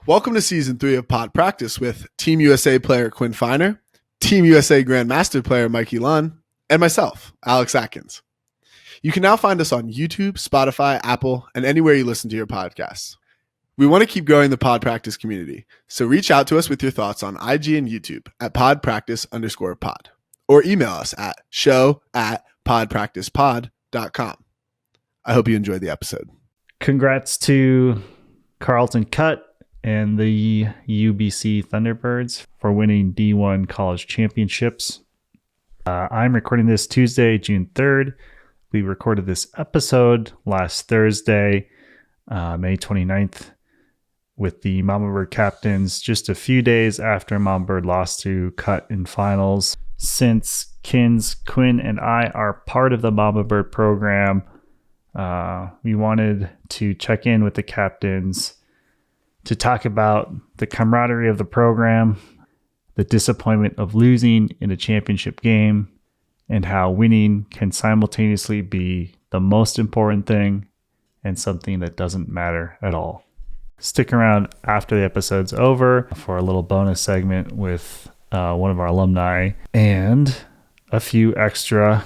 Welcome to Season 3 of Pod Practice with Team USA player Quinn Finer, Team USA Grandmaster player Mikey Lunn, and myself, Alex Atkins. You can now find us on YouTube, Spotify, Apple, and anywhere you listen to your podcasts. We want to keep growing the Pod Practice community, so reach out to us with your thoughts on IG and YouTube at podpractice_pod, or email us at show@podpracticepod.com. I hope you enjoyed the episode. Congrats to Carleton CUT and the UBC Thunderbirds for winning D1 college championships. I'm recording this Tuesday, June 3rd. We recorded this episode last Thursday, May 29th, with the Mamabird captains just a few days after Mamabird lost to CUT in finals. Since Quinn and I are part of the Mamabird program, we wanted to check in with the captains to talk about the camaraderie of the program, the disappointment of losing in a championship game, and how winning can simultaneously be the most important thing and something that doesn't matter at all. Stick around after the episode's over for a little bonus segment with one of our alumni and a few extra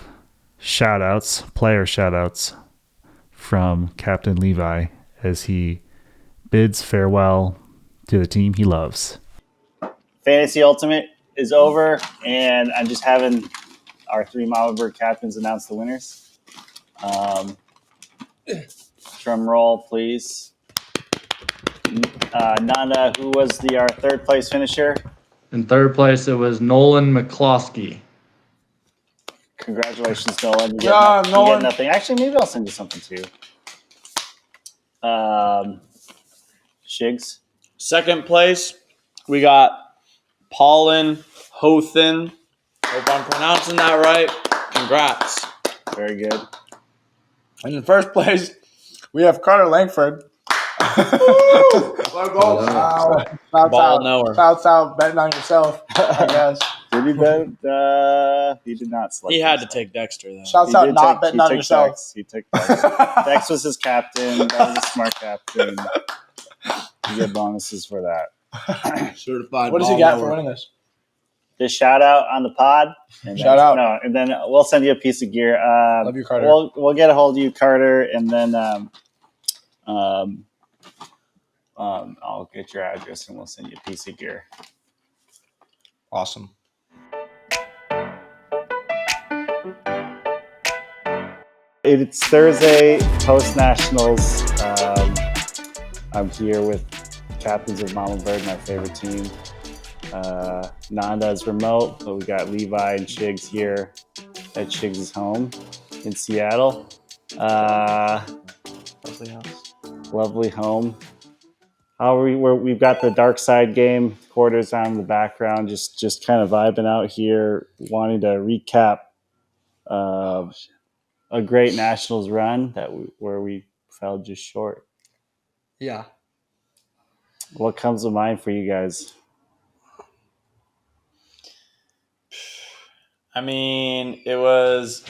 player shoutouts from Captain Levi as he bids farewell to the team he loves. Fantasy Ultimate is over, and I'm just having our three Mamabird captains announce the winners. Drum roll, please. Nanda, who was our third place finisher? In third place, it was Nolan McCloskey. Congratulations, Nolan. You Nolan. get nothing. Actually, maybe I'll send you something too. Shigs. Second place, we got Paulin Hothen. Hope I'm pronouncing that right. Congrats. Very good. And in first place, we have Carter Langford. Ball knower. Shouts out, betting on yourself, I guess. Did he bet? He did not select. He had to himself. take Dexter, though. Shouts out, not betting on yourself. He took Dex. Dex was his captain. That was a smart captain. You get bonuses for that. Certified. What does he get for winning this? Just shout out on the pod. And Shout out. No, and then we'll send you a piece of gear. Love you, Carter. We'll get a hold of you, Carter, and then I'll get your address and we'll send you a piece of gear. Awesome. It's Thursday, post-nationals. I'm here with captains of Mamabird, my favorite team. Nanda is remote, but we got Levi and Shigs here at Shigs' home in Seattle. Lovely house. Lovely home. How are we? We've got the Darkside game quarters on in the background, just kind of vibing out here, wanting to recap a great nationals run where we fell just short. Yeah. What comes to mind for you guys? I mean, it was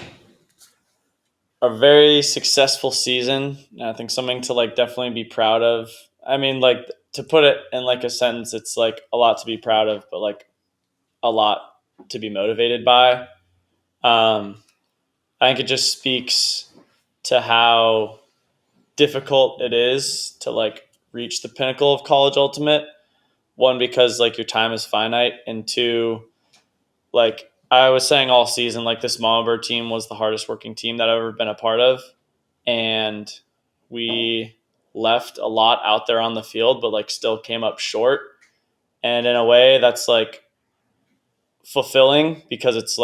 a very successful season. And I think something to definitely be proud of. I mean, to put it in a sentence, it's a lot to be proud of, but a lot to be motivated by. I think it just speaks to how difficult it is to reach the pinnacle of college ultimate. One, because your time is finite, and two, I was saying all season, this Mamabird team was the hardest working team that I've ever been a part of. And we left a lot out there on the field, but still came up short. And in a way that's fulfilling, because it's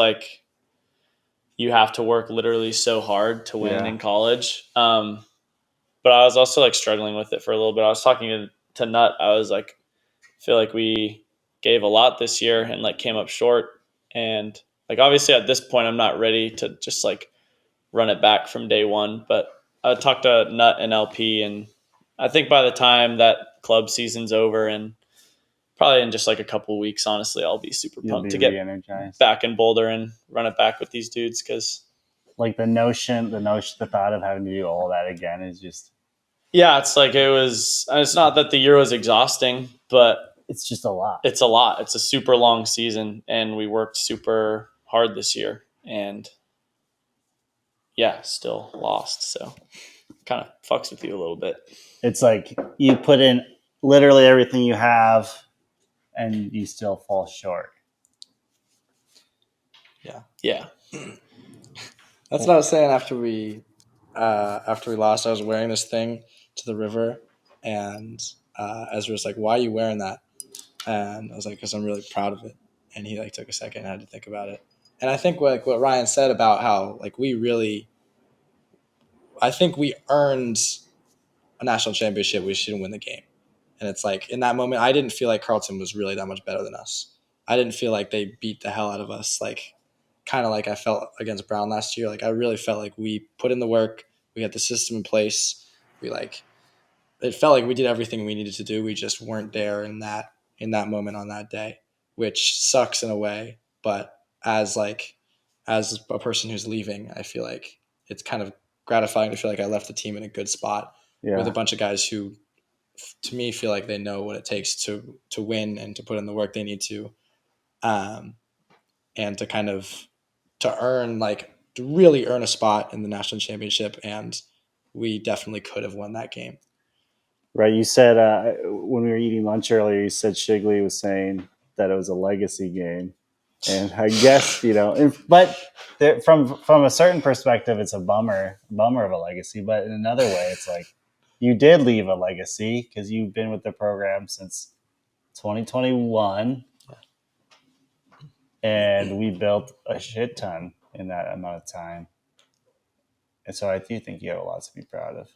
you have to work literally so hard to win in college. But I was also struggling with it for a little bit. I was talking to Nutt. I was feel we gave a lot this year and came up short. And obviously at this point, I'm not ready to just run it back from day one. But I talked to Nutt and LP, and I think by the time that club season's over, and probably in just a couple of weeks, honestly, I'll be super pumped to get back in Boulder and run it back with these dudes, because the thought of having to do all that again is just Yeah, it's like it's not that the year was exhausting, but It's just a lot. it's a lot. It's a super long season, and we worked super hard this year, and yeah, still lost. So kind of fucks with you a little bit. It's like you put in literally everything you have and you still fall short. Yeah. That's what I was saying after we lost. I was wearing this thing to the river, and Ezra was like, "Why are you wearing that?" And I was like, "Because I'm really proud of it." And he like took a second and had to think about it. And I think what Ryan said about how like I think we earned a national championship. We shouldn't win the game. And it's like in that moment, I didn't feel like Carleton was really that much better than us. I didn't feel like they beat the hell out of us. Like kind of like I felt against Brown last year. Like I really felt like we put in the work. We had the system in place. It felt like we did everything we needed to do. We just weren't there in that moment on that day, which sucks in a way. But as a person who's leaving, I feel like it's kind of gratifying to feel like I left the team in a good spot with a bunch of guys who, to me, feel like they know what it takes to win and to put in the work they need to, and to kind of to really earn a spot in the national championship. And we definitely could have won that game. Right. You said when we were eating lunch earlier, you said Shigley was saying that it was a legacy game. And I guess, but from a certain perspective, it's a bummer of a legacy. But in another way, it's like you did leave a legacy because you've been with the program since 2021. And we built a shit ton in that amount of time. And so I do think you have a lot to be proud of.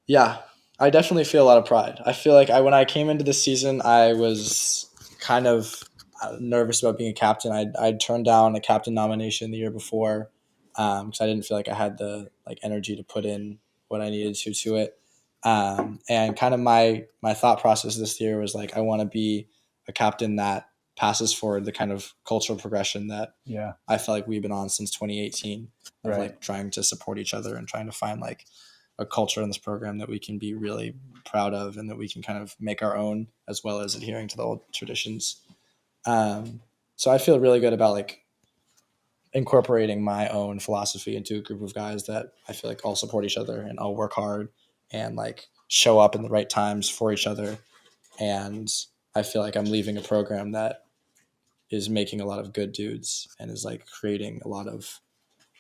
Yeah, I definitely feel a lot of pride. I feel like when I came into this season, I was kind of nervous about being a captain. I'd turned down a captain nomination the year before because I didn't feel like I had the energy to put in what I needed to it. And kind of my thought process this year was like I want to be a captain that passes forward the kind of cultural progression that I felt like we've been on since 2018 of like trying to support each other and trying to find like a culture in this program that we can be really proud of and that we can kind of make our own as well as adhering to the old traditions. So I feel really good about like incorporating my own philosophy into a group of guys that I feel like all support each other and all work hard and like show up in the right times for each other. And I feel like I'm leaving a program that is making a lot of good dudes and is like creating a lot of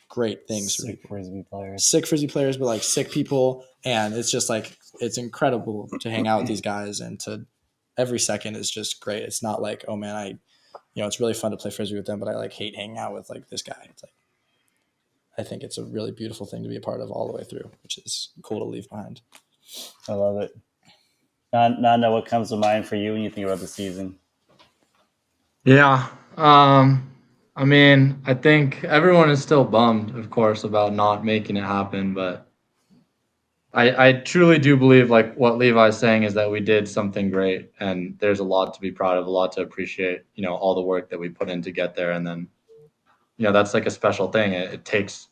great things. Sick Frisbee players, but like sick people. And it's just like, it's incredible to hang out with these guys and to every second is just great. It's not like, oh man, it's really fun to play Frisbee with them, but I like hate hanging out with like this guy. It's like, I think it's a really beautiful thing to be a part of all the way through, which is cool to leave behind. I love it. Nanda, what comes to mind for you when you think about the season? Yeah. I mean, I think everyone is still bummed, of course, about not making it happen, but I truly do believe like what Levi's saying is that we did something great and there's a lot to be proud of, a lot to appreciate, all the work that we put in to get there. And then, that's like a special thing. It takes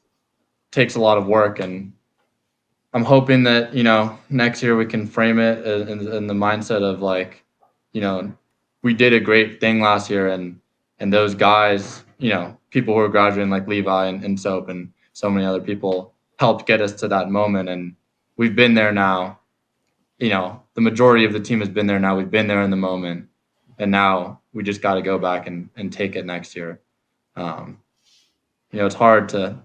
a lot of work, and I'm hoping that, next year we can frame it in the mindset of like, we did a great thing last year and those guys, people who are graduating like Levi and Soap and so many other people helped get us to that moment. And we've been there now, the majority of the team has been there now. We've been there in the moment. And now we just got to go back and take it next year. It's hard to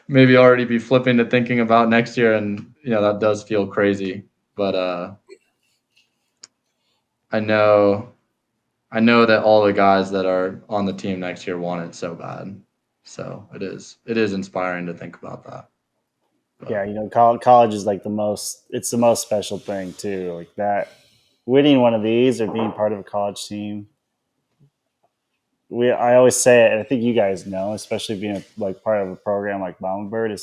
maybe already be flipping to thinking about next year. And, that does feel crazy. But I know that all the guys that are on the team next year want it so bad. So it is inspiring to think about that. But, yeah, college is like the most special thing too. Like that, winning one of these or being part of a college team. I always say it, and I think you guys know, especially being like part of a program like Mamabird,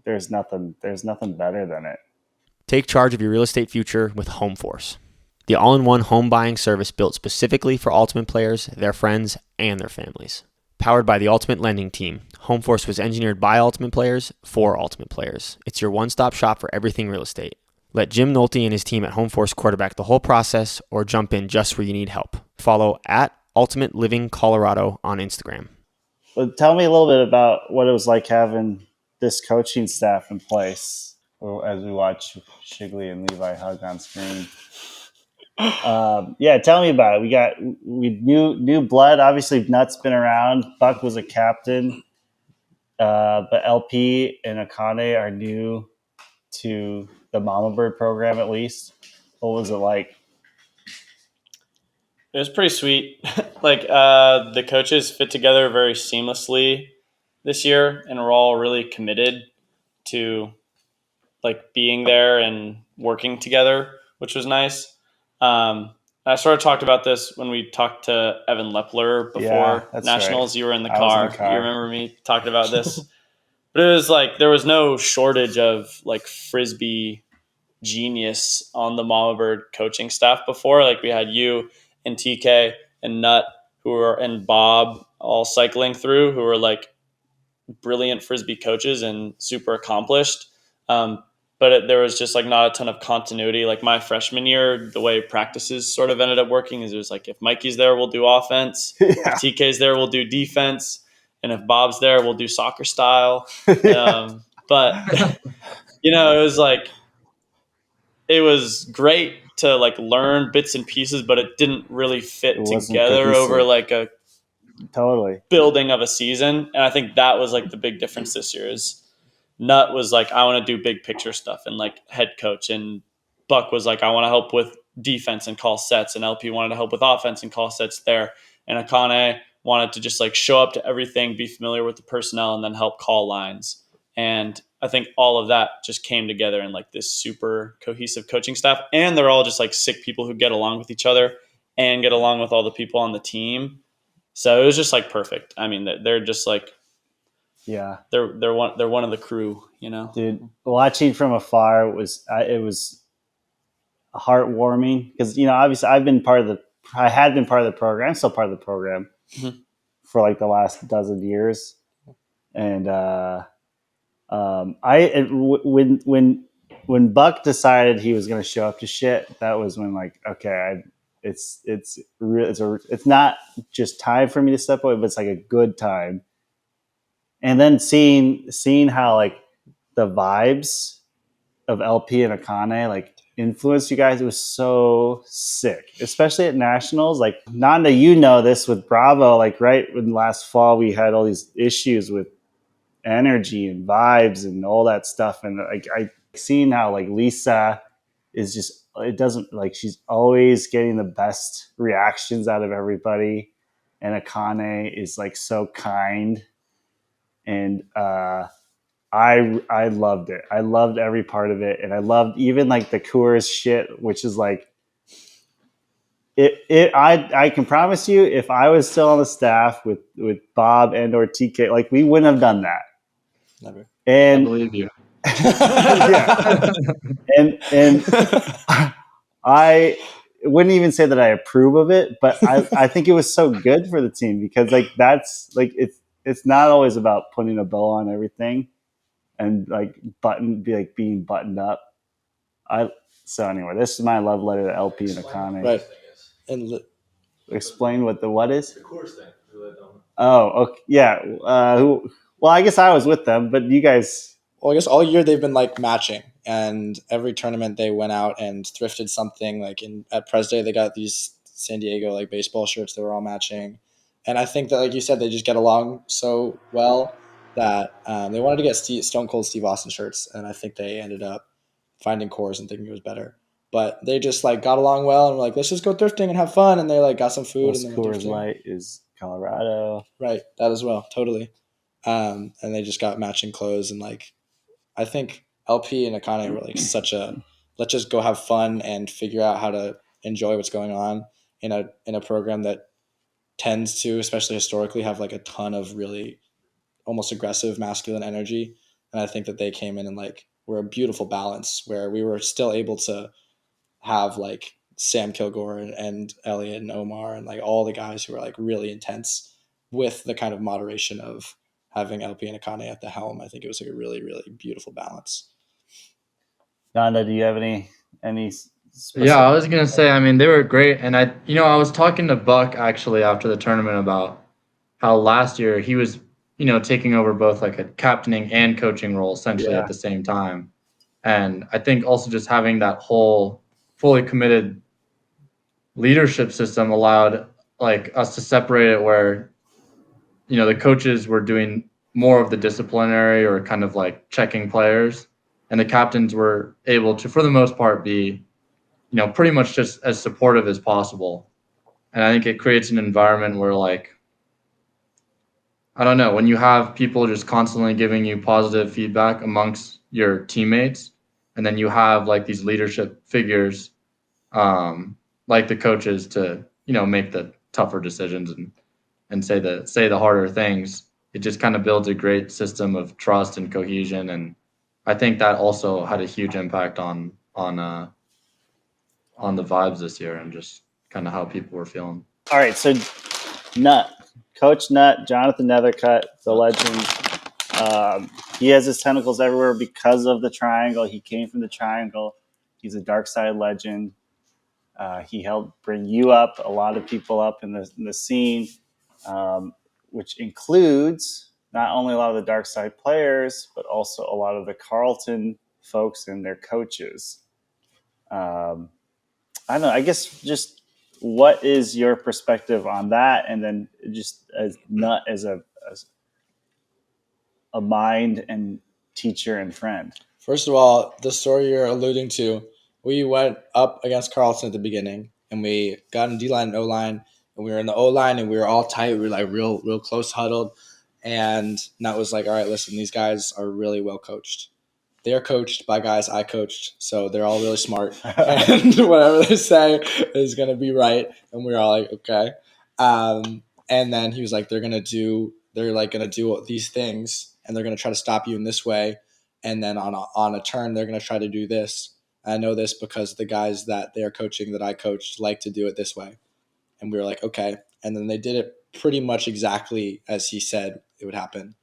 there's nothing better than it. Take charge of your real estate future with HomeForce, the all-in-one home buying service built specifically for Ultimate players, their friends, and their families. Powered by the Ultimate Lending Team, HomeForce was engineered by Ultimate players for Ultimate players. It's your one-stop shop for everything real estate. Let Jim Nolte and his team at HomeForce quarterback the whole process or jump in just where you need help. Follow at Ultimate Living Colorado on Instagram. Well, tell me a little bit about what it was like having this coaching staff in place as we watch Shigley and Levi hug on screen. Yeah, tell me about it. We new blood. Obviously, Nutt's been around. Buck was a captain, but LP and Akane are new to the Mamabird program. At least, what was it like? It was pretty sweet. The coaches fit together very seamlessly this year, and we're all really committed to like being there and working together, which was nice. I sort of talked about this when we talked to Evan Lepler before Nationals. Right. You were in the I was car. in the car. You remember me talking about this? But it was like there was no shortage of like Frisbee genius on the Mamabird coaching staff before. Like we had you and TK and Nutt and Bob all cycling through who were like brilliant Frisbee coaches and super accomplished. But there was just like not a ton of continuity. Like my freshman year, the way practices sort of ended up working is it was like if Mikey's there, we'll do offense. Yeah. If TK's there, we'll do defense. And if Bob's there, we'll do soccer style. But it was like it was great to like learn bits and pieces, but it didn't really fit together over like a totally building of a season. And I think that was like the big difference this year is Nutt was like, I want to do big picture stuff and like head coach. And Buck was like, I want to help with defense and call sets. And LP wanted to help with offense and call sets there. And Akane wanted to just like show up to everything, be familiar with the personnel, and then help call lines. And I think all of that just came together in like this super cohesive coaching staff. And they're all just like sick people who get along with each other and get along with all the people on the team. So it was just like perfect. I mean, they're just like, yeah, they're one of the crew, Dude, watching from afar it was heartwarming because obviously I had been part of the program, still part of the program for like the last dozen years, and when Buck decided he was going to show up to shit, that was when like okay, it's not just time for me to step away, but it's like a good time. And then seeing how like the vibes of LP and Akane like influenced you guys, it was so sick, especially at nationals. Like Nanda, this with Bravo, like right when last fall we had all these issues with energy and vibes and all that stuff, and like I seen how like Lisa is just, it doesn't like, she's always getting the best reactions out of everybody, and Akane is like so kind. And I loved it. I loved every part of it, and I loved even like the Coors shit, which is like it. I can promise you, if I was still on the staff with Bob and or TK, like we wouldn't have done that. Never. And I believe you. yeah, and I wouldn't even say that I approve of it, but I think it was so good for the team because like that's like it's not always about putting a bow on everything and like being buttoned up. So anyway, this is my love letter to LP and Akane. Right. And explain what is. The course thing. Oh, okay, yeah. Well, I guess I was with them, but you guys. Well, I guess all year they've been like matching, and every tournament they went out and thrifted something. Like at Pres Day, they got these San Diego like baseball shirts that were all matching, and I think that, like you said, they just get along so well that they wanted to get Stone Cold Steve Austin shirts, and I think they ended up finding Coors and thinking it was better. But they just like got along well and were like, let's just go thrifting and have fun, and they like got some food. And then Coors Light is Colorado, right? That as well, totally. And they just got matching clothes, and like I think LP and Akane were like such a let's just go have fun and figure out how to enjoy what's going on in a program that tends to, especially historically, have like a ton of really almost aggressive masculine energy. And I think that they came in and like were a beautiful balance where we were still able to have like Sam Kilgore and Elliot and Omar and like all the guys who were like really intense with the kind of moderation of having LP and Akane at the helm. I think it was like a really, really beautiful balance. Nanda, do you have any Yeah, I was gonna say, I mean, they were great, and I was talking to Buck actually after the tournament about how last year he was, taking over both like a captaining and coaching role essentially Yeah. at the same time. And I think also just having that whole fully committed leadership system allowed like us to separate it where, the coaches were doing more of the disciplinary or kind of like checking players, and the captains were able to, for the most part, be, pretty much just as supportive as possible. And I think it creates an environment where like, I don't know, when you have people just constantly giving you positive feedback amongst your teammates, and then you have like these leadership figures, like the coaches to, make the tougher decisions and say the harder things, it just kind of builds a great system of trust and cohesion. And I think that also had a huge impact on the vibes this year and just kind of how people were feeling. All right, so Nutt, Coach Nutt, Jonathan Nethercutt, the legend. He has his tentacles everywhere because of the triangle. He came from the triangle. He's a Darkside legend. He helped bring you up, a lot of people up in the scene, which includes not only a lot of the Darkside players, but also a lot of the Carleton folks and their coaches. I don't know. I guess just what is your perspective on that, and then just as Nutt as a mind and teacher and friend. First of all, the story you're alluding to, we went up against Carleton at the beginning, and we got in D-line and O-line, and we were in the O-line, and we were all tight. We were like real close huddled, and Nutt was like, all right, listen, these guys are really well coached. They're coached by guys I coached, so they're all really smart, and whatever they say is going to be right. And we were all like, okay. And then he was like, they're going to do these things, and they're going to try to stop you in this way. And then on a turn, they're going to try to do this. I know this because the guys that they're coaching that I coached like to do it this way. And we were like, okay. And then they did it pretty much exactly as he said it would happen.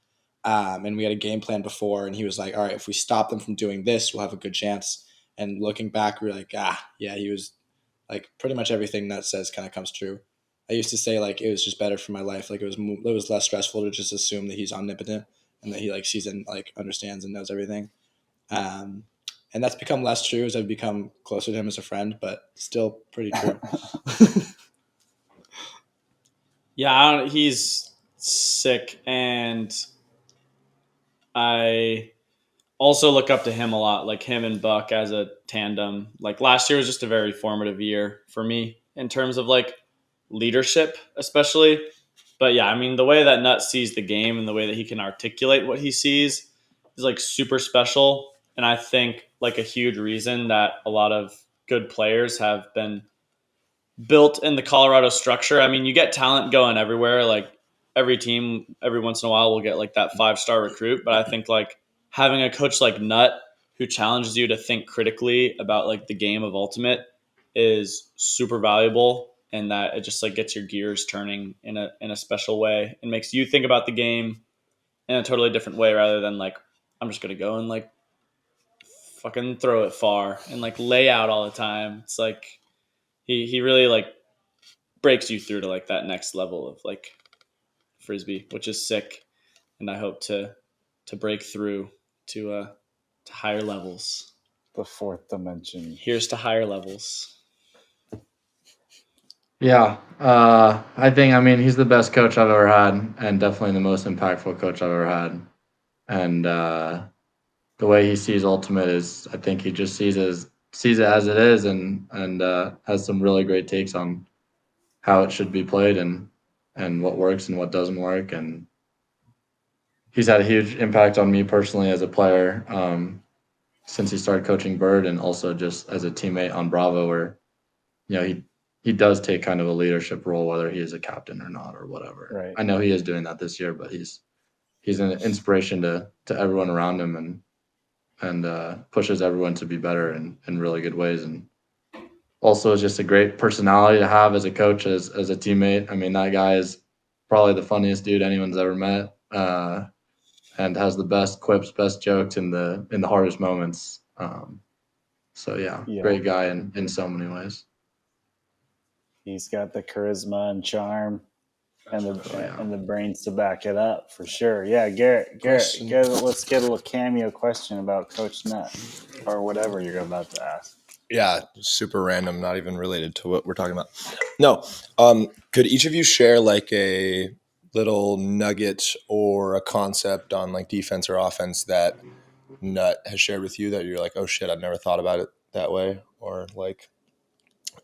And we had a game plan before, and he was like, all right, if we stop them from doing this, we'll have a good chance. And looking back, we were like, yeah, he was like pretty much everything that says kind of comes true. I used to say like it was just better for my life. Like it was less stressful to just assume that he's omnipotent and that he like sees and like understands and knows everything. And that's become less true as I've become closer to him as a friend, but still pretty true. Yeah, he's sick, and I also look up to him a lot, like him and Buck as a tandem. Like last year was just a very formative year for me in terms of like leadership, especially. But yeah, I mean, the way that Nutt sees the game and the way that he can articulate what he sees is like super special. And I think like a huge reason that a lot of good players have been built in the Colorado structure. I mean, you get talent going everywhere. Like every team, every once in a while, will get like that 5-star recruit. But I think like having a coach like Nutt who challenges you to think critically about like the game of Ultimate is super valuable, and that it just like gets your gears turning in a special way and makes you think about the game in a totally different way rather than like I'm just gonna go and like fucking throw it far and like lay out all the time. It's like he really like breaks you through to like that next level of like frisbee, which is sick, and I hope to break through to higher levels. The fourth dimension. Here's to higher levels. Yeah, I mean, he's the best coach I've ever had, and definitely the most impactful coach I've ever had. And the way he sees Ultimate is, I think he just sees it as it is, and has some really great takes on how it should be played and what works and what doesn't work. And he's had a huge impact on me personally as a player since he started coaching Bird, and also just as a teammate on Bravo, where he does take kind of a leadership role, whether he is a captain or not or whatever. Right. I know he is doing that this year, but he's an inspiration to everyone around him, and pushes everyone to be better in really good ways. And also is just a great personality to have as a coach, as a teammate. I mean, that guy is probably the funniest dude anyone's ever met, and has the best quips, best jokes in the hardest moments. So yeah, great guy in so many ways. He's got the charisma and charm and the brains to back it up for sure. Yeah, Garrett, let's get a little cameo question about Coach Nutt or whatever you're about to ask. Yeah, super random, not even related to what we're talking about. No, could each of you share like a little nugget or a concept on like defense or offense that Nutt has shared with you that you're like, oh shit, I've never thought about it that way, or like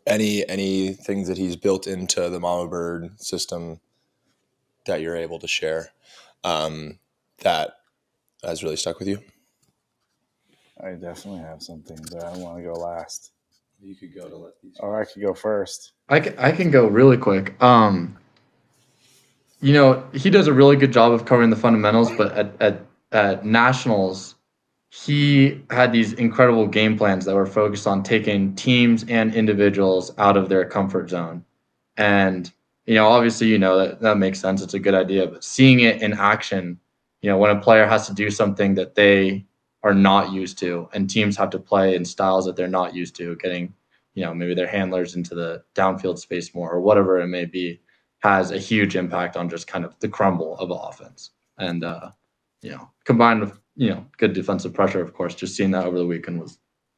any things that he's built into the Mamabird system that you're able to share that has really stuck with you? I definitely have something, but I want to go last. You could go to let these. Or I could go first. I can go really quick. You know, he does a really good job of covering the fundamentals, but at nationals, he had these incredible game plans that were focused on taking teams and individuals out of their comfort zone. And, you know, obviously, you know, that makes sense. It's a good idea. But seeing it in action, you know, when a player has to do something that they are not used to, and teams have to play in styles that they're not used to, getting, you know, maybe their handlers into the downfield space more or whatever it may be, has a huge impact on just kind of the crumble of offense. And, you know, combined with, you know, good defensive pressure, of course, just seeing that over the weekend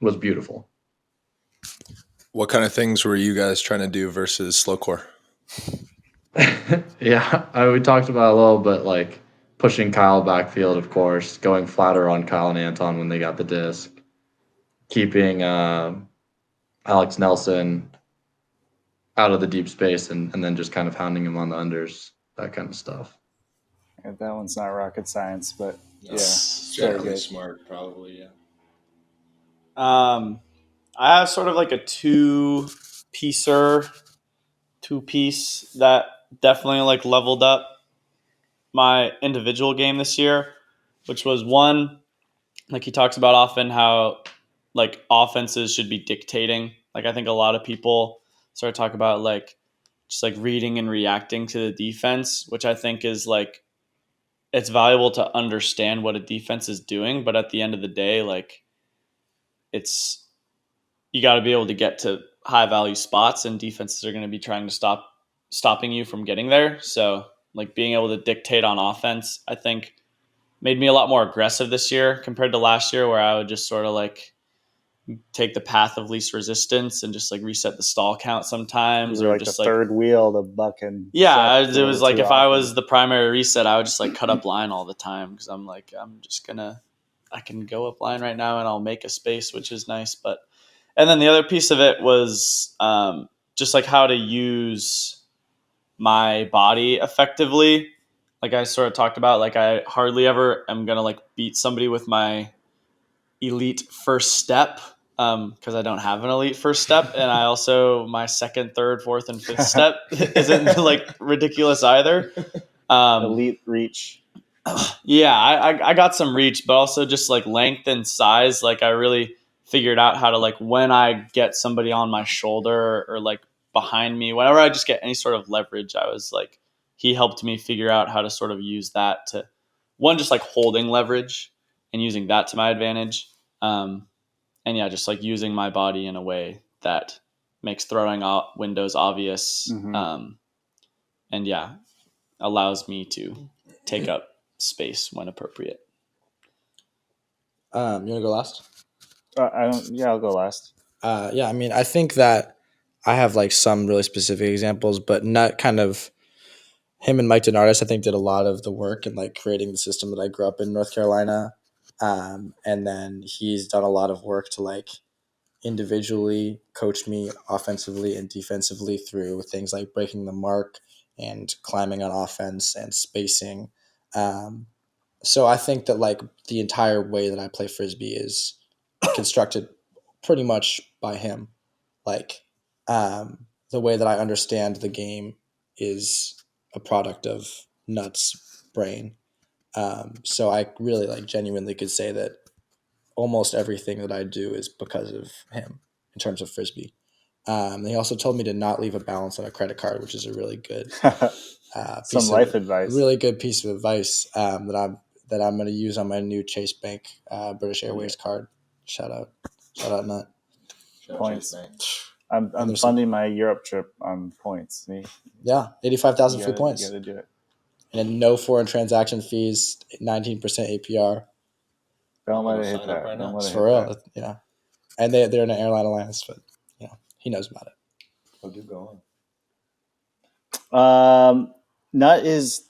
was beautiful. What kind of things were you guys trying to do versus slow core? Yeah, we talked about a little bit, like pushing Kyle backfield, of course, going flatter on Kyle and Anton when they got the disc, keeping Alex Nelson out of the deep space, and then just kind of hounding him on the unders, that kind of stuff. Yeah, that one's not rocket science, but Generally smart, probably, yeah. I have sort of like a two-piece that definitely like leveled up my individual game this year, which was one, like he talks about often how like offenses should be dictating. Like I think a lot of people sort of talk about like just like reading and reacting to the defense, which I think is like it's valuable to understand what a defense is doing, but at the end of the day, like it's you got to be able to get to high value spots, and defenses are going to be trying to stopping you from getting there. So like being able to dictate on offense, I think made me a lot more aggressive this year compared to last year, where I would just sort of like take the path of least resistance and just like reset the stall count sometimes, or like just the like third wheel, the bucking. Yeah, it was like if I was the primary reset, I would just like cut up line all the time because I'm like I can go up line right now and I'll make a space, which is nice. But and then the other piece of it was just like how to use my body effectively. Like I sort of talked about, like I hardly ever am gonna like beat somebody with my elite first step because I don't have an elite first step, and I also my second, third, fourth, and fifth step isn't like ridiculous either. Elite reach. Yeah, I got some reach, but also just like length and size. Like I really figured out how to like when I get somebody on my shoulder or like behind me, whenever I just get any sort of leverage, I was like he helped me figure out how to sort of use that to one just like holding leverage and using that to my advantage. And yeah, just like using my body in a way that makes throwing out windows obvious. And yeah, allows me to take up space when appropriate. You want to go last? I don't. Yeah, I'll go last. Yeah, I mean, I think that I have like some really specific examples, but not kind of him and Mike Denardis, I think, did a lot of the work in like creating the system that I grew up in North Carolina. And then he's done a lot of work to like individually coach me offensively and defensively through things like breaking the mark and climbing on offense and spacing. So I think that like the entire way that I play Frisbee is constructed pretty much by him. Like the way that I understand the game is a product of Nutt's brain. So I really like genuinely could say that almost everything that I do is because of him in terms of Frisbee. He also told me to not leave a balance on a credit card, which is a really good Some life advice. Really good piece of advice that I'm going to use on my new Chase Bank British Airways card. Shout out Nutt. Points. I'm funding my Europe trip on points. See? Yeah, 85,000 free points. You got to do it. And no foreign transaction fees, 19% APR. Don't let it hit that. Right, It's for real. Yeah. And they're in an airline alliance, but he knows about it. I'll do go on. Nutt is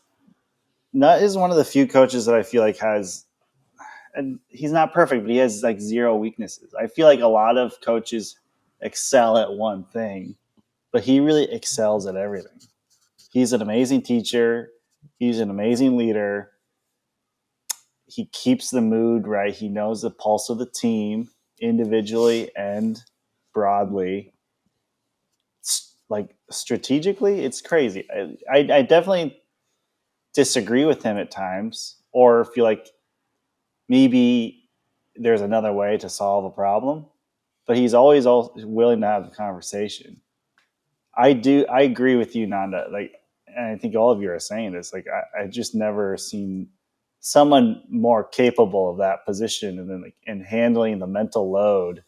one of the few coaches that I feel like has, and he's not perfect, but he has like zero weaknesses. I feel like a lot of coaches excel at one thing, but he really excels at everything. He's an amazing teacher. He's an amazing leader. He keeps the mood right. He knows the pulse of the team individually and broadly. Like strategically, it's crazy. I definitely disagree with him at times, or feel like maybe there's another way to solve a problem, but he's always willing to have the conversation. I agree with you, Nanda. Like, and I think all of you are saying this. Like, I just never seen someone more capable of that position, and then and handling the mental load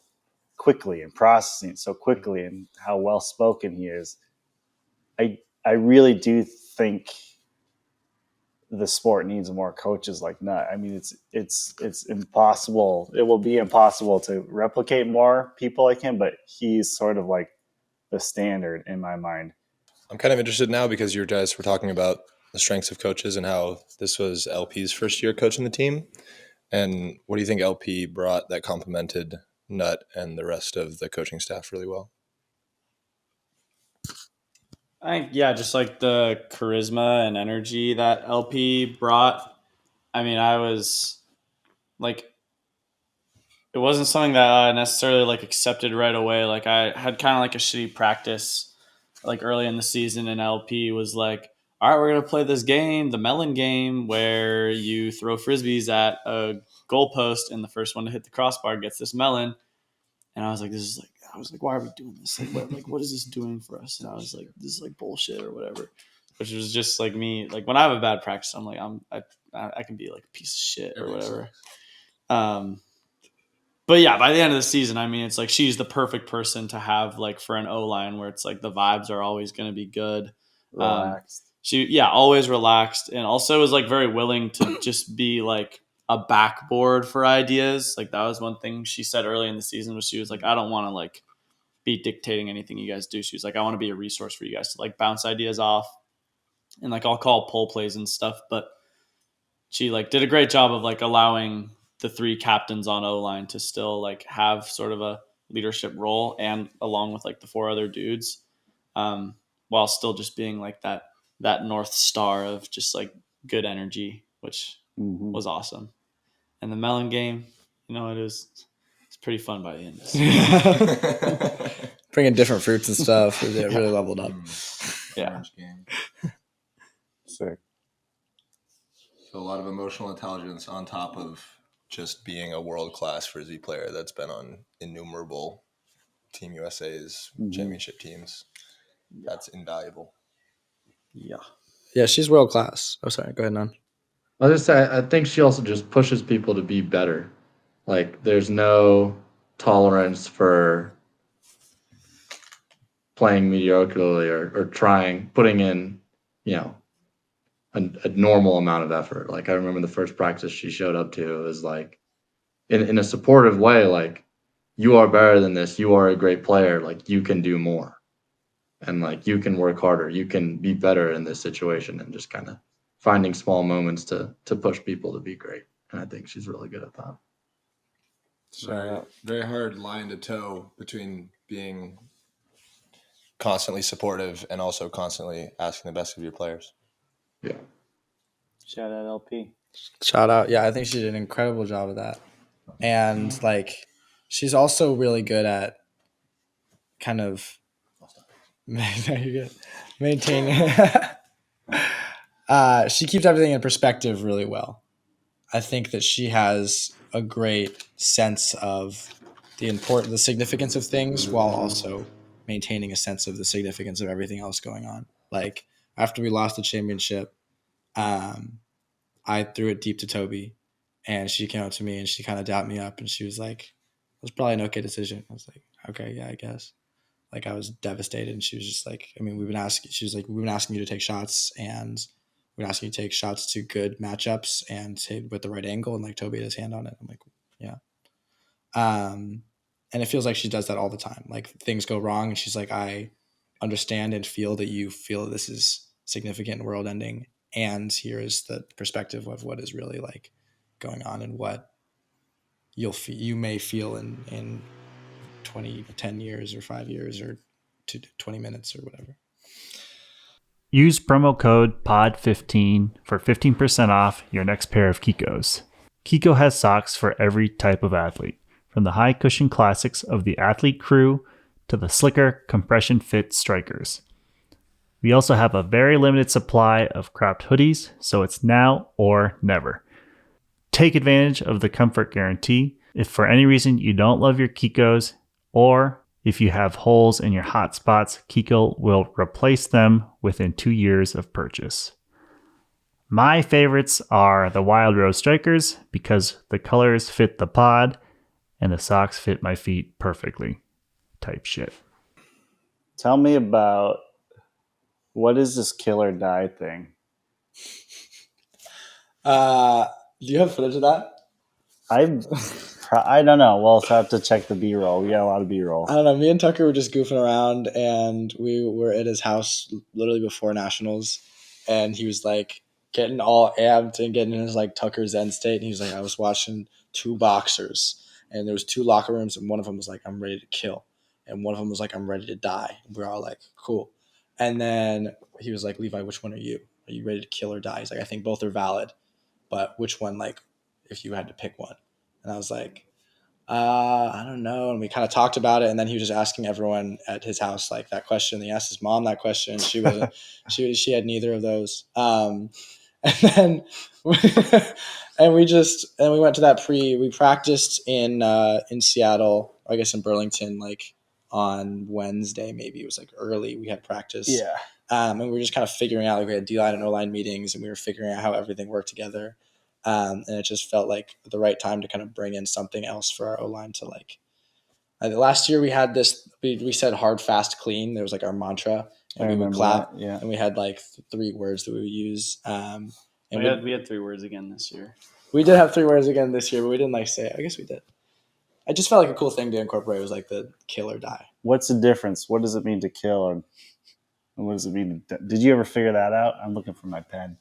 quickly and processing it so quickly, and how well spoken he is. I really do think the sport needs more coaches like Nutt. I mean, it's impossible. It will be impossible to replicate more people like him, but he's sort of like the standard in my mind. I'm kind of interested now because you guys were talking about the strengths of coaches and how this was LP's first year coaching the team. And what do you think LP brought that complemented Nutt and the rest of the coaching staff really well? I think, just like the charisma and energy that LP brought. I mean, I was like, it wasn't something that I necessarily like accepted right away. Like, I had kind of like a shitty practice like early in the season, and LP was like, all right, we're going to play this game, the melon game, where you throw frisbees at a goalpost and the first one to hit the crossbar gets this melon. And I was like, why are we doing this? What is this doing for us? And I was like, this is like bullshit or whatever, which was just like me. Like, when I have a bad practice, I'm like, I can be like a piece of shit or whatever. But yeah, by the end of the season, I mean, it's like she's the perfect person to have like for an O-line where it's like the vibes are always going to be good. Relaxed. She always relaxed, and also was like very willing to just be like a backboard for ideas. Like, that was one thing she said early in the season, was she was like, I don't want to like be dictating anything you guys do. She was like, I want to be a resource for you guys to like bounce ideas off, and like I'll call pull plays and stuff. But she like did a great job of like allowing the three captains on O-line to still like have sort of a leadership role, and along with like the four other dudes, while still just being like that North Star of just like good energy, which was awesome. And the melon game, it's pretty fun by the end of the season. Bringing different fruits and stuff. It really leveled up. Yeah. Game. Sick. So a lot of emotional intelligence on top of just being a world-class Frisbee player that's been on innumerable Team USA's championship teams. That's invaluable. Yeah, she's world class. Oh, sorry. Go ahead, Nan. I was just say, I think she also just pushes people to be better. Like, there's no tolerance for playing mediocrely or putting in, a normal amount of effort. Like, I remember the first practice she showed up to, it was like, in a supportive way, like, you are better than this. You are a great player. Like, you can do more. And like, you can work harder. You can be better in this situation, and just kind of finding small moments to push people to be great. And I think she's really good at that. Very, very hard line to toe between being constantly supportive and also constantly asking the best of your players. Yeah. Shout out LP. Shout out. Yeah, I think she did an incredible job of that. And like, she's also really good at kind of maintaining. She keeps everything in perspective really well. I think that she has a great sense of the significance of things, while also maintaining a sense of the significance of everything else going on. Like, after we lost the championship, I threw it deep to Toby, and she came up to me and she kind of dapped me up, and she was like, "It was probably an okay decision." I was like, "Okay, yeah, I guess." Like I was devastated, and she was just like, "I mean, we've been asking." She was like, "We've been asking you to take shots, and we've been asking you to take shots to good matchups and hit with the right angle." And like Toby had his hand on it. I'm like, "Yeah." And it feels like she does that all the time. Like things go wrong, and she's like, "I understand and feel that you feel this is significant and world ending, and here is the perspective of what is really like going on and what you may feel in 10 years or 5 years or 20 minutes or whatever." Use promo code POD15 for 15% off your next pair of Kikkos. Kikko has socks for every type of athlete, from the high cushion classics of the athlete crew to the slicker compression fit strikers. We also have a very limited supply of cropped hoodies, so it's now or never. Take advantage of the comfort guarantee. If for any reason you don't love your Kikkos, or if you have holes in your hot spots, Kikko will replace them within 2 years of purchase. My favorites are the Wild Rose Strikers because the colors fit the pod and the socks fit my feet perfectly. Type shit. Tell me about what is this kill or die thing? Do you have footage of that? I don't know. We'll have to check the B-roll. We got a lot of B-roll. I don't know. Me and Tucker were just goofing around, and we were at his house literally before nationals, and he was like getting all amped and getting in his like Tucker Zen state. And he was like, "I was watching two boxers, and there was two locker rooms, and one of them was like, I'm ready to kill, and one of them was like, I'm ready to die." And we were all like, "Cool." And then he was like, "Levi, which one are you? Are you ready to kill or die?" He's like, "I think both are valid, but which one? Like, if you had to pick one?" And I was like, I don't know. And we kind of talked about it. And then he was just asking everyone at his house like that question. He asked his mom that question. She wasn't, she had neither of those. And then, and we went to that we practiced in Seattle, I guess in Burlington, like on Wednesday, maybe it was like early. We had practice. Yeah. And we were just kind of figuring out, like we had D-line and O-line meetings, and we were figuring out how everything worked together. And it just felt like the right time to kind of bring in something else for our O-line to like. Last year we had this. We said hard, fast, clean. There was like our mantra, and we would clap. That, yeah. And we had like 3 words that we would use. And we had 3 words again this year. We did have 3 words again this year, but we didn't like say it. I guess we did. I just felt like a cool thing to incorporate. Was like the kill or die. What's the difference? What does it mean to kill, and what does it mean? Did you ever figure that out? I'm looking for my pen.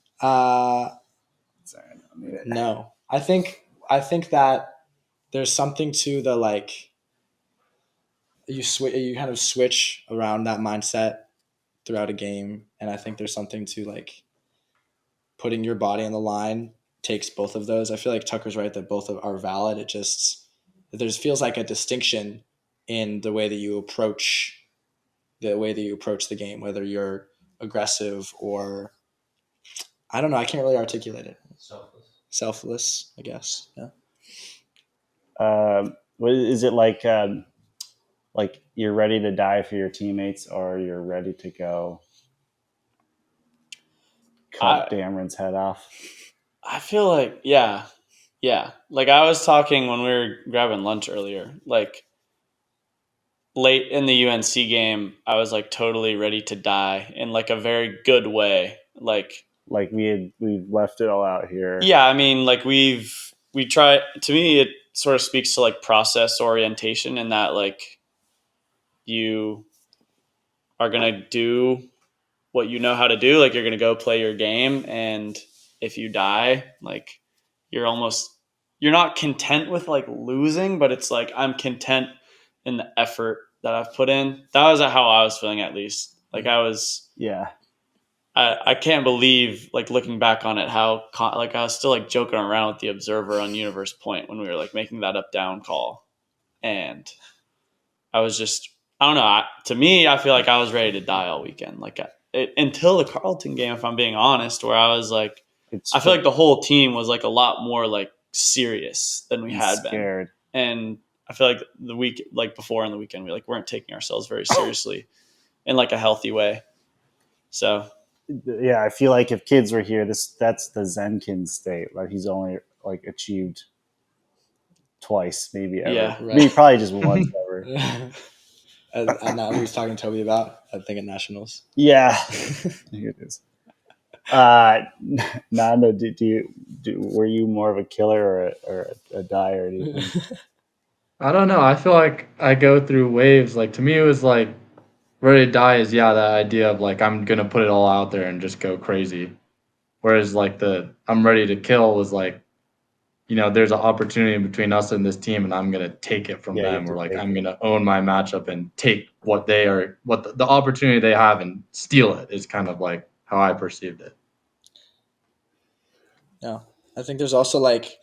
Sorry, I don't need it. No, I think that there's something to the like you kind of switch around that mindset throughout a game, and I think there's something to like putting your body on the line takes both of those. I feel like Tucker's right that both are valid. It just there feels like a distinction in the way that you approach the game, whether you're aggressive or I don't know. I can't really articulate it. Selfless, I guess. Yeah. Is it like you're ready to die for your teammates, or you're ready to go cut Dameron's head off? I feel like, yeah. Like I was talking when we were grabbing lunch earlier, like late in the UNC game, I was like totally ready to die in like a very good way. Like we left it all out here. Yeah, I mean, like we try. To me, it sort of speaks to like process orientation, and that like you are gonna do what you know how to do. Like you're gonna go play your game, and if you die, like you're not content with like losing, but it's like I'm content in the effort that I've put in. That was how I was feeling, at least. Like I was. Yeah. I can't believe, like looking back on it, how like I was still like joking around with the observer on Universe Point when we were like making that up down call, and I was just I don't know. To me, I feel like I was ready to die all weekend, like until the Carleton game, if I'm being honest, where I was like, I feel like the whole team was like a lot more like serious than we had scared. Been, and I feel like the week like before on the weekend we like weren't taking ourselves very seriously in like a healthy way, so. yeah, I feel like if kids were here, that's the Zenkin state. Like he's only like achieved twice, maybe ever. Yeah. Right. Maybe probably just once ever. I know who he's talking to Toby about. I think at nationals. Yeah, I think it is. Nanda, were you more of a killer or a dyer? Do you think? I don't know. I feel like I go through waves. Like to me, it was like ready to die is that idea of like I'm gonna put it all out there and just go crazy. Whereas like the I'm ready to kill was like, there's an opportunity between us and this team, and I'm gonna take it from Yeah, you them. have to Or like take I'm it. gonna own my matchup and take what they are, what the opportunity they have, and steal it. Is kind of like how I perceived it. Yeah, I think there's also like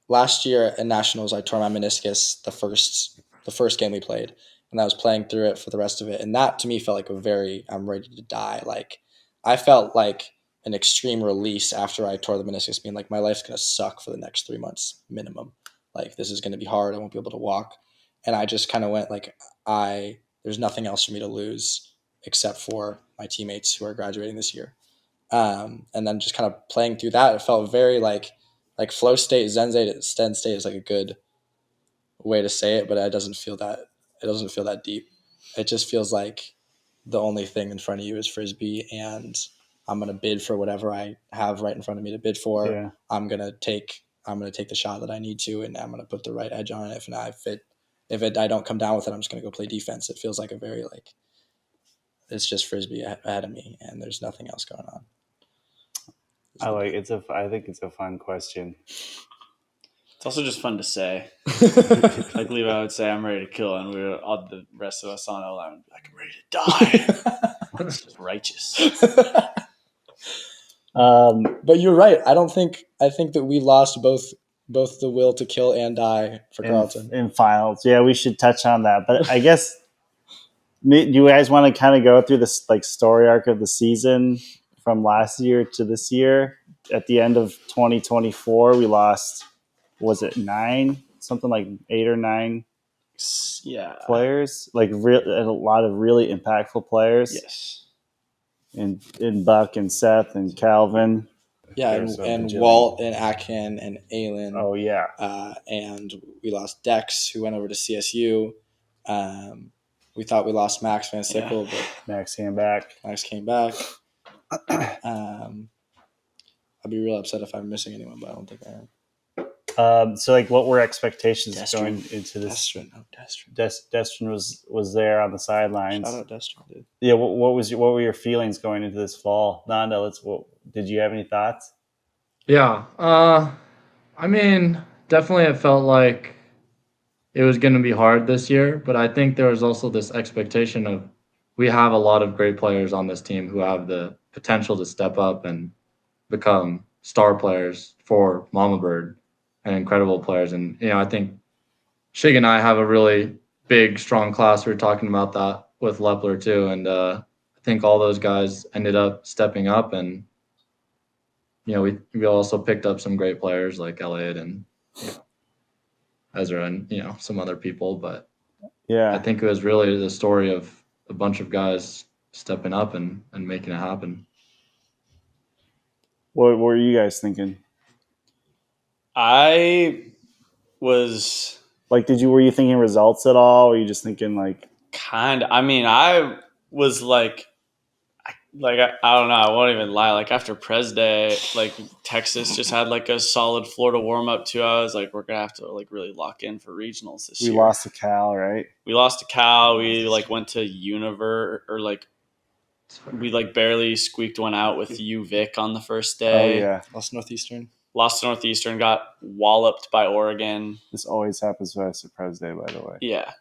last year in nationals, I tore my meniscus the first game we played, and I was playing through it for the rest of it, and that to me felt like a very I'm ready to die. Like I felt like an extreme release after I tore the meniscus, being like my life's gonna suck for the next 3 months minimum. Like this is gonna be hard. I won't be able to walk, and I just kind of went like there's nothing else for me to lose except for my teammates who are graduating this year. And then just kind of playing through that, it felt very like flow state, zen state is like a good way to say it, but it doesn't feel that deep. It just feels like the only thing in front of you is frisbee, and I'm gonna bid for whatever I have right in front of me to bid for. Yeah. I'm gonna take the shot that I need to, and I'm gonna put the right edge on it. If I don't come down with it, I'm just gonna go play defense. It feels like a very like it's just frisbee ahead of me, and there's nothing else going on. I think it's a fun question. It's also just fun to say. Like Levi would say, I'm ready to kill, and all the rest of us on O-line would be like, I'm ready to die. It's just righteous. But you're right. I think that we lost both the will to kill and die for Carleton. In finals. Yeah, we should touch on that. But I guess, do you guys want to kind of go through this like story arc of the season from last year to this year? At the end of 2024, we lost, was it 9? Something like 8 or 9 players? Like a lot of really impactful players. Yes. In Buck and Seth and Calvin. Yeah, and Walt and Akin and Aylin. Oh, yeah. And we lost Dex, who went over to CSU. We thought we lost Max Van Sickle, but Max came back. I'd be real upset if I'm missing anyone, but I don't think I am. So, like, what were expectations Destrin. going into this? Destrin. Destrin was there on the sidelines. Shout out Destrin, dude. Yeah, what were your feelings going into this fall, Nanda? Did you have any thoughts? Yeah. I mean, definitely it felt like it was going to be hard this year, but I think there was also this expectation of we have a lot of great players on this team who have the potential to step up and become star players for Mamabird and incredible players. And, I think Shig and I have a really big, strong class. We were talking about that with Lepler too. And I think all those guys ended up stepping up, and we also picked up some great players like Elliot and Ezra and some other people. But yeah, I think it was really the story of a bunch of guys stepping up and making it happen. What were you guys thinking? I was like, were you thinking results at all? Or were you just thinking like kind of? I mean, I was like I don't know. I won't even lie. Like after Pres Day, like Texas just had like a solid Florida warm up too. I was like, we're gonna have to like really lock in for regionals this year. We lost to Cal, right? We lost to Cal. We like went to Univer, or like we like barely squeaked one out with UVic on the first day. Oh yeah, lost to Northeastern. Got walloped by Oregon. This always happens to us at Pres Day, by the way. Yeah.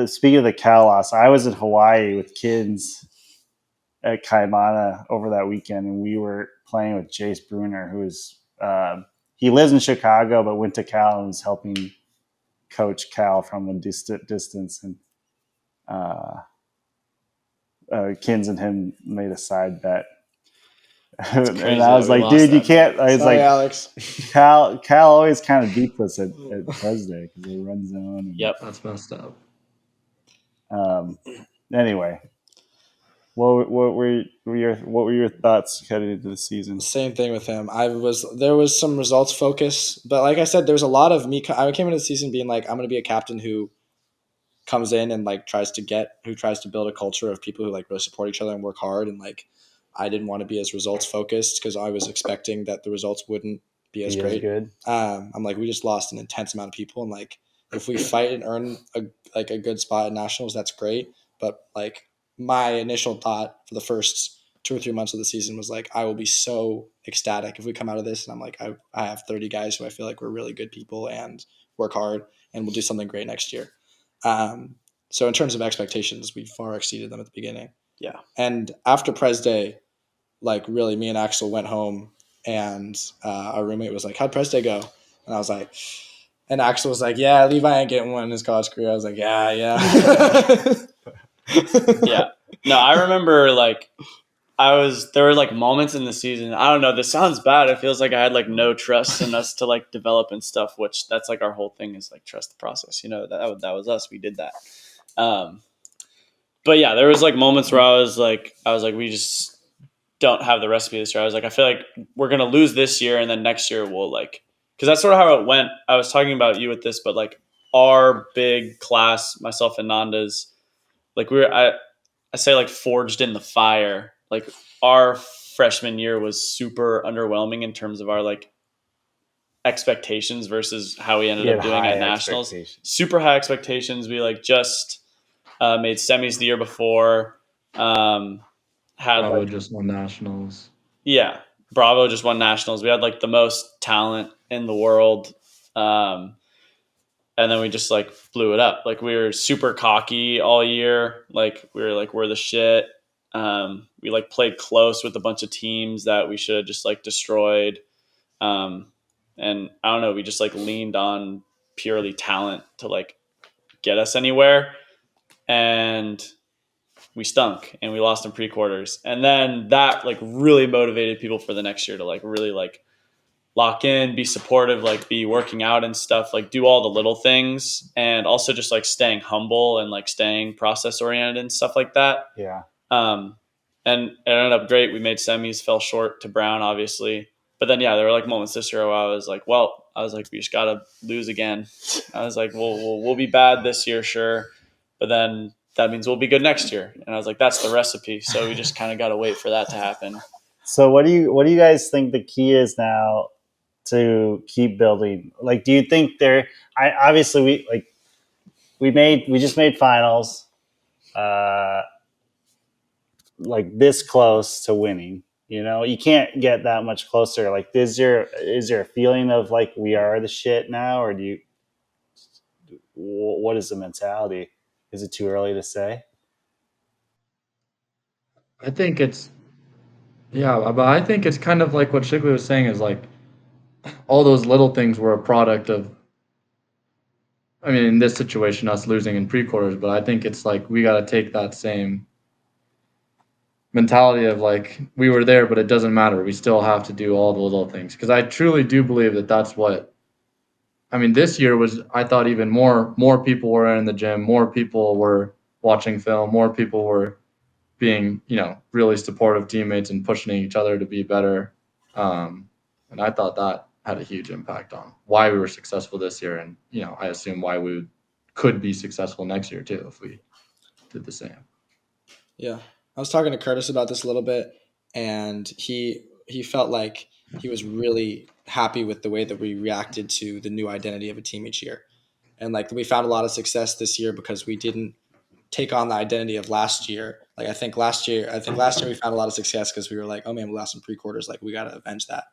Speaking of the Cal loss, I was in Hawaii with kids at Kaimana over that weekend, and we were playing with Jace Bruner, who is he lives in Chicago but went to Cal and was helping coach Cal from a distance. And Kins and him made a side bet. And I was like, dude, you can't. I was like, Alex. Cal always kind of beats us at Pres Day because they run zone. Yep, that's messed up. Anyway, What were your thoughts heading into the season? Same thing with him. There was some results focus, but like I said, there was a lot of me. I came into the season being like, I'm going to be a captain who comes in and like tries to build a culture of people who like really support each other and work hard. And like, I didn't want to be as results focused because I was expecting that the results wouldn't be as great. Good. I'm like, we just lost an intense amount of people, and like, if we fight and earn a good spot at nationals, that's great. But like, my initial thought for the first 2 or 3 months of the season was like, I will be so ecstatic if we come out of this and I'm like, I have 30 guys who I feel like we're really good people and work hard and we'll do something great next year. So in terms of expectations, we far exceeded them at the beginning. Yeah. And after Pres Day, like really, me and Axel went home, and our roommate was like, "How'd Pres Day go?" And I was like, and Axel was like, "Yeah, Levi ain't getting one in his college career." I was like, "Yeah." Yeah. No, I remember like there were like moments in the season. I don't know. This sounds bad. It feels like I had like no trust in us to like develop and stuff, which that's like our whole thing is like trust the process. You know, that was us. We did that. But yeah, there was like moments where I was like, we just don't have the recipe this year. I was like, I feel like we're going to lose this year. And then next year we'll like, cause that's sort of how it went. I was talking about you with this, but like our big class, myself and Nanda's, like I say like forged in the fire. Like our freshman year was super underwhelming in terms of our like expectations versus how we ended up doing at nationals. Super high expectations. We like just made semis the year before. Had Bravo like, just won nationals. yeah, Bravo just won nationals. We had like the most talent in the world. And then we just like blew it up. Like we were super cocky all year. Like we were like, we're the shit. We like played close with a bunch of teams that we should have just like destroyed. And I don't know, we just like leaned on purely talent to like get us anywhere. And we stunk and we lost in pre-quarters. And then that like really motivated people for the next year to like really like lock in, be supportive, like be working out and stuff, like do all the little things, and also just like staying humble and like staying process oriented and stuff like that. Yeah. And it ended up great. We made semis, fell short to Brown, obviously. But then, yeah, there were like moments this year where I was like, we just got to lose again. I was like, we'll be bad this year, sure. But then that means we'll be good next year. And I was like, that's the recipe. So we just kind of got to wait for that to happen. So what do you guys think the key is now to keep building? Like, do you think we just made finals, like this close to winning. You know, you can't get that much closer. Like, is there a feeling of like we are the shit now, or what is the mentality? Is it too early to say? I think but I think it's kind of like what Shigley was saying is like all those little things were a product of, I mean, in this situation, us losing in pre-quarters, but I think it's like we got to take that same mentality of like we were there, but it doesn't matter. We still have to do all the little things, because I truly do believe that that's what. I mean, this year was, I thought, even more people were in the gym, more people were watching film, more people were being, really supportive teammates and pushing each other to be better. And I thought that had a huge impact on why we were successful this year. And, I assume why we could be successful next year too, if we did the same. Yeah. I was talking to Curtis about this a little bit, and he felt like he was really happy with the way that we reacted to the new identity of a team each year. And like we found a lot of success this year because we didn't take on the identity of last year. Like I think last year we found a lot of success because we were like, oh man, we lost in pre-quarters, like we got to avenge that.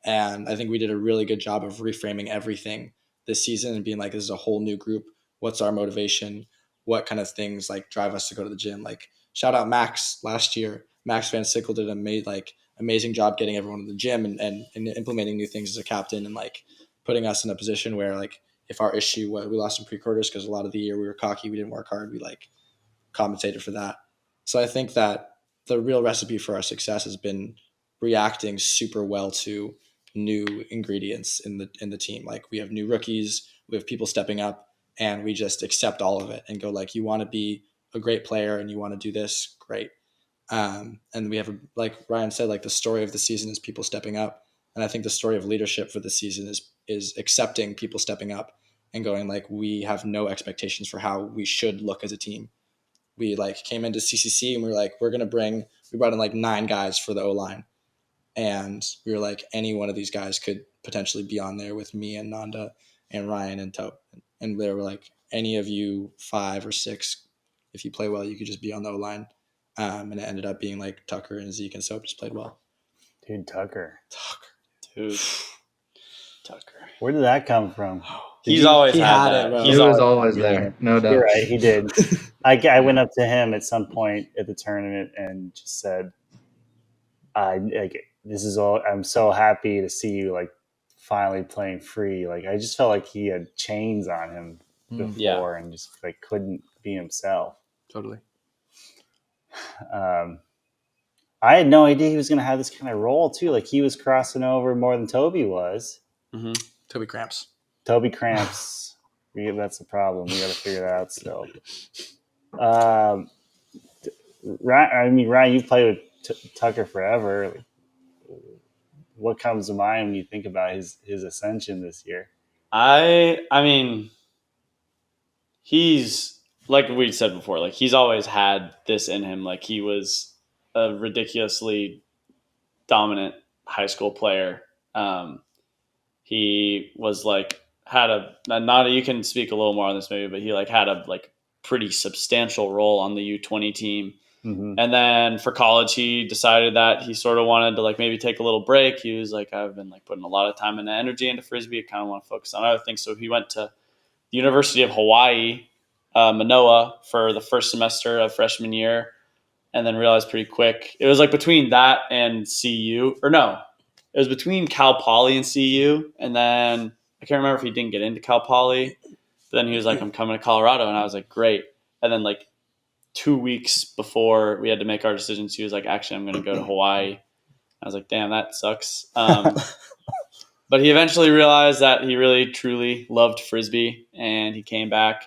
And I think we did a really good job of reframing everything this season and being like, this is a whole new group. What's our motivation? What kind of things like drive us to go to the gym? Like shout out Max last year. Max Van Sickle did amazing job getting everyone to the gym and implementing new things as a captain and like putting us in a position where like if our issue was we lost in pre-quarters because a lot of the year we were cocky, we didn't work hard, we like compensated for that. So I think that the real recipe for our success has been reacting super well to new ingredients in the team. Like we have new rookies, we have people stepping up, and we just accept all of it and go like, you want to be a great player and you want to do this, great. And we have, like Ryan said, like the story of the season is people stepping up. And I think the story of leadership for the season is accepting people stepping up and going like, we have no expectations for how we should look as a team. We like came into CCC and we were like, we brought in like 9 guys for the O-line. And we were like, any one of these guys could potentially be on there with me and Nanda and Ryan and Toe. And they were like, any of you 5 or 6, if you play well, you could just be on the O-line. And it ended up being like Tucker and Zeke and Soap just played well. Dude, Tucker. Dude, Tucker. Where did that come from? He's always he had had that. it, bro. He was always there, no doubt. You're right, he did. I went up to him at some point at the tournament and just said, this is all. I'm so happy to see you like finally playing free. Like I just felt like he had chains on him before and just like couldn't be himself. Totally. I had no idea he was going to have this kind of role too. Like he was crossing over more than Toby was. Mm-hmm. Toby cramps. Toby cramps. That's the problem. We got to figure that out still. Ryan, you've played with Tucker forever. What comes to mind when you think about his ascension this year? I mean, he's like we said before, like he's always had this in him. Like he was a ridiculously dominant high school player. He was like you can speak a little more on this maybe, but he like had a like pretty substantial role on the U20 team. Mm-hmm. And then for college, he decided that he sort of wanted to like maybe take a little break. He was like, I've been like putting a lot of time and energy into Frisbee. I kind of want to focus on other things. So he went to the University of Hawaii, Manoa for the first semester of freshman year. And then realized pretty quick, it was like between that and CU, or no, it was between Cal Poly and CU. And then I can't remember if he didn't get into Cal Poly, but then he was like, I'm coming to Colorado. And I was like, great. And then like 2 weeks before we had to make our decisions, he was like, actually, I'm going to go to Hawaii. I was like, damn, that sucks. But he eventually realized that he really, truly loved Frisbee, and he came back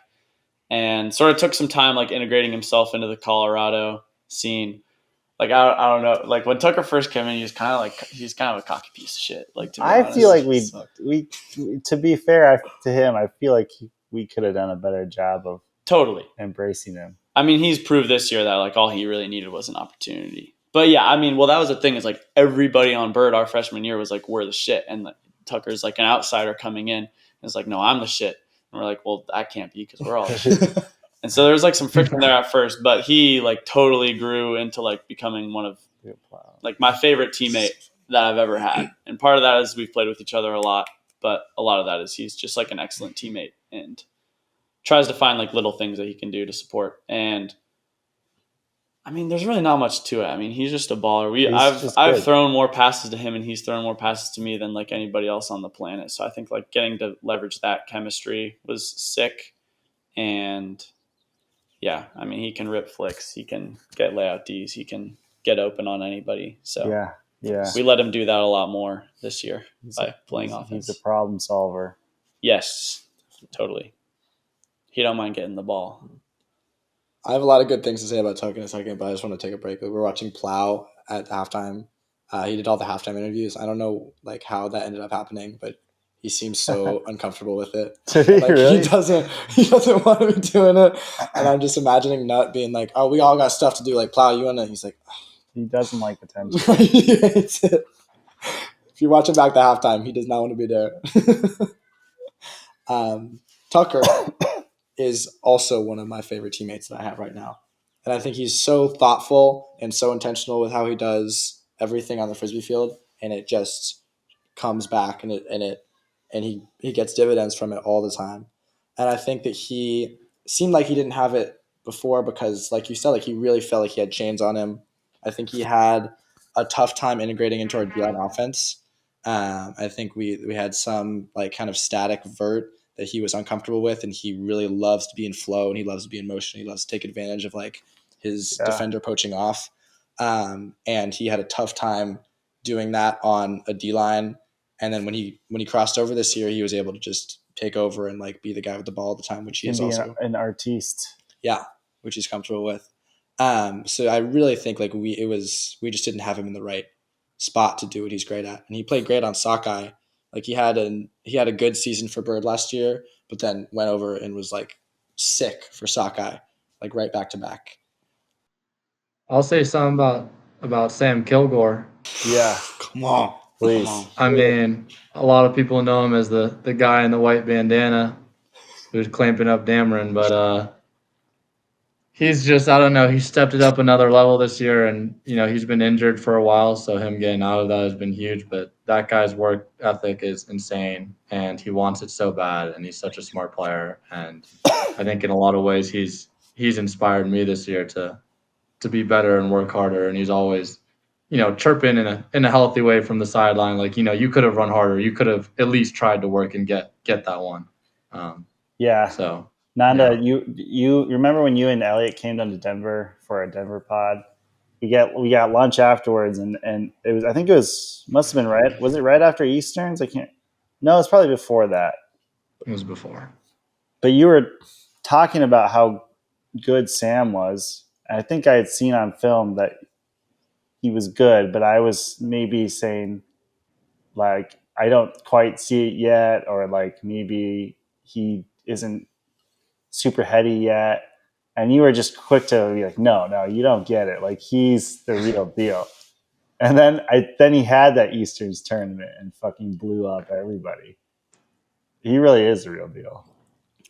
and sort of took some time like integrating himself into the Colorado scene. Like, I don't know. Like when Tucker first came in, he's kind of a cocky piece of shit. Like, to be honest, feel like we to be fair to him, I feel like we could have done a better job of totally embracing him. I mean, he's proved this year that like all he really needed was an opportunity. But yeah, I mean, well, that was the thing is like everybody on Bird our freshman year was like, we're the shit. And like, Tucker's like an outsider coming in. And it's like, no, I'm the shit. And we're like, well, that can't be because we're all the shit. And so there was like some friction there at first, but he like totally grew into like becoming one of like my favorite teammate that I've ever had. And part of that is we've played with each other a lot, but a lot of that is he's just like an excellent teammate and tries to find like little things that he can do to support. And I mean, there's really not much to it. I mean, he's just a baller. I've thrown more passes to him and he's thrown more passes to me than like anybody else on the planet. So I think like getting to leverage that chemistry was sick. And yeah, I mean, he can rip flicks. He can get layout Ds. He can get open on anybody. So yeah, we let him do that a lot more this year by playing offense. He's a problem solver. Yes, totally. He don't mind getting the ball. I have a lot of good things to say about Tuck in a second, but I just want to take a break. We were watching Plow at halftime. He did all the halftime interviews. I don't know like how that ended up happening, but he seems so uncomfortable with it. Like, really? He doesn't want to be doing it. And I'm just imagining Nutt being like, "Oh, we all got stuff to do. Like Plow, you wanna?" He's like, he doesn't like attention. He hates it. If you watch him back to halftime, he does not want to be there. Tucker is also one of my favorite teammates that I have right now. And I think he's so thoughtful and so intentional with how he does everything on the Frisbee field. And it just comes back and he gets dividends from it all the time. And I think that he seemed like he didn't have it before because, like you said, like he really felt like he had chains on him. I think he had a tough time integrating into our D-line offense. I think we had some like kind of static vert that he was uncomfortable with, and he really loves to be in flow and he loves to be in motion. He loves to take advantage of like his defender poaching off. And he had a tough time doing that on a D-line. And then when he crossed over this year, he was able to just take over and like be the guy with the ball all the time, which he is also an artiste. Yeah, which he's comfortable with. So I really think like we just didn't have him in the right spot to do what he's great at, and he played great on Sockeye. Like he had a good season for Bird last year, but then went over and was like sick for Sockeye, like right back to back. I'll say something about Sam Kilgore. Yeah, Come on, please. Come on. I mean, a lot of people know him as the guy in the white bandana who's clamping up Dameron, but he's just, I don't know, he stepped it up another level this year, and he's been injured for a while, so him getting out of that has been huge. But that guy's work ethic is insane, and he wants it so bad, and he's such a smart player. And I think in a lot of ways he's inspired me this year to be better and work harder. And he's always chirping in a healthy way from the sideline, like you could have run harder, you could have at least tried to work and get that one. Yeah. So Nanda, yeah. you remember when you and Elliot came down to Denver for a Denver pod? We got lunch afterwards, and it was, I think it must have been right. Was it right after Easterns? I can't. No, it's probably before that. It was before. But you were talking about how good Sam was. I think I had seen on film that he was good, but I was maybe saying like I don't quite see it yet, or like maybe he isn't super heady yet. And you were just quick to be like, no, you don't get it. Like he's the real deal. And then he had that Easterns tournament and fucking blew up everybody. He really is the real deal.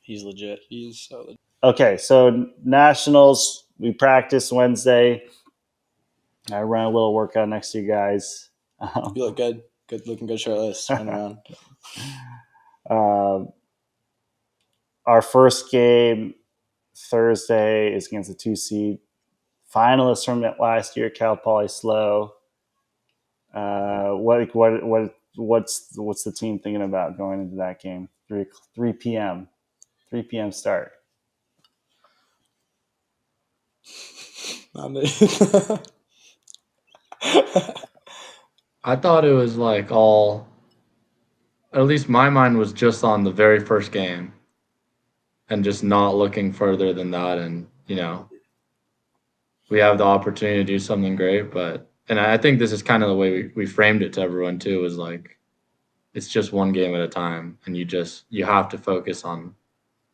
He's legit. He's so legit. Okay, so nationals, we practice Wednesday. I ran a little workout next to you guys. You look good. Good looking, good shirtless. Run around. Our first game Thursday is against the 2 seed finalists from last year, Cal Poly Slow. What's the team thinking about going into that game? 3 p.m. start. I thought it was like all, at least my mind was just on the very first game and just not looking further than that. And, we have the opportunity to do something great, and I think this is kind of the way we framed it to everyone too, is like, it's just one game at a time, and you have to focus on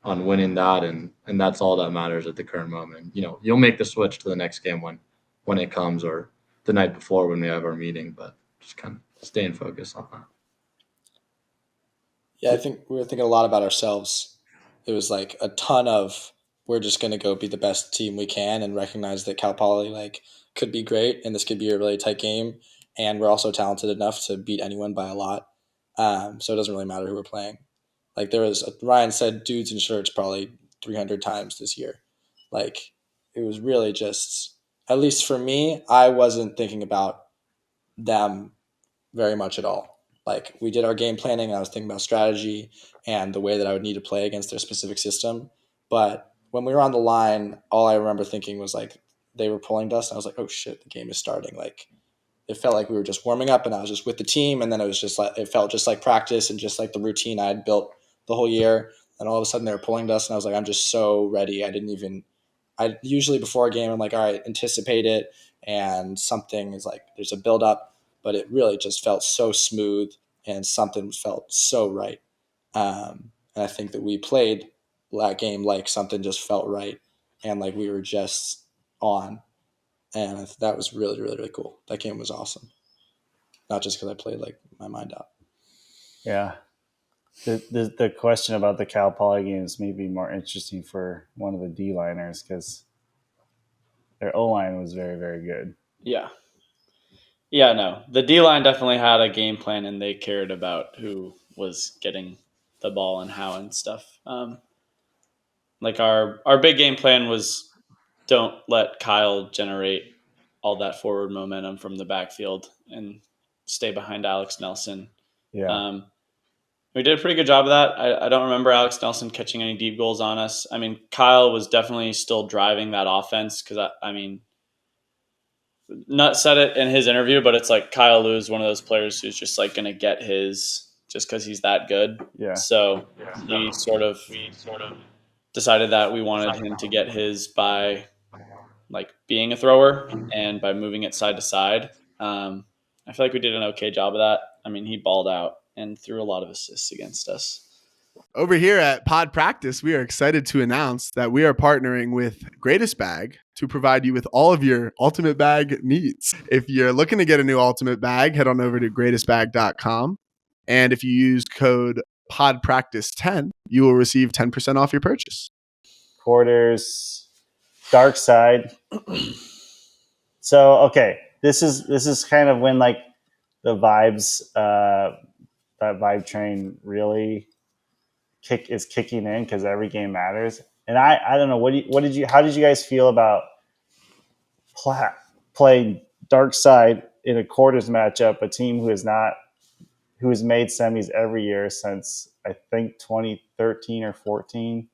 winning that. And that's all that matters at the current moment. You'll make the switch to the next game when it comes, or the night before when we have our meeting, but just kind of staying focused on that. Yeah, I think we were thinking a lot about ourselves. It was like a ton of, we're just going to go be the best team we can and recognize that Cal Poly like could be great and this could be a really tight game. And we're also talented enough to beat anyone by a lot. So it doesn't really matter who we're playing. Like Ryan said, dudes in shirts probably 300 times this year. Like it was really just, at least for me, I wasn't thinking about them very much at all. Like we did our game planning, and I was thinking about strategy and the way that I would need to play against their specific system. But when we were on the line, all I remember thinking was like they were pulling dust, and I was like, oh shit, the game is starting. Like it felt like we were just warming up, and I was just with the team, and then it was just like it felt just like practice and just like the routine I had built the whole year. And all of a sudden they were pulling dust, and I was like, I'm just so ready. I usually before a game I'm like, all right, anticipate it, and something is like there's a build up, but it really just felt so smooth and something felt so right. And I think that we played that game like something just felt right, and like we were just on. And that was really, really, really cool. That game was awesome. Not just because I played like my mind out. Yeah. The question about the Cal Poly games may be more interesting for one of the D-liners because their O-line was very, very good. Yeah. Yeah, no. The D-line definitely had a game plan, and they cared about who was getting the ball and how and stuff. Like our big game plan was don't let Kyle generate all that forward momentum from the backfield and stay behind Alex Nelson. Yeah. We did a pretty good job of that. I don't remember Alex Nelson catching any deep goals on us. I mean, Kyle was definitely still driving that offense because, I mean, Nutt said it in his interview, but it's like Kyle Lou is one of those players who's just like going to get his just because he's that good. Yeah. So we sort of decided that we wanted him to get his by like being a thrower and by moving it side to side. I feel like we did an okay job of that. I mean, he balled out and threw a lot of assists against us. Over here at Pod Practice, we are excited to announce that we are partnering with Greatest Bag to provide you with all of your ultimate bag needs. If you're looking to get a new ultimate bag, head on over to greatestbag.com. And if you use code PodPractice10, you will receive 10% off your purchase. Quarters, Darkside. So okay, this is kind of when like the vibes, that vibe train really is kicking in because every game matters. And I don't know how did you guys feel about playing Darkside in a quarters matchup, a team who has made semis every year since I think 2013 or 14.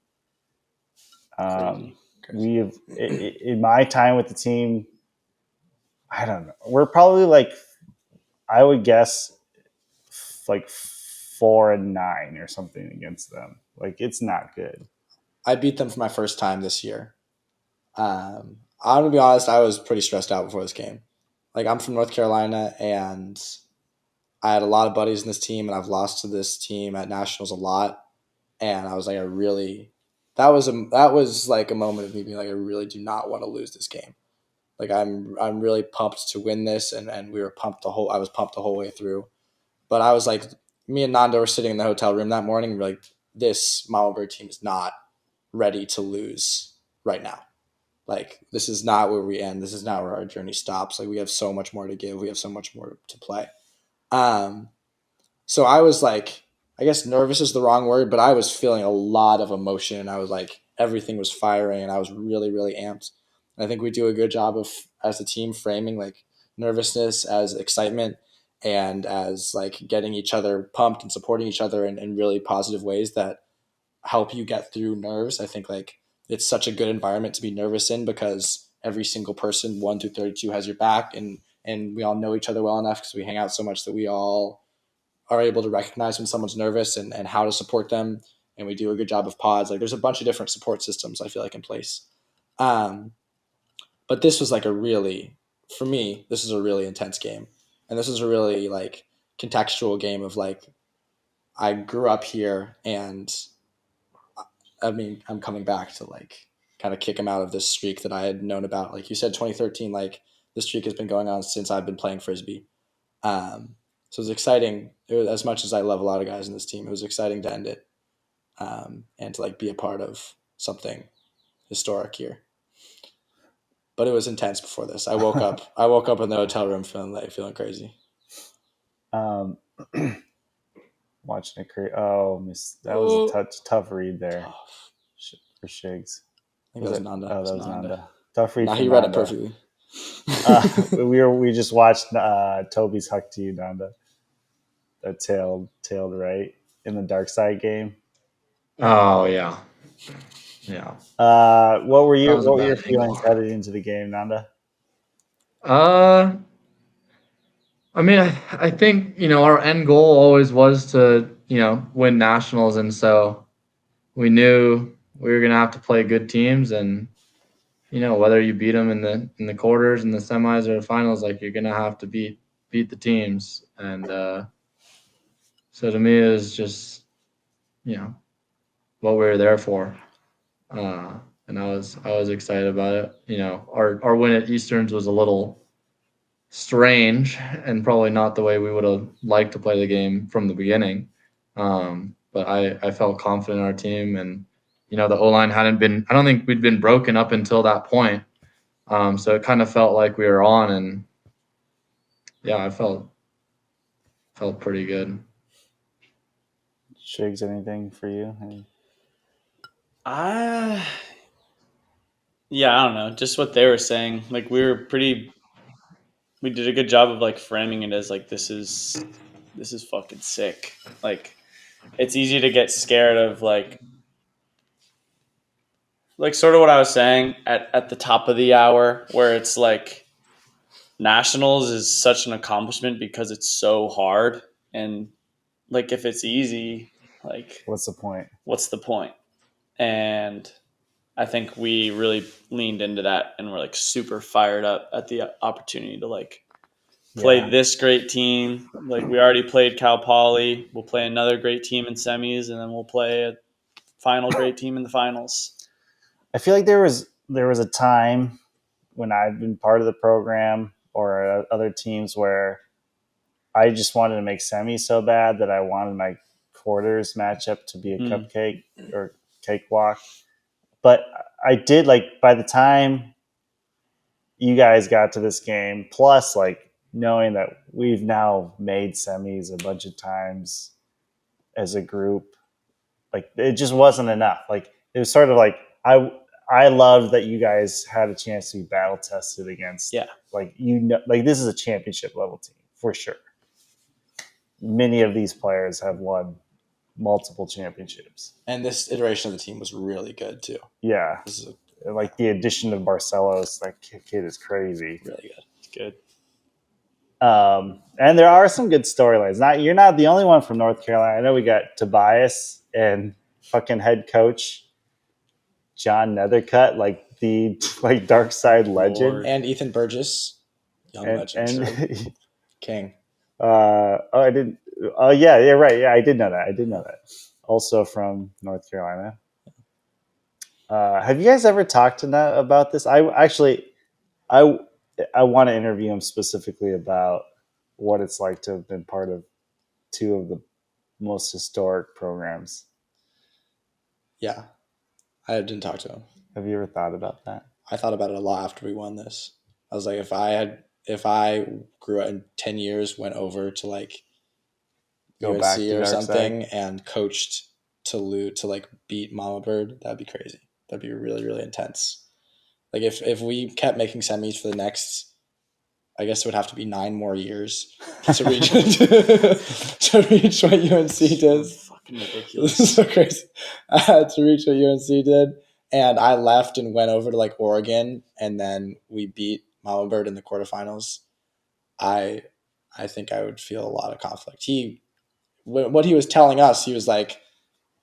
Crazy. We have in my time with the team, I don't know. We're probably like, I would guess like 4-9 or something against them. Like it's not good. I beat them for my first time this year. I'm gonna be honest, I was pretty stressed out before this game. Like I'm from North Carolina and I had a lot of buddies in this team and I've lost to this team at nationals a lot. And I was like, that was like a moment of me being like, I really do not want to lose this game. Like I'm really pumped to win this, and I was pumped the whole way through. But I was like, me and Nanda were sitting in the hotel room that morning, and we're like, this Mamabird team is not ready to lose right now. Like this is not where we end. This is not where our journey stops. Like we have so much more to give. We have so much more to play. So I was like, I guess nervous is the wrong word, but I was feeling a lot of emotion. I was like, everything was firing and I was really, really amped. And I think we do a good job of, as a team, framing like nervousness as excitement and as like getting each other pumped and supporting each other in really positive ways that help you get through nerves. I think like it's such a good environment to be nervous in because every single person 1 through 32 has your back, and we all know each other well enough because we hang out so much that we all are able to recognize when someone's nervous and how to support them. And we do a good job of pods. Like there's a bunch of different support systems I feel like in place. But this was like for me, this is a really intense game. And this is a really like contextual game of like, I grew up here and I mean, I'm coming back to like kind of kick him out of this streak that I had known about. Like you said, 2013, like the streak has been going on since I've been playing Frisbee. So it was exciting. It was, as much as I love a lot of guys in this team, it was exciting to end it and to like be a part of something historic here. But it was intense before this. I woke up in the hotel room feeling crazy. Watching it. That was a tough read there for Shigs. I think that was Nanda. Oh, that was Nanda. Tough read. He read it perfectly. We just watched Toby's huck to you, Nanda. That tailed right in the Darkside game. Oh yeah. What were your feelings headed into the game, Nanda? I mean, I think, our end goal always was to, win nationals. And so we knew we were going to have to play good teams. And, whether you beat them in the quarters and the semis or the finals, like you're going to have to beat the teams. And so to me, it was just, what we were there for. And I was excited about it. Our win at Easterns was a little strange and probably not the way we would have liked to play the game from the beginning. But I felt confident in our team, and the O-line I don't think we'd been broken up until that point. So it kind of felt like we were on, and yeah, I felt pretty good. Shigs, anything for you? Yeah, I don't know. Just what they were saying. Like we did a good job of like framing it as like this is fucking sick. Like it's easy to get scared of like sort of what I was saying at the top of the hour, where it's like nationals is such an accomplishment because it's so hard, and like if it's easy, like what's the point? And I think we really leaned into that and we're like super fired up at the opportunity to like play this great team. Like we already played Cal Poly. We'll play another great team in semis, and then we'll play a final great team in the finals. I feel like there was a time when I've been part of the program or other teams where I just wanted to make semis so bad that I wanted my quarters matchup to be a cupcake or cakewalk. But I did, like, by the time you guys got to this game, plus like knowing that we've now made semis a bunch of times as a group, like it just wasn't enough. Like it was sort of like I loved that you guys had a chance to be battle tested against. Like like this is a championship level team for sure. Many of these players have won multiple championships, and this iteration of the team was really good too. Yeah, like the addition of Barcelos, that kid is crazy. Really good. It's good. And there are some good storylines. You're not the only one from North Carolina. I know we got Tobias and fucking head coach John Nethercutt, like the Darkside legend, and Ethan Burgess, young legend, and King. I didn't. Oh yeah, right. Yeah, I did know that. Also from North Carolina. Have you guys ever talked to Nutt about this? I want to interview him specifically about what it's like to have been part of two of the most historic programs. Yeah, I didn't talk to him. Have you ever thought about that? I thought about it a lot after we won this. I was like, if I grew up in 10 years, went over to like Go UNC back to or Darkside something and coached to like beat Mamabird, that'd be crazy. That'd be really, really intense. Like if we kept making semis for the next, I guess it would have to be 9 more years to reach to reach what UNC did. Fucking ridiculous. This is so crazy. To reach what UNC did. And I left and went over to like Oregon, and then we beat Mamabird in the quarterfinals. I think I would feel a lot of conflict. What he was telling us, he was like,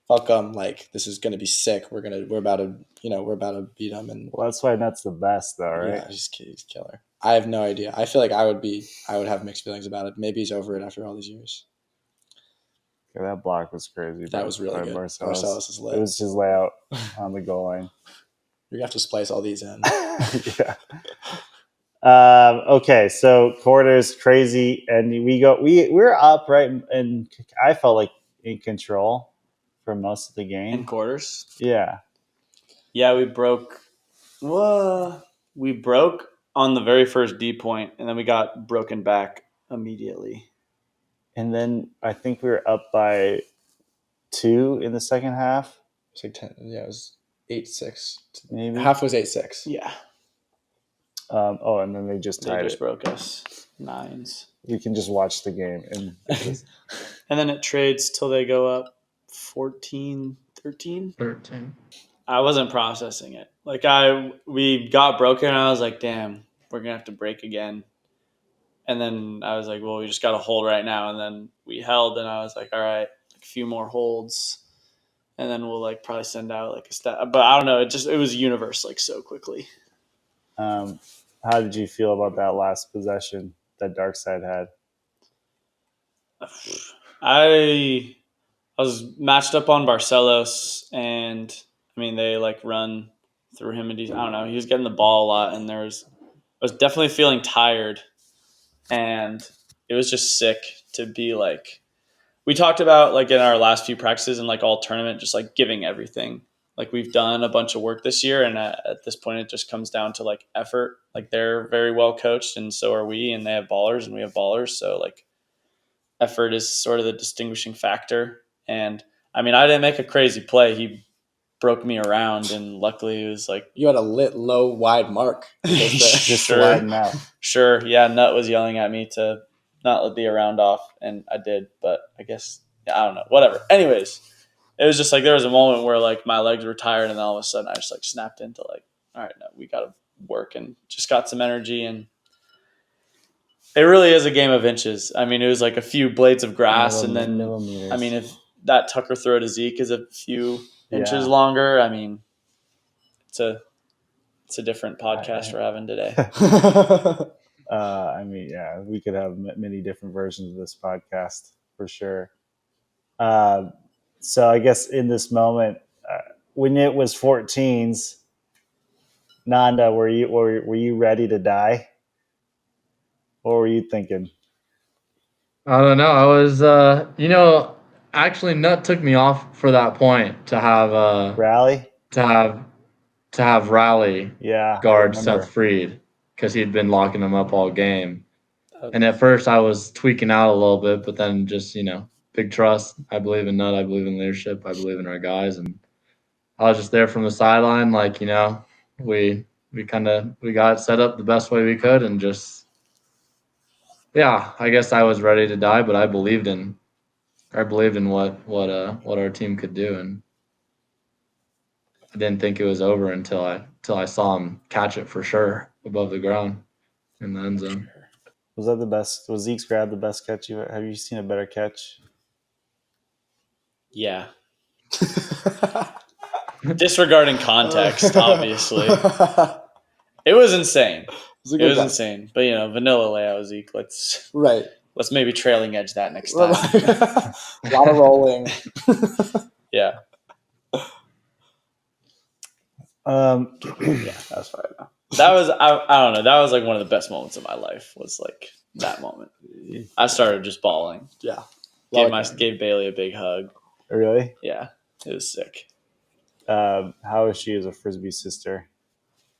fuck them, like this is gonna be sick. We're about to beat them. And well, that's why Nutt's the best, though, right? Yeah, he's killer. I have no idea. I feel like I would have mixed feelings about it. Maybe he's over it after all these years. Yeah, that block was crazy. That was really good. Barcelos is lit. It was his layout on the goal line. You're gonna have to splice all these in. Yeah. Okay, so quarters crazy, and we're up, right, and I felt like in control for most of the game. In quarters? Yeah, we broke. We broke on the very first D point, and then we got broken back immediately. And then I think we were up by 2 in the second half. It's like 10. Yeah, it was 8-6. Maybe half was 8-6. Yeah. And then they just tied They just it. broke us 9s. We can just watch the game. And then it trades till they go up 14, 13. I wasn't processing it. Like we got broken, and I was like, damn, we're going to have to break again. And then I was like, well, we just got to hold right now. And then we held, and I was like, all right, a few more holds. And then we'll like probably send out like a stat. But I don't know. It was universe like so quickly. How did you feel about that last possession that Darkside had? I was matched up on Barcelos, and I mean they like run through him, and I don't know. He was getting the ball a lot, and I was definitely feeling tired, and it was just sick to be like. We talked about like in our last few practices and like all tournament, just like giving everything. Like we've done a bunch of work this year, and at this point, it just comes down to like effort. Like they're very well coached, and so are we. And they have ballers, and we have ballers. So like, effort is sort of the distinguishing factor. And I mean, I didn't make a crazy play. He broke me around, and luckily, it was like you had a lit low wide mark. Just sure, widen out. Sure, yeah. Nutt was yelling at me to not let the around off, and I did. But I guess I don't know. Whatever. Anyways. It was just like there was a moment where like my legs were tired, and then all of a sudden I just like snapped into like, all right, no, we got to work, and just got some energy. And it really is a game of inches. I mean, it was like a few blades of grass, and then millimeters. I mean, if that Tucker throw to Zeke is a few inches longer, I mean, it's a different podcast we're having today. I mean, yeah, we could have many different versions of this podcast for sure. So I guess in this moment, when it was 14s, Nanda, were you ready to die? What were you thinking? I don't know. I was, actually, Nutt took me off for that point to have Rally? to have Rally Yeah. guard I remember. Seth Freed because he'd been locking him up all game. And at first, I was tweaking out a little bit, but then just big trust. I believe in Nutt. I believe in leadership. I believe in our guys, and I was just there from the sideline, we got set up the best way we could, and just I guess I was ready to die, but I believed in what our team could do, and I didn't think it was over until I saw him catch it for sure above the ground in the end zone. Was that the best? Was Zeke's grab the best catch have you seen a better catch? Yeah. Disregarding context, obviously. It was insane. It was insane. But vanilla layout, Zeke. Let's maybe trailing edge that next time. A lot of rolling. Yeah. Yeah, that's fine. That was I don't know. That was like one of the best moments of my life. Was like that moment. I started just bawling. Yeah. Gave Bailey a big hug. Really? Yeah, it was sick. How is she as a Frisbee sister?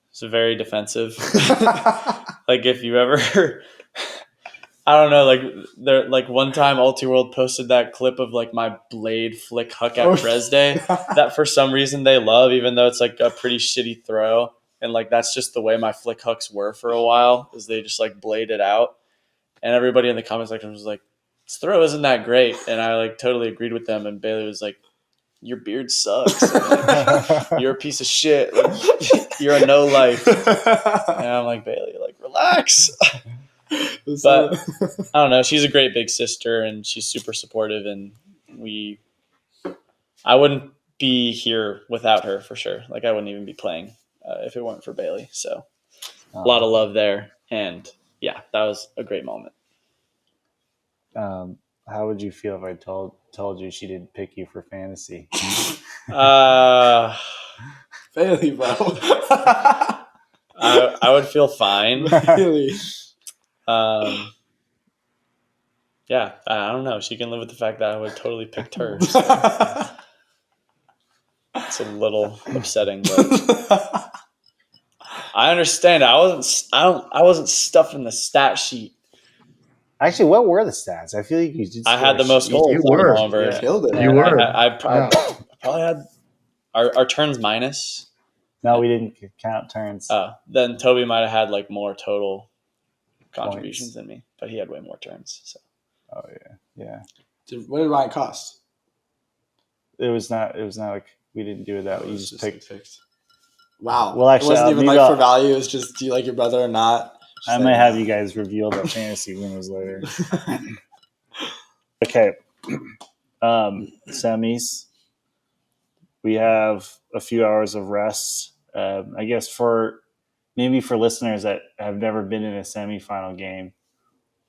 It's very defensive. Like if you ever, I don't know, like one time Ultiworld posted that clip of like my blade flick huck at Presday that for some reason they love, even though it's like a pretty shitty throw. And like that's just the way my flick hucks were for a while, is they just like blade it out. And everybody in the comment section was like, this throw isn't that great. And I like totally agreed with them. And Bailey was like, your beard sucks. Like, you're a piece of shit. Like, you're a no life. And I'm like, Bailey, like, relax. But I don't know. She's a great big sister, and she's super supportive. And I wouldn't be here without her for sure. Like I wouldn't even be playing if it weren't for Bailey. So a lot of love there. And yeah, that was a great moment. How would you feel if I told you she didn't pick you for fantasy? Bailey, bro. I would feel fine. Really? Yeah, I don't know. She can live with the fact that I would totally picked her. So. It's a little upsetting, but I understand. I wasn't stuffing the stat sheet. Actually, what were the stats? I feel like you did. I had the most goals. You were. Yeah. Killed it. You were. I probably had our turns minus. No, we didn't count turns. Then Toby might have had like more total contributions than me, but he had way more turns. So. Oh yeah. What did Ryan cost? It was not like we didn't do that. You just picked. Wow. Well, actually, it wasn't even like for value. It was just, do you like your brother or not? I might have you guys reveal the fantasy winners later. Okay. Semis. We have a few hours of rest. I guess for listeners that have never been in a semifinal game,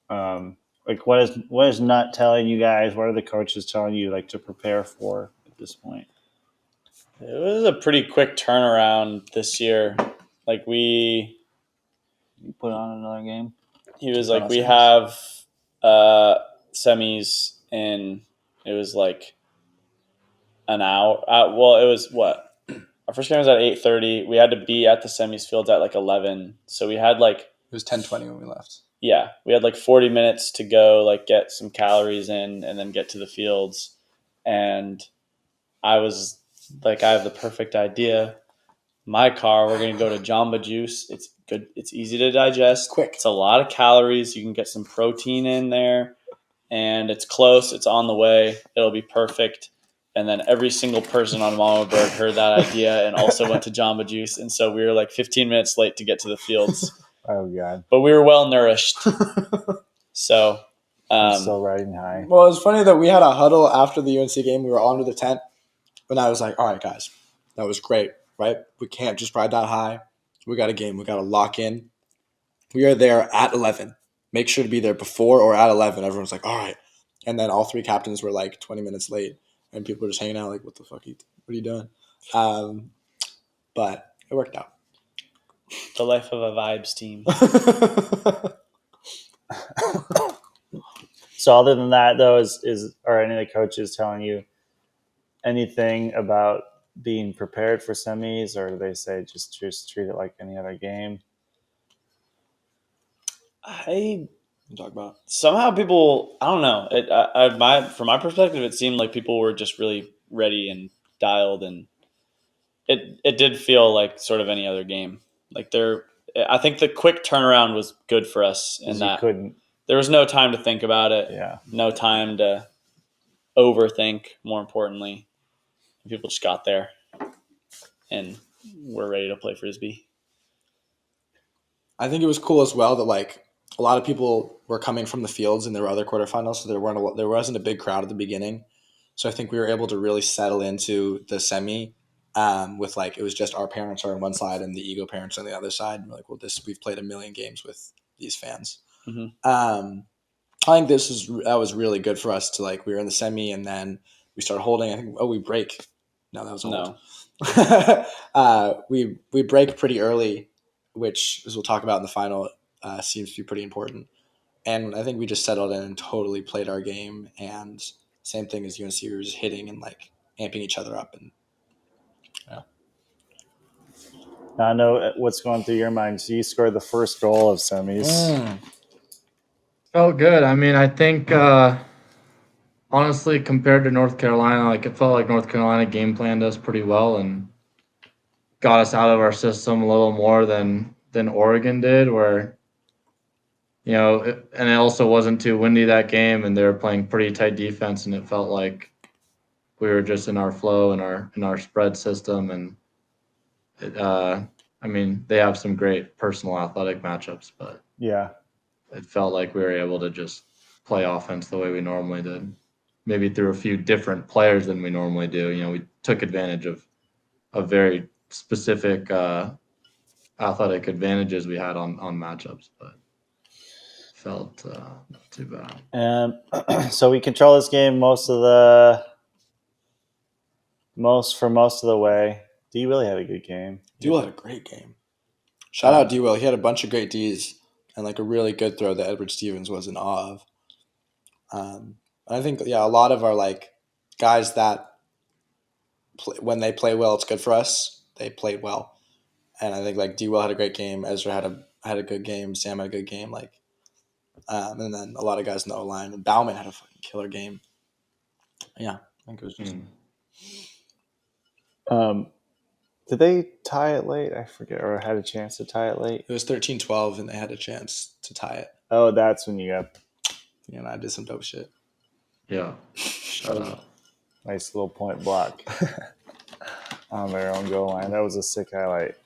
like what is Nutt telling you guys? What are the coaches telling you like to prepare for at this point? It was a pretty quick turnaround this year. Like you put on another game. He was like, we have semis in. It was like an hour. Well, it was what? Our first game was at 8:30. We had to be at the semis fields at like 11. So we had like. It was 10:20 when we left. Yeah, we had like 40 minutes to go, like get some calories in, and then get to the fields. And I was like, I have the perfect idea. My car, we're going to go to Jamba Juice. It's good. It's easy to digest. Quick. It's a lot of calories. You can get some protein in there. And it's close. It's on the way. It'll be perfect. And then every single person on Mamabird heard that idea and also went to Jamba Juice. And so we were like 15 minutes late to get to the fields. Oh, God. But we were well nourished. So. I'm still riding high. Well, it's funny that we had a huddle after the UNC game. We were all under the tent. And I was like, all right, guys, that was great. right? We can't just ride that high. We got a game. We got to lock in. We are there at 11. Make sure to be there before or at 11. Everyone's like, all right. And then all 3 captains were like 20 minutes late. And people were just hanging out like, what the fuck? What are you doing? But it worked out. The life of a vibes team. So other than that, though, are any of the coaches telling you anything about being prepared for semis, or do they say just treat it like any other game? Talk about Somehow people, I don't know. From my perspective, it seemed like people were just really ready and dialed, and it did feel like sort of any other game. Like I think the quick turnaround was good for us in that there was no time to think about it. Yeah. No time to overthink. More importantly, people just got there, and we're ready to play frisbee. I think it was cool as well that like a lot of people were coming from the fields and there were other quarterfinals, so there wasn't a big crowd at the beginning. So I think we were able to really settle into the semi with like it was just our parents are on one side and the ego parents on the other side. And we're like, well, we've played a million games with these fans. Mm-hmm. I think that was really good for us to like we were in the semi and then we started holding. I think we break. No, that was old. No. We break pretty early, which, as we'll talk about in the final, seems to be pretty important. And I think we just settled in and totally played our game. And same thing as UNC, we were just hitting and like amping each other up. And yeah. Now I know what's going through your mind. So you scored the first goal of semis. Felt good. I mean, I think honestly, compared to North Carolina, like it felt like North Carolina game planned us pretty well and got us out of our system a little more than Oregon did, where and it also wasn't too windy that game, and they were playing pretty tight defense, and it felt like we were just in our flow and our spread system, and I mean, they have some great personal athletic matchups, but Yeah. it felt like we were able to just play offense the way we normally did, maybe through a few different players than we normally do. We took advantage of very specific athletic advantages we had on matchups, but felt not too bad. And so we control this game most of the way. D really had a good game. D-Will had a great game. Shout out D-Will. He had a bunch of great Ds and like a really good throw that Edward Stevens was in awe of. I think, a lot of our like guys that when they play well, it's good for us. They played well. And I think like D-Will had a great game. Ezra had a good game. Sam had a good game. Like, and then a lot of guys in the O-line. And Bauman had a fucking killer game. Yeah, I think it was just... Did they tie it late? I forget, or had a chance to tie it late? It was 13-12, and they had a chance to tie it. Oh, that's when you got... And I did some dope shit. Yeah. Shut up. Nice little point block on their own goal line. That was a sick highlight.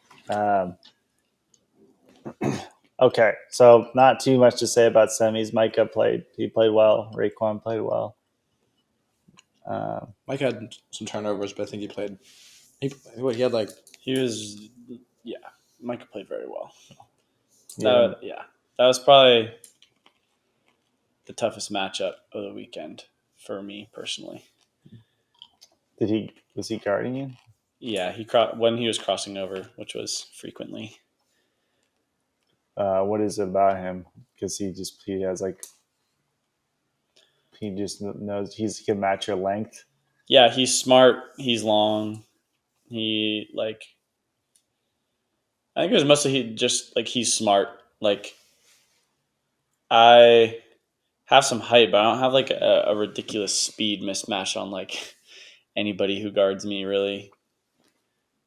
Okay, so not too much to say about semis. Micah played. He played well. Raekwon played well. Mike had some turnovers, but I think he played. Micah played very well. Yeah. That was probably the toughest matchup of the weekend for me personally. Was he guarding you? Yeah, when he was crossing over, which was frequently. What is it about him? Because he just knows he can match your length. Yeah, he's smart. He's long. I think it was mostly he's smart. Like, I have some height, but I don't have like a ridiculous speed mismatch on like anybody who guards me really.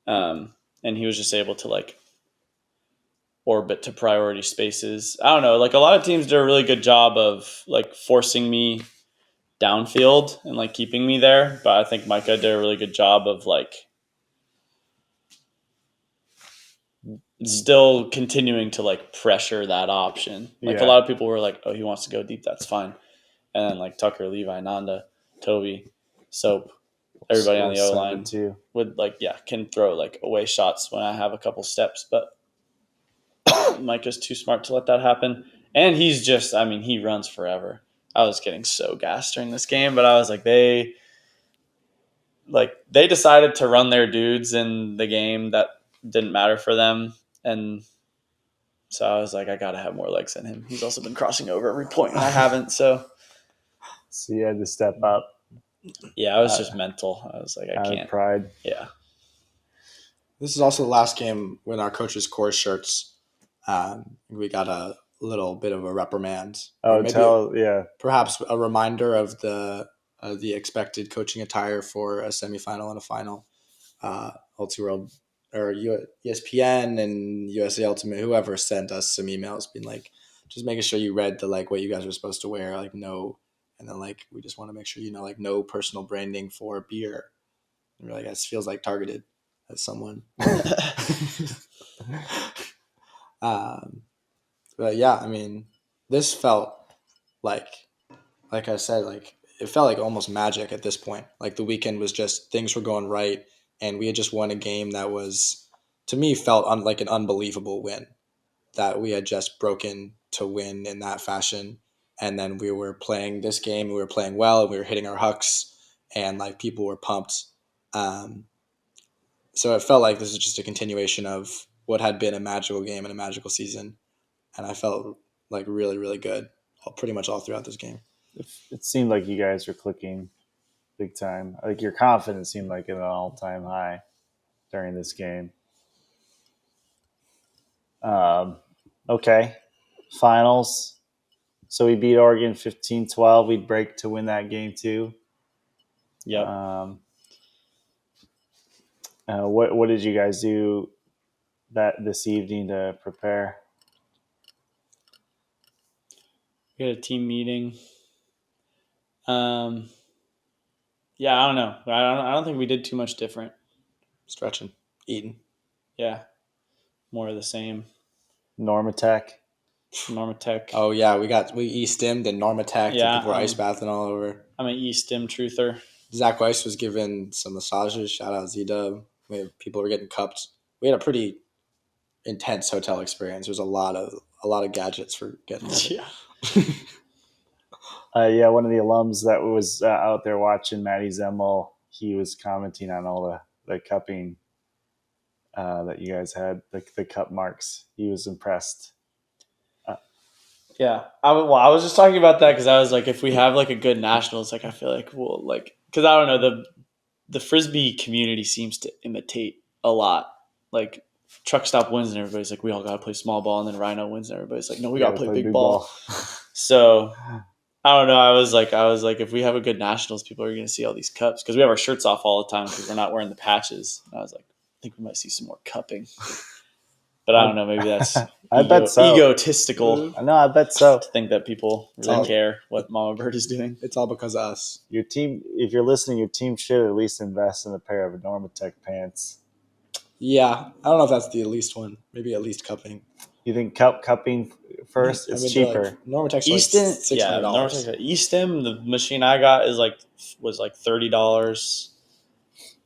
And he was just able to like orbit to priority spaces. I don't know. Like a lot of teams do a really good job of like forcing me downfield and like keeping me there. But I think Micah did a really good job of like still continuing to like pressure that option. Like a lot of people were like, oh, he wants to go deep. That's fine. And then like Tucker, Levi, Nanda, Toby, Soap, everybody on the O Score line 7-2. would can throw away shots when I have a couple steps, but Micah's too smart to let that happen. And he's just, he runs forever. I was getting so gassed during this game, but I was they decided to run their dudes in the game that didn't matter for them. And so I was I got to have more legs than him. He's also been crossing over every point, and I haven't. So you had to step up. Yeah, I was just mental. I was I can't. Pride. Yeah. This is also the last game when our coaches' core shirts. We got a little bit of a reprimand. Perhaps a reminder of the expected coaching attire for a semifinal and a final. Ulti World or ESPN and USA Ultimate, whoever sent us some emails being just making sure you read the what you guys were supposed to wear, no, and then we just want to make sure no personal branding for beer. And we're this feels targeted at someone. But yeah, this felt like I said, it felt almost magic at this point. The weekend was just, things were going right, and we had just won a game that was, to me, felt like an unbelievable win, that we had just broken to win in that fashion. And then we were playing this game, we were playing well, and we were hitting our hucks, and people were pumped. So it felt like this is just a continuation of what had been a magical game and a magical season. And I felt really, really good pretty much all throughout this game. It seemed like you guys were clicking big time. Your confidence seemed like at an all-time high during this game. Okay. Finals. So we beat Oregon 15-12. We'd break to win that game too. Yep. What did you guys do this evening to prepare? We had a team meeting. Yeah, I don't know. I don't think we did too much different. Stretching, eating. Yeah, more of the same. Normatech. Oh yeah, we e-stimmed and Normatech. Yeah, people were ice bathing all over. I'm an e-stim truther. Zach Weiss was given some massages. Shout out Z-Dub. People were getting cupped. We had a pretty intense hotel experience. There's a lot of gadgets for getting ready. Yeah. One of the alums that was out there watching, Matty Zemmel, he was commenting on all the cupping that you guys had, the cup marks. He was impressed. Yeah, I was just talking about that because I was if we have a good nationals, I feel we'll because I don't know, the frisbee community seems to imitate a lot. Truck stop wins and everybody's we all gotta play small ball, and then Rhino wins and everybody's no, we gotta play big ball. So I don't know. I was if we have a good nationals, people are gonna see all these cups because we have our shirts off all the time because we're not wearing the patches. And I was I think we might see some more cupping. But I don't know. Maybe that's bet so. Egotistical. No, I bet so. To think that people really care what Mamabird is doing. It's all because of us. Your team, if you're listening, your team should at least invest in a pair of Normatech pants. Yeah, I don't know if that's the least one. Maybe at least cupping. You think cupping first? It's cheaper. Normatech's E-stim, $600. Normatech E-stim, the machine I got was $30.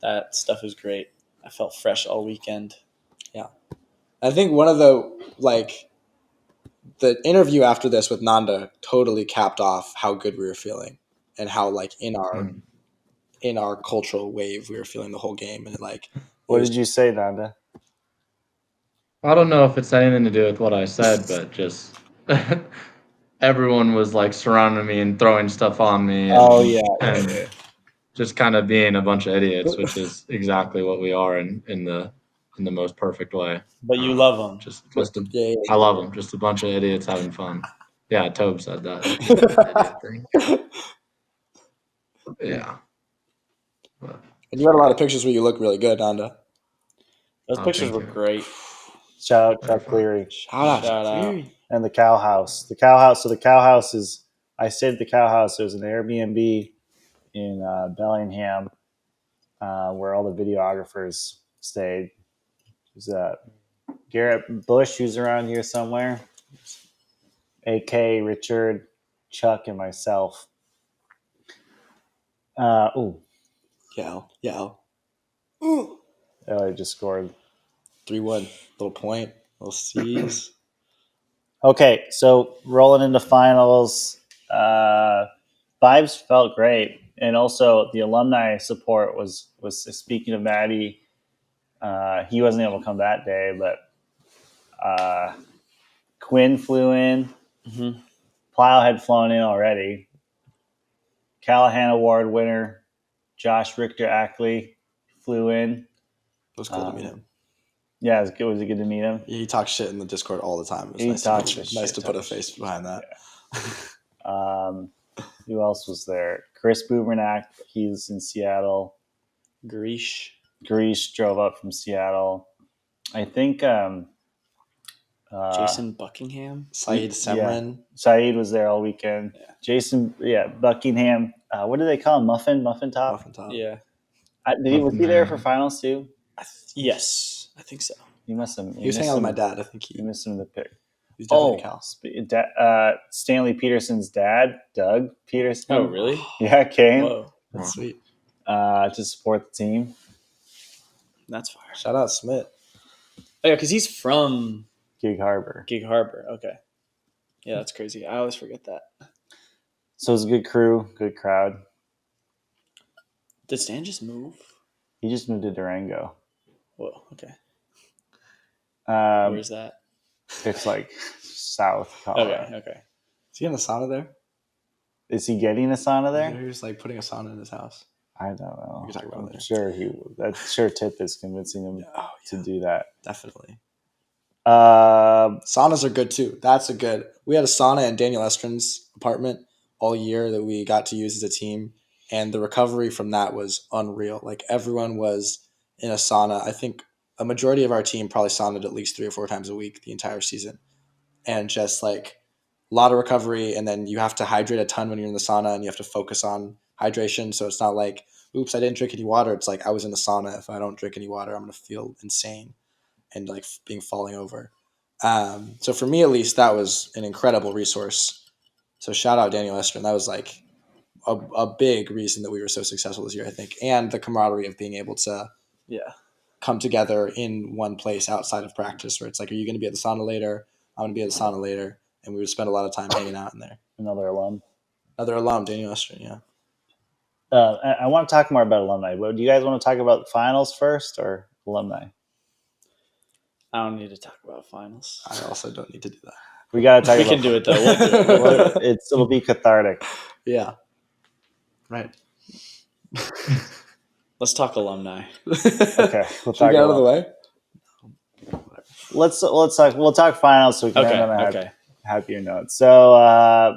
That stuff is great. I felt fresh all weekend. Yeah. I think one of the interview after this with Nanda totally capped off how good we were feeling and how in our cultural wave we were feeling the whole game. And what did you say, Nanda? I don't know if it's anything to do with what I said, but just everyone was surrounding me and throwing stuff on me. And just kind of being a bunch of idiots, which is exactly what we are in the most perfect way. But you love them. I love them. Just a bunch of idiots having fun. Yeah, Tobe said that. Idiot thing. Yeah. But, and you had a lot of pictures where you look really good, Nanda. Those pictures were great. Shout out Chuck Cleary. Shout out. And the cow house. The cow house. So the cow house is, I stayed at the cow house. There's an Airbnb in Bellingham where all the videographers stayed. There's Garrett Bush, who's around here somewhere. AK, Richard, Chuck, and myself. Yeah. I just scored. 3-1. Little point. Little C's. Okay, so rolling into finals, vibes felt great, and also the alumni support was. Speaking of Maddie, he wasn't able to come that day, but Quinn flew in. Mm-hmm. Plow had flown in already. Callahan Award winner Josh Richter Ackley flew in. It was cool to meet him. Yeah, it was good. Was it good to meet him? He talks shit in the Discord all the time. It was He nice talks to meet shit. you. Nice to put a face behind that. Who else was there? Chris Bubernack. He's in Seattle. Greesh drove up from Seattle. I think Jason Buckingham. Saeed Semrin. Saeed was there all weekend. Yeah. Jason, Buckingham. What do they call him? Muffin Top? Muffin Top. Yeah. Was he there for finals too? Yes, I think so. You must have. He was hanging out with my dad. I think You missed him in the pick. he's definitely a Cal. Stanley Peterson's dad, Doug Peterson. Oh, really? Yeah, came Whoa, That's sweet. to support the team. that's fire. Shout out Smith. Oh, yeah, because he's from Gig Harbor. Gig Harbor. Okay. Yeah, that's crazy. I always forget that. So it was a good crew, good crowd. Did Stan just move? He just moved to Durango. Whoa. Okay. Um, Where's that? it's like South Colorado. Okay. Is he in a sauna there? Is he getting a sauna there? He was like putting a sauna in his house. I don't know. We can talk about it I'm later. sure Tip is convincing him to do that. Definitely. Um, Saunas are good too. We had a sauna in Daniel Estrin's apartment all year that we got to use as a team. And the recovery from that was unreal. Like everyone was in a sauna. I think a majority of our team probably saunaed at least 3 or 4 times a week the entire season. And just like a lot of recovery. And then you have to hydrate a ton when you're in the sauna and you have to focus on hydration. So it's not like, oops, I didn't drink any water. It's like I was in the sauna. If I don't drink any water, I'm going to feel insane and like falling over. So for me, at least, that was an incredible resource. So shout out Daniel Estrin. That was like a big reason that we were so successful this year, I think. And the camaraderie of being able to come together in one place outside of practice where it's like, are you going to be at the sauna later? I'm going to be at the sauna later. And we would spend a lot of time hanging out in there. another alum. Daniel Estrin, yeah. I want to talk more about alumni. But do you guys want to talk about finals first or alumni? I don't need to talk about finals. I also don't need to do that. We got to talk. We can do it though. We'll do it. It'll be cathartic. Yeah. Right. Let's talk alumni. Okay, we'll Should talk we get out of the about- way? Let's talk. We'll talk finals so we can end on a happier note. So I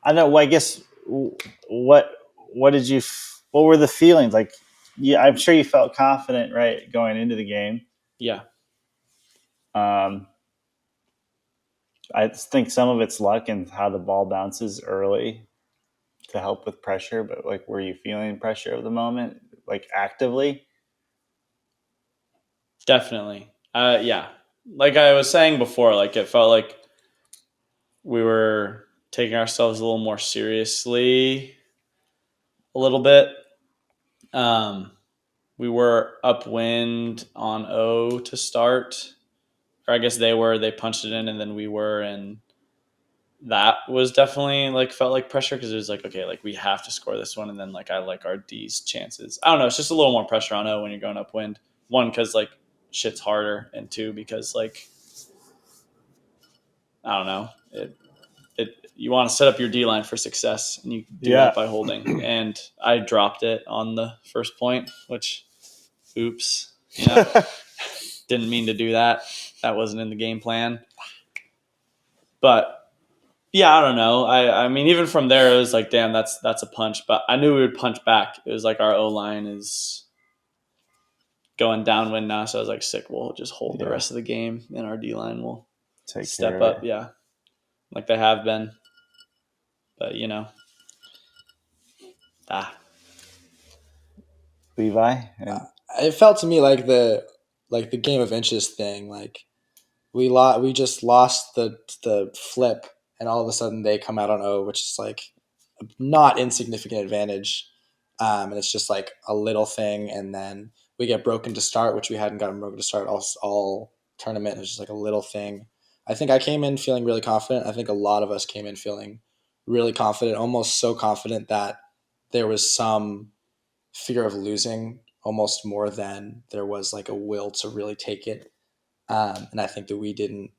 don't know. I guess what did you? What were the feelings like? Yeah, I'm sure you felt confident, right, going into the game. Yeah. I think some of it's luck and how the ball bounces early to help with pressure. But like, were you feeling pressure of the moment, like actively? Definitely. Yeah. Like I was saying before, like it felt like we were taking ourselves a little more seriously a little bit. We were upwind on O to start. Or I guess they punched it in and then we were, and that was definitely like felt like pressure because it was like, okay, like we have to score this one. And then like I like our D's chances. I don't know. It's just a little more pressure on O when you're going upwind. One, because like shit's harder, and two, because like I don't know, you want to set up your D line for success, and you do that by holding. And I dropped it on the first point, which, oops, didn't mean to do that. That wasn't in the game plan. But yeah, I don't know. I mean, even from there, it was like, damn, that's a punch. But I knew we would punch back. It was like our O line is going downwind now, so I was like, sick. We'll just hold the rest of the game, and our D line will step up. Yeah, like they have been. But Levi, it felt to me like the game of inches thing. Like we just lost the flip, and all of a sudden they come out on O, which is like not insignificant advantage. And it's just like a little thing. And then we get broken to start, which we hadn't gotten broken to start all tournament. It was just like a little thing. I think I came in feeling really confident. I think a lot of us came in feeling really confident, almost so confident that there was some fear of losing almost more than there was like a will to really take it. And I think that we didn't,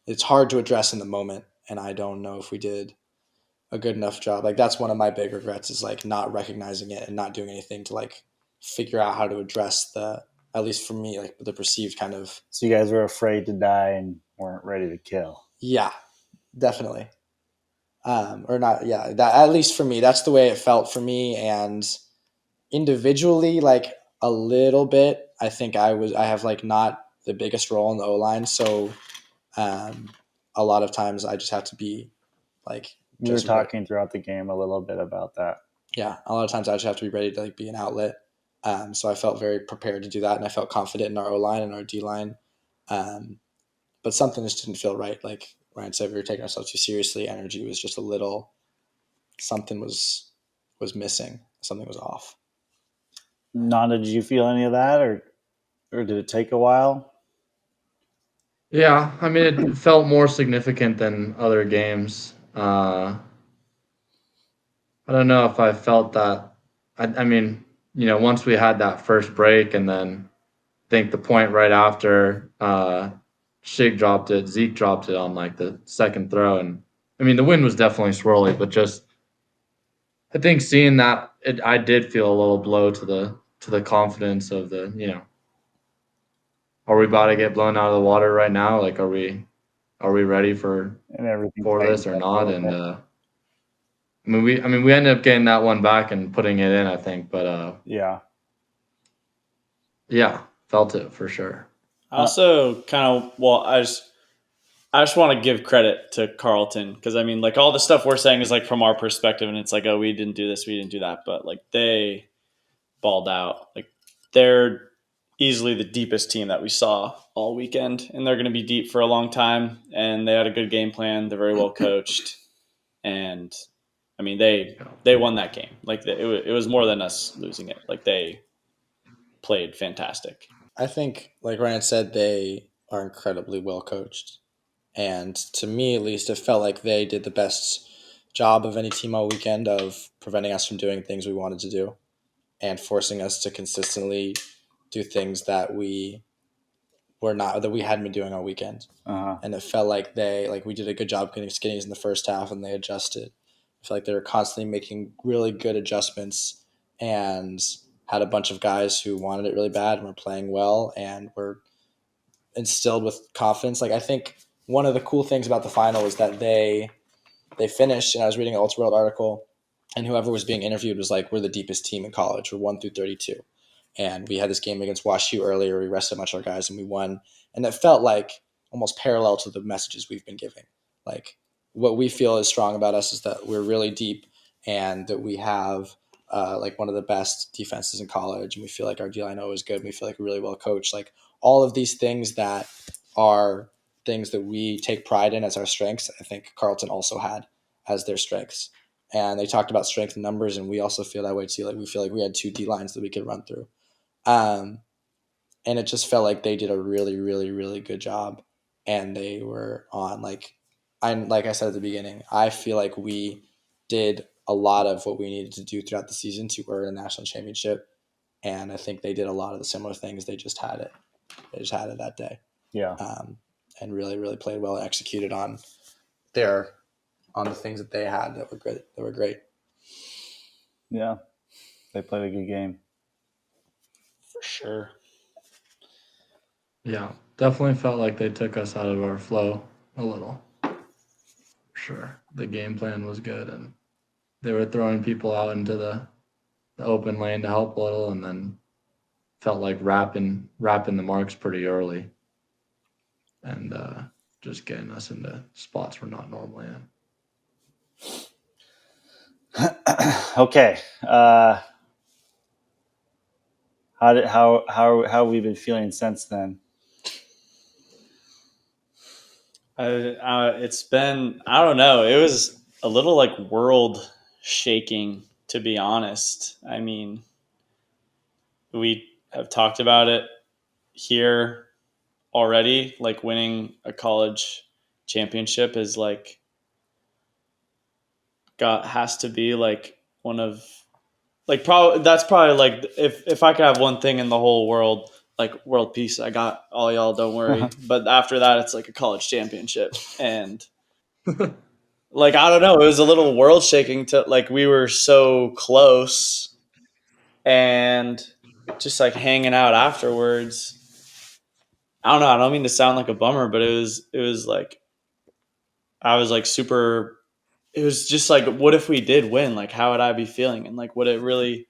it's hard to address in the moment. And I don't know if we did a good enough job. Like that's one of my big regrets is like not recognizing it and not doing anything to like figure out how to address the, at least for me, like the perceived kind of. So you guys were afraid to die and weren't ready to kill. Yeah, definitely. Or not. Yeah. That, at least for me, that's the way it felt for me. And individually, like a little bit, I think I have like not the biggest role in the O-line. So, a lot of times I just have to be like, We were talking throughout the game a little bit about that. Yeah, a lot of times I just have to be ready to like be an outlet. So I felt very prepared to do that, and I felt confident in our O line and our D line. But something just didn't feel right. Like Ryan said, we were taking ourselves too seriously. Energy was just a little. Something was missing. Something was off. Nanda, did you feel any of that, or did it take a while? Yeah, I mean, it felt more significant than other games. I don't know if I felt that. I mean, once we had that first break, and then I think the point right after Zeke dropped it on like the second throw, and I mean the wind was definitely swirly, but just I think seeing that, I did feel a little blow to the confidence of are we about to get blown out of the water right now? Like, are we ready for this or not? And I mean we ended up getting that one back and putting it in, I think, but yeah, felt it for sure. I also kind of I just want to give credit to Carleton because I mean, like all the stuff we're saying is like from our perspective, and it's like, oh, we didn't do this, we didn't do that, but like they balled out. Like they're easily the deepest team that we saw all weekend, and they're going to be deep for a long time. And they had a good game plan. They're very well coached, and I mean they won that game. Like it was more than us losing it. Like they played fantastic. I think, like Ryan said, they are incredibly well coached. And to me, at least, it felt like they did the best job of any team all weekend of preventing us from doing things we wanted to do and forcing us to consistently do things that we hadn't been doing all weekend. Uh-huh. And it felt like we did a good job getting skinnies in the first half, and they adjusted. I feel like they were constantly making really good adjustments and had a bunch of guys who wanted it really bad and were playing well and were instilled with confidence. Like I think one of the cool things about the final is that they finished, and I was reading an Ultra World article, and whoever was being interviewed was like, we're the deepest team in college. We're 1 through 32. And we had this game against WashU earlier. We rested a bunch of our guys and we won. And it felt like almost parallel to the messages we've been giving. Like what we feel is strong about us is that we're really deep and that we have like one of the best defenses in college. And we feel like our D-line is good. And we feel like we're really well coached. Like all of these things that are things that we take pride in as our strengths, I think Carleton also had as their strengths. And they talked about strength in numbers, and we also feel that way too. Like we feel like we had 2 D lines that we could run through. And it just felt like they did a really, really, really good job. And they were on like I said at the beginning, I feel like we did a lot of what we needed to do throughout the season to earn a national championship. And I think they did a lot of the similar things. They just had it. They just had it that day. Yeah. And really, really played well and executed on the things that they had that were great. Yeah. They played a good game. For sure. Yeah, definitely felt like they took us out of our flow a little. For sure. The game plan was good, and they were throwing people out into the open lane to help a little, and then felt like wrapping the marks pretty early and just getting us into spots we're not normally in. Okay. How have we been feeling since then? It's been, I don't know. It was a little like world shaking, to be honest. I mean, we have talked about it here already. Like winning a college championship is like has to be like one of like probably that's probably like if I could have one thing in the whole world, like world peace, I got all y'all, don't worry. But after that, it's like a college championship. And like, I don't know, it was a little world shaking to like, we were so close and just like hanging out afterwards. I don't know. I don't mean to sound like a bummer, but it was like, I was like super, it was just like, what if we did win? Like, how would I be feeling? And like, would it really,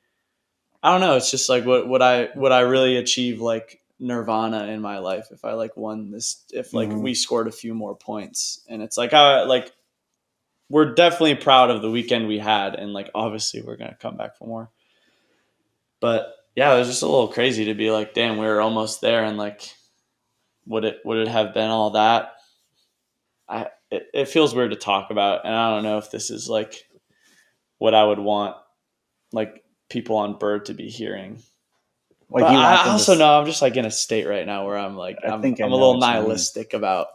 I don't know. It's just like, would I really achieve like nirvana in my life if I like won this, if like we scored a few more points? And it's like, we're definitely proud of the weekend we had. And like, obviously we're going to come back for more, but yeah, it was just a little crazy to be like, damn, we were almost there. And like, would it have been all that? It feels weird to talk about. And I don't know if this is like what I would want like people on Bird to be hearing. Like, but you want I them also to, know I'm just like in a state right now where I'm like, I'm think I a know little what you mean. nihilistic about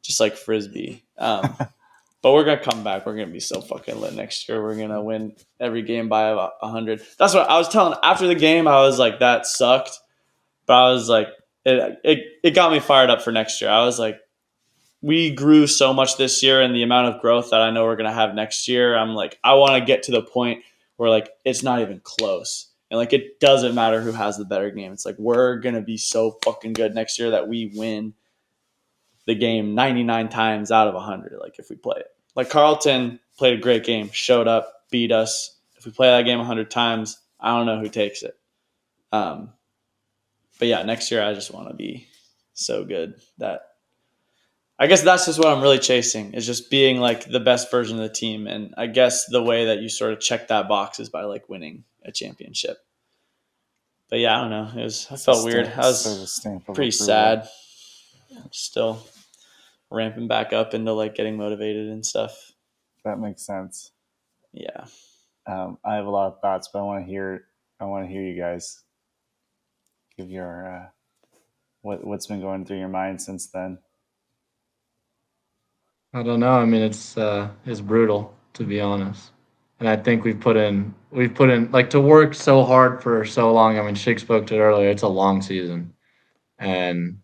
just like Frisbee. But we're going to come back. We're going to be so fucking lit next year. We're going to win every game by about 100. That's what I was telling after the game. I was like, that sucked. But I was like, it got me fired up for next year. I was like, we grew so much this year, and the amount of growth that I know we're going to have next year, I'm like, I want to get to the point where like it's not even close. And like it doesn't matter who has the better game. It's like we're going to be so fucking good next year that we win the game 99 times out of 100 like if we play it. Like Carleton played a great game, showed up, beat us. If we play that game 100 times, I don't know who takes it. But yeah, next year I just want to be so good that I guess that's just what I'm really chasing, is just being like the best version of the team. And I guess the way that you sort of check that box is by like winning a championship. But yeah, I don't know. I felt weird. I was pretty sad. Still ramping back up into like getting motivated and stuff. That makes sense. Yeah. I have a lot of thoughts, but I want to hear you guys give your what's been going through your mind since then. I don't know. I mean, it's brutal, to be honest. And I think we've put in like to work so hard for so long. I mean, Shig spoke to it earlier. It's a long season, and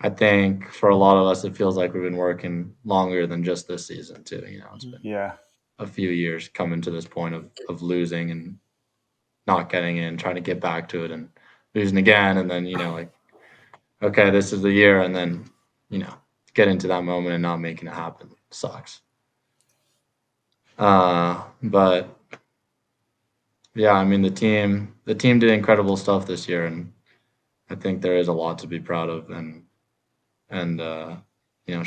I think for a lot of us, it feels like we've been working longer than just this season too. You know, it's been a few years coming to this point of losing and not getting in, trying to get back to it, and losing again, and then like, okay, this is the year, and then get into that moment and not making it happen sucks. But yeah, I mean the team did incredible stuff this year, and I think there is a lot to be proud of. And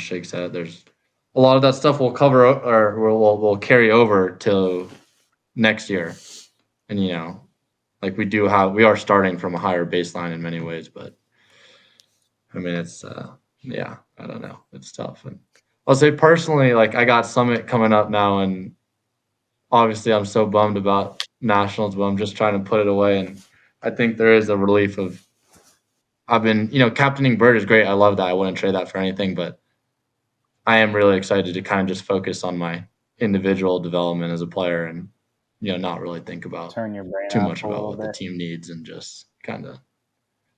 Shake said there's a lot of that stuff we'll cover or we'll carry over to next year, and like we are starting from a higher baseline in many ways, but I mean it's I don't know, it's tough. And I'll say personally, like I got Summit coming up now, and obviously I'm so bummed about nationals, but I'm just trying to put it away. And I think there is a relief of I've been, captaining Bird is great. I love that. I wouldn't trade that for anything, but I am really excited to kind of just focus on my individual development as a player and, not really think about Turn your brain too off much a about little what the bit. team needs, and just kind of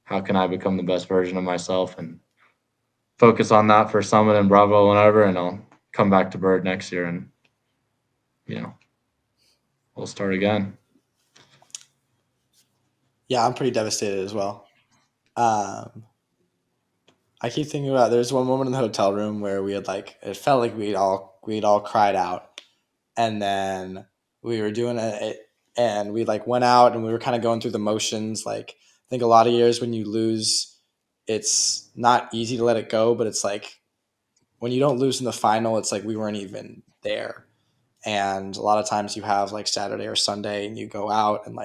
how can I become the best version of myself and focus on that for Summit and Bravo whenever, and I'll come back to Bird next year and, we'll start again. Yeah, I'm pretty devastated as well. I keep thinking about there's one moment in the hotel room where we had it felt like we'd all cried out, and then we were doing it, and we went out and we were kind of going through the motions. Like I think a lot of years when you lose, it's not easy to let it go, but it's like when you don't lose in the final, it's like we weren't even there. And a lot of times you have Saturday or Sunday and you go out and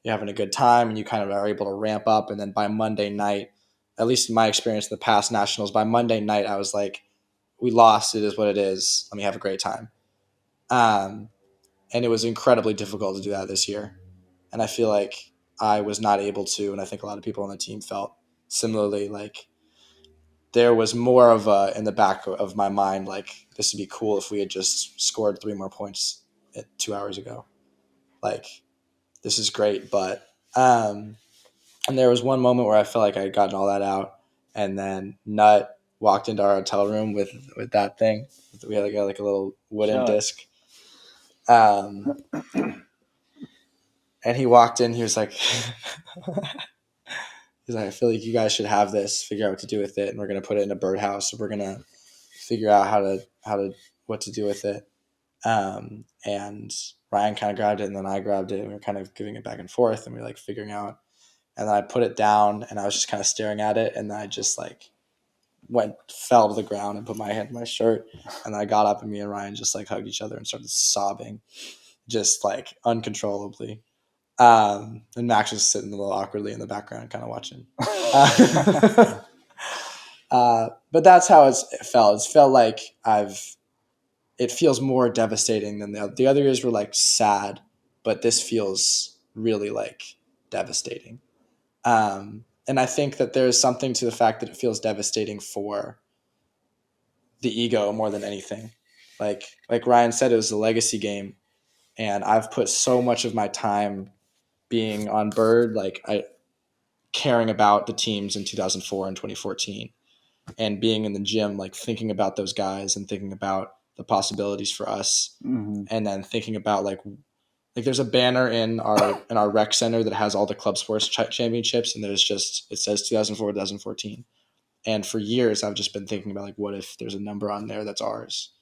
you're having a good time and you kind of are able to ramp up. And then by Monday night, at least in my experience in the past nationals, by Monday night, I was like, we lost. It is what it is. Let me have a great time. And it was incredibly difficult to do that this year. And I feel like I was not able to, and I think a lot of people on the team felt similarly. Like there was more of a in the back of my mind, like this would be cool if we had just scored 3 more points 2 hours ago. Like this is great, but and there was one moment where I felt like I had gotten all that out, and then Nutt walked into our hotel room with that thing. We had like a little wooden disc. And he walked in. He was like, I feel like you guys should have this. Figure out what to do with it, and we're gonna put it in a birdhouse. We're gonna figure out what to do with it." And Ryan kind of grabbed it, and then I grabbed it, and we were kind of giving it back and forth, and we were like figuring out. And then I put it down, and I was just kind of staring at it, and then I just like fell to the ground and put my hand in my shirt, and then I got up, and me and Ryan just like hugged each other and started sobbing, just like uncontrollably. And Max was sitting a little awkwardly in the background, kind of watching. But that's how it felt. It felt like it feels more devastating than the other years were like sad, but this feels really like devastating. And I think that there's something to the fact that it feels devastating for the ego more than anything. Like Ryan said, it was a legacy game, and I've put so much of my time being on Bird, like caring about the teams in 2004 and 2014, and being in the gym, like thinking about those guys and thinking about the possibilities for us, and then thinking about like there's a banner in our rec center that has all the club sports championships, and it says 2004, 2014. And for years, I've just been thinking about like, what if there's a number on there that's ours?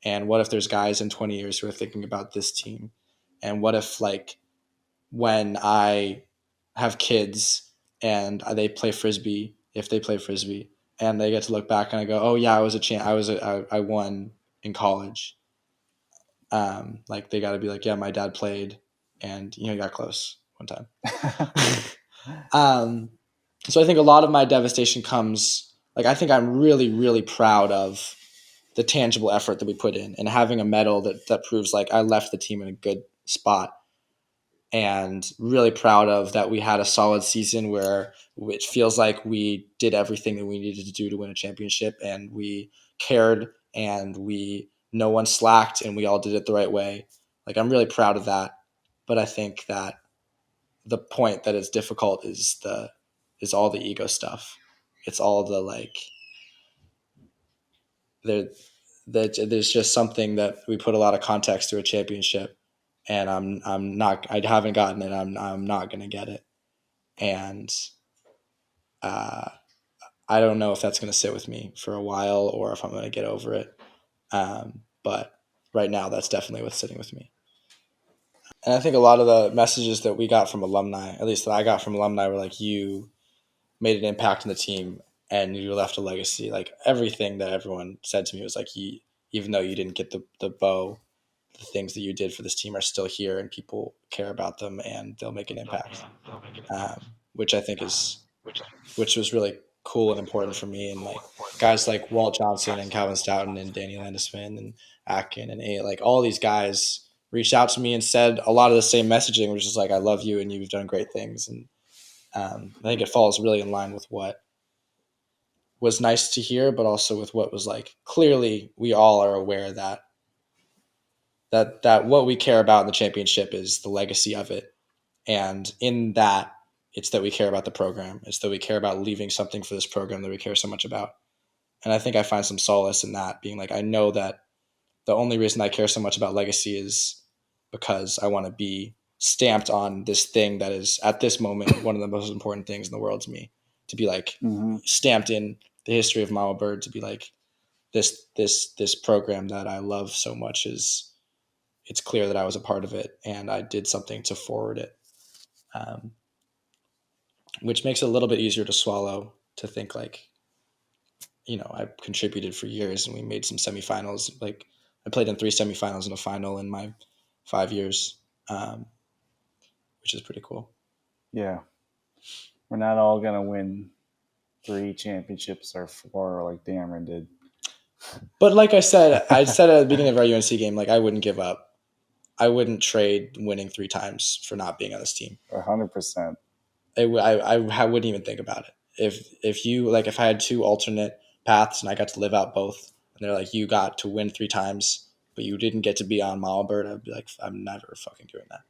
And what if there's guys in 20 years who are thinking about this team? And what if like when I have kids and they play Frisbee, if they play Frisbee, and they get to look back and I go, oh yeah, I was a champ. I won in college. Like they got to be like, yeah, my dad played, and he got close one time. So I think a lot of my devastation comes, like I think I'm really, really proud of the tangible effort that we put in, and having a medal that proves like I left the team in a good spot, and really proud of that we had a solid season where it feels like we did everything that we needed to do to win a championship, and we cared, and no one slacked, and we all did it the right way. Like I'm really proud of that. But I think that the point that is difficult is all the ego stuff. It's all the like there's just something that we put a lot of context to a championship, and I haven't gotten it. I'm not going to get it. And I don't know if that's going to sit with me for a while or if I'm going to get over it. But right now that's definitely what's sitting with me. And I think a lot of the messages that we got from alumni, at least that I got from alumni, were like, you made an impact on the team and you left a legacy. Like everything that everyone said to me was like, even though you didn't get the bow, the things that you did for this team are still here, and people care about them, and they'll make an impact. Which I think which was really cool and important for me. And like guys like Walt Johnson and Calvin Stoughton and Danny Landisman and Atkin and like all these guys reached out to me and said a lot of the same messaging, which is like, I love you and you've done great things. And I think it falls really in line with what was nice to hear, but also with what was like, clearly we all are aware that what we care about in the championship is the legacy of it. And in that, it's that we care about the program. It's that we care about leaving something for this program that we care so much about. And I think I find some solace in that, being like, I know that the only reason I care so much about legacy is because I want to be stamped on this thing that is at this moment one of the most important things in the world to me, to be like stamped in the history of Mamabird, to be like this program that I love so much it's clear that I was a part of it and I did something to forward it, which makes it a little bit easier to swallow, to think like, I contributed for years and we made some semifinals. Like I played in 3 semifinals and a final in my 5 years, which is pretty cool. Yeah. We're not all going to win 3 championships or 4 like Dameron did. But like I said at the beginning of our UNC game, like I wouldn't give up. I wouldn't trade winning 3 times for not being on this team. 100%. I wouldn't even think about it. If you like, if I had 2 alternate paths and I got to live out both, and they're like, you got to win 3 times, but you didn't get to be on Mamabird, I'd be like, I'm never fucking doing that.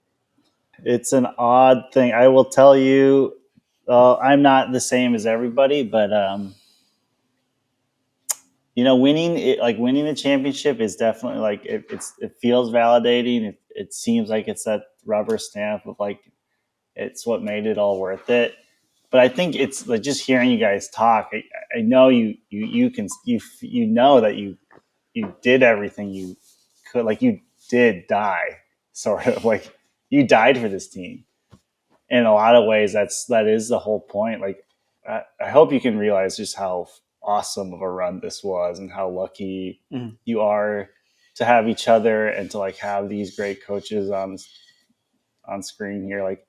It's an odd thing. I will tell you, I'm not the same as everybody, but winning the championship is definitely like it feels validating. It seems like it's that rubber stamp of like it's what made it all worth it. But I think it's like just hearing you guys talk. I know you know that you did everything you could. Like you did die, sort of like you died for this team. In a lot of ways, that is the whole point. Like I hope you can realize just how awesome of a run this was and how lucky you are to have each other and to like have these great coaches on screen here. Like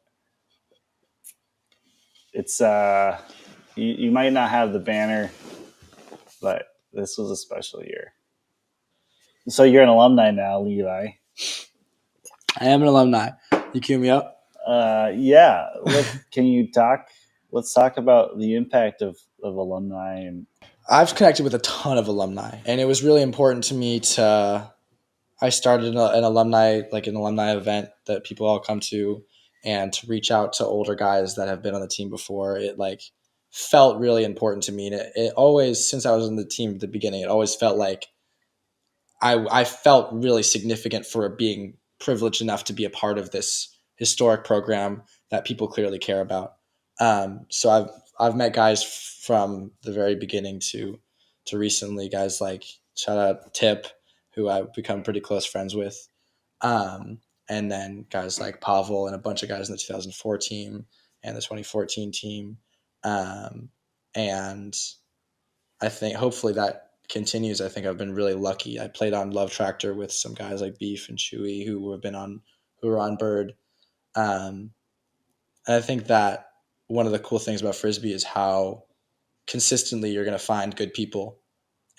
it's you might not have the banner, but this was a special year. So you're an alumni now, Levi. I am an alumni. You cue me up? Yeah. Can you talk? Let's talk about the impact of alumni. And I've connected with a ton of alumni, and it was really important to me I started an alumni event that people all come to, and to reach out to older guys that have been on the team before. It like felt really important to me. And it always, since I was on the team at the beginning, it always felt like I felt really significant for being privileged enough to be a part of this historic program that people clearly care about. So I've met guys from the very beginning to recently, guys like shout out Tip, who I've become pretty close friends with. And then guys like Pavel and a bunch of guys in the 2004 team and the 2014 team. And I think hopefully that continues. I think I've been really lucky. I played on Love Tractor with some guys like Beef and Chewy who were on Bird. And I think that one of the cool things about Frisbee is how consistently you're going to find good people,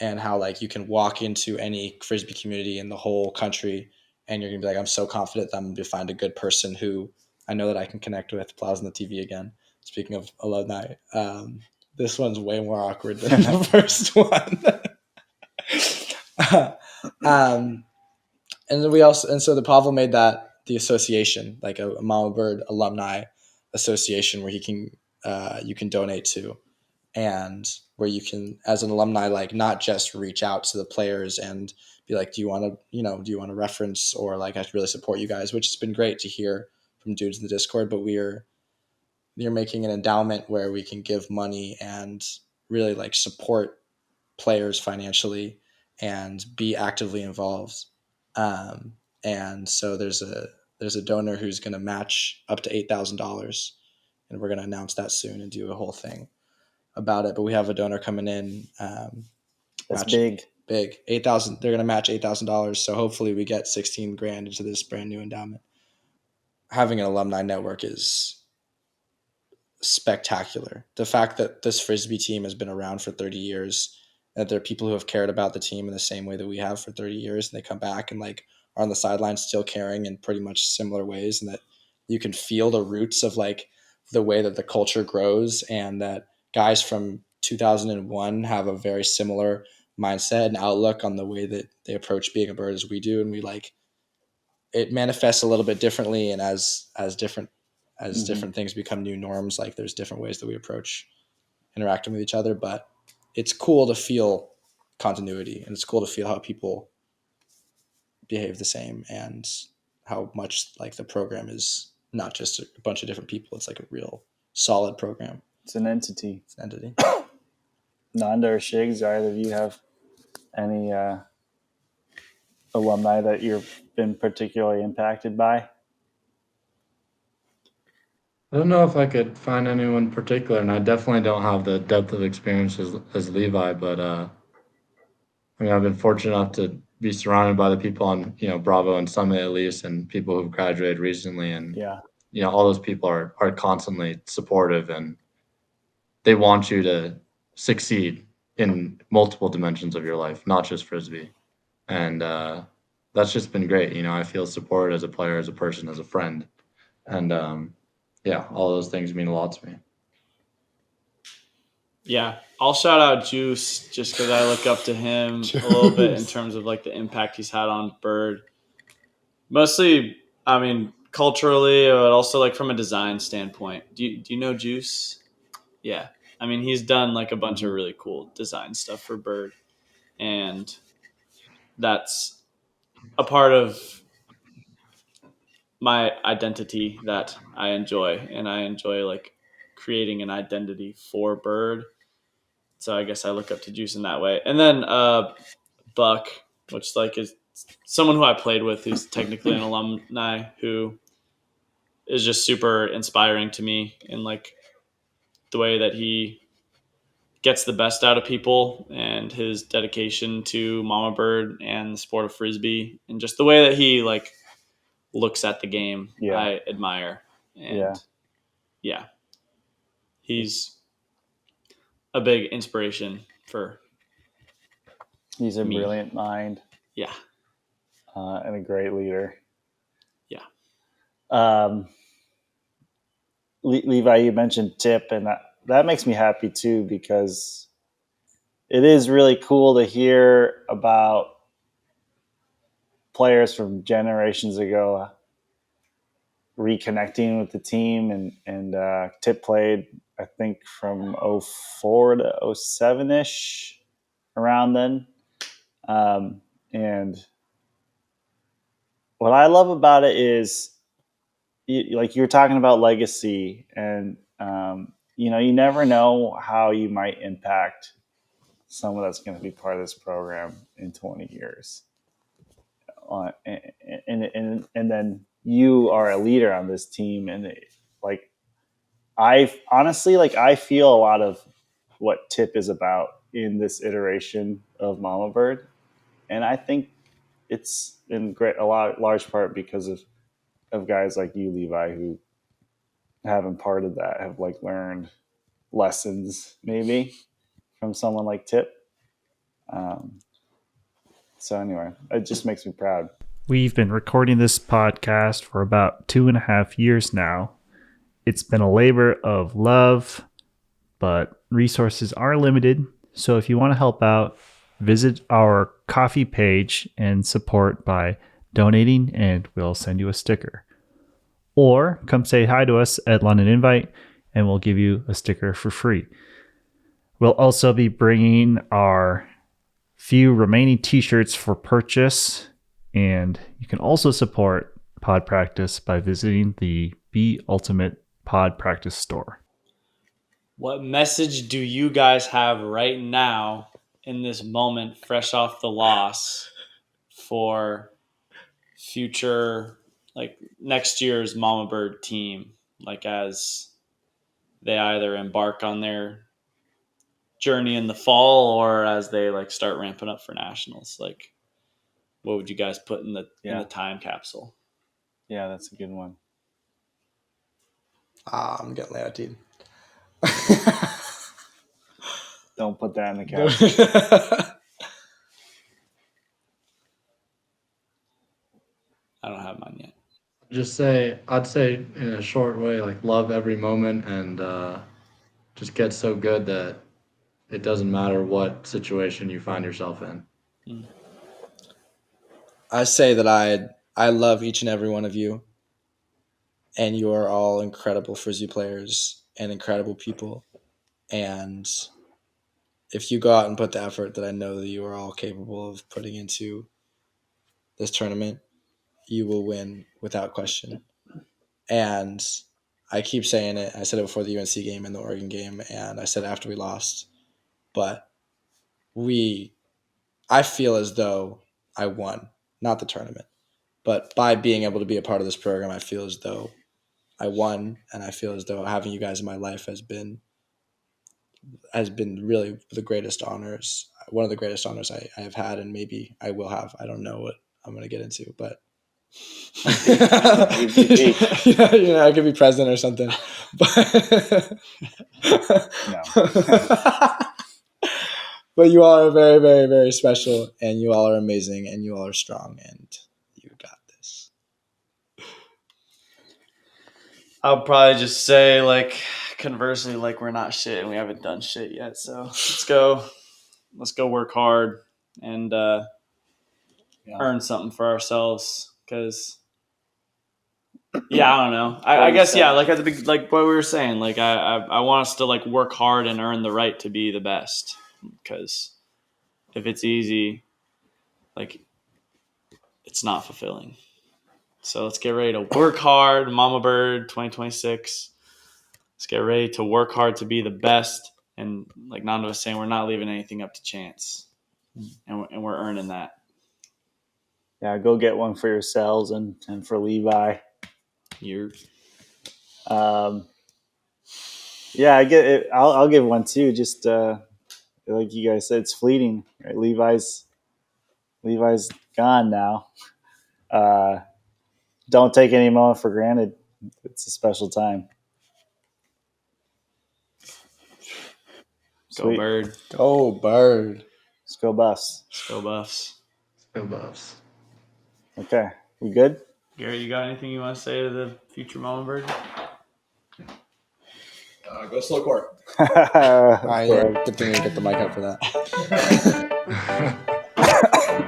and how like you can walk into any Frisbee community in the whole country and you're going to be like, I'm so confident that I'm going to find a good person who I know that I can connect with. Plows on the TV again. Speaking of alumni, this one's way more awkward than the first one. And so the Pavel made that the association, like a Mamabird alumni association, where you can donate to, and where you can, as an alumni, like not just reach out to the players and be like, do you want to reference, or like, I really support you guys, which has been great to hear from dudes in the Discord. But you're making an endowment where we can give money and really like support players financially and be actively involved. And so there's a donor who's going to match up to $8,000, and we're going to announce that soon and do a whole thing about it. But we have a donor coming in. That's big. 8,000. They're going to match $8,000. So hopefully we get 16 grand into this brand new endowment. Having an alumni network is spectacular. The fact that this Frisbee team has been around for 30 years, that there are people who have cared about the team in the same way that we have for 30 years, and they come back and like are on the sidelines still caring in pretty much similar ways, and that you can feel the roots of like the way that the culture grows, and that guys from 2001 have a very similar mindset and outlook on the way that they approach being a bird as we do. And we like, it manifests a little bit differently, and as different things become new norms, like there's different ways that we approach interacting with each other. But it's cool to feel continuity, and it's cool to feel how people behave the same, and how much like the program is not just a bunch of different people. It's like a real solid program. It's an entity. Nanda or Shigs, do either of you have any alumni that you've been particularly impacted by? I don't know if I could find anyone particular, and I definitely don't have the depth of experience as Levi, but I mean, I've been fortunate enough to be surrounded by the people on, Bravo and Summit at least, and people who've graduated recently, and all those people are constantly supportive, and they want you to succeed in multiple dimensions of your life, not just Frisbee. And that's just been great. You know, I feel support as a player, as a person, as a friend. And all those things mean a lot to me. Yeah, I'll shout out Juice just because I look up to him a little bit in terms of like the impact he's had on Bird. Mostly, I mean, culturally, but also like from a design standpoint. Do you know Juice? Yeah, I mean, he's done like a bunch of really cool design stuff for Bird, and that's a part of my identity that I enjoy, and I enjoy like creating an identity for Bird. So I guess I look up to Juice in that way. And then Buck, which like is someone who I played with, who's technically an alumni, who is just super inspiring to me in like the way that he gets the best out of people and his dedication to Mamabird and the sport of frisbee, and just the way that he like looks at the game. Yeah. I admire. And yeah, he's a big inspiration for He's a me. brilliant mind. Yeah. And a great leader. Yeah. Levi, you mentioned Tip, and that makes me happy too, because it is really cool to hear about players from generations ago reconnecting with the team, and Tip played, I think, from 04 to 07 ish, around then. And what I love about it is, like you were talking about legacy, and you never know how you might impact someone that's going to be part of this program in 20 years. And then you are a leader on this team, and I feel a lot of what Tip is about in this iteration of Mamabird, and I think it's in large part because of guys like you, Levi, who have imparted that, have like learned lessons maybe from someone like Tip. So anyway, it just makes me proud. We've been recording this podcast for about 2.5 years now. It's been a labor of love, but resources are limited. So if you want to help out, visit our Ko-fi page and support by donating, and we'll send you a sticker. Or come say hi to us at London Invite, and we'll give you a sticker for free. We'll also be bringing our few remaining t-shirts for purchase, and you can also support Pod Practice by visiting the Be Ultimate Pod Practice store. What message do you guys have right now in this moment, fresh off the loss, for future, like next year's Mamabird team, like as they either embark on their journey in the fall or as they like start ramping up for nationals? Like, what would you guys put in the time capsule? Yeah, that's a good one. I'm getting laid out, dude. Don't put that in the caption. I don't have mine yet. I'd say in a short way, like love every moment, and just get so good that it doesn't matter what situation you find yourself in. I say that I love each and every one of you, and you are all incredible frisbee players and incredible people. And if you go out and put the effort that I know that you are all capable of putting into this tournament, you will win without question. And I keep saying it. I said it before the UNC game and the Oregon game, and I said it after we lost. But I feel as though I won, not the tournament. But by being able to be a part of this program, I feel as though I won, and I feel as though having you guys in my life has been really the greatest honors, one of the greatest honors I have had, and maybe I will have. I don't know what I'm going to get into, but I could be president or something. But No. But you all are very, very, very special, and you all are amazing, and you all are strong, and I'll probably just say, like, conversely, like, we're not shit and we haven't done shit yet. So let's go work hard and earn something for ourselves. Because, yeah, I don't know. I guess, yeah, like at the big, like what we were saying, like I want us to like work hard and earn the right to be the best. Because if it's easy, like, it's not fulfilling. So let's get ready to work hard. Mamabird 2026. Let's get ready to work hard to be the best. And like Nanda was saying, we're not leaving anything up to chance. And we're earning that. Yeah, go get one for yourselves and for Levi. You're Yeah, I get it. I'll give one too. Just like you guys said, it's fleeting. Right? Levi's gone now. Don't take any moment for granted. It's a special time. Go Bird. Go Bird. Let's go Buffs. Let's go Buffs. Go Buffs. Okay, we good? Gary, you got anything you want to say to the future Mamabird? Go slow court. All right, yeah, good thing we get the mic up for that.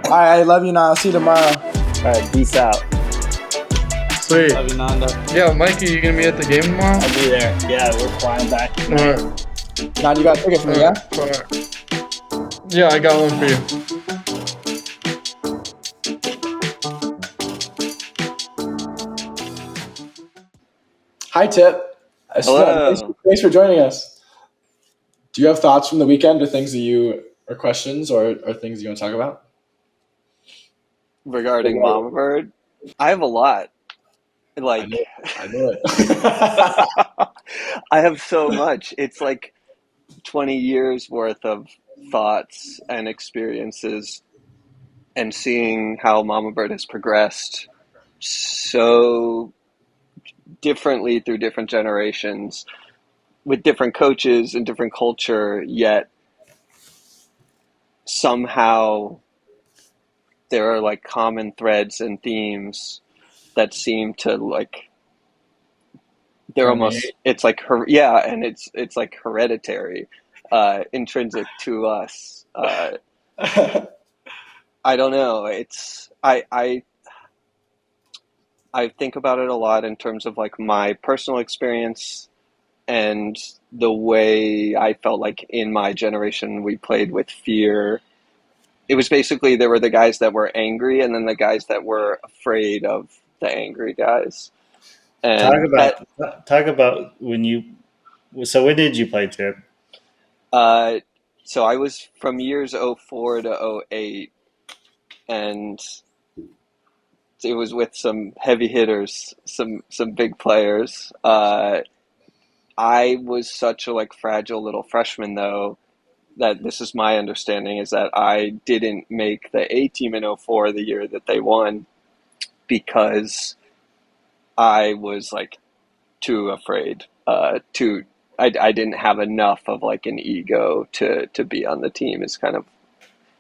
All right, I love you now. I'll see you tomorrow. All right, peace out. Sweet. Love you, Nanda. Yeah, Mikey, you gonna be at the game tomorrow? I'll be there. Yeah, we're flying back. All right. Now you got a ticket for me, yeah? All right. Yeah, I got one for you. Hi, Tip. Hello. Thanks for joining us. Do you have thoughts from the weekend or things that or questions or things you want to talk about? Regarding Mamabird, I have a lot. Like, I knew it. I have so much. It's like 20 years worth of thoughts and experiences, and seeing how Mamabird has progressed so differently through different generations with different coaches and different culture, yet somehow there are like common threads and themes that seem to like they're almost it's like and it's like hereditary, intrinsic to us. I don't know. I think about it a lot in terms of like my personal experience and the way I felt like in my generation we played with fear. It was basically there were the guys that were angry and then the guys that were afraid of the angry guys. And Talk about when you. So when did you play, Tip? so I was from years 04 to 08, and it was with some heavy hitters, some big players. I was such a like fragile little freshman though, that this is my understanding is that I didn't make the A team in 04, the year that they won, because I was like too afraid I didn't have enough of like an ego to be on the team is kind of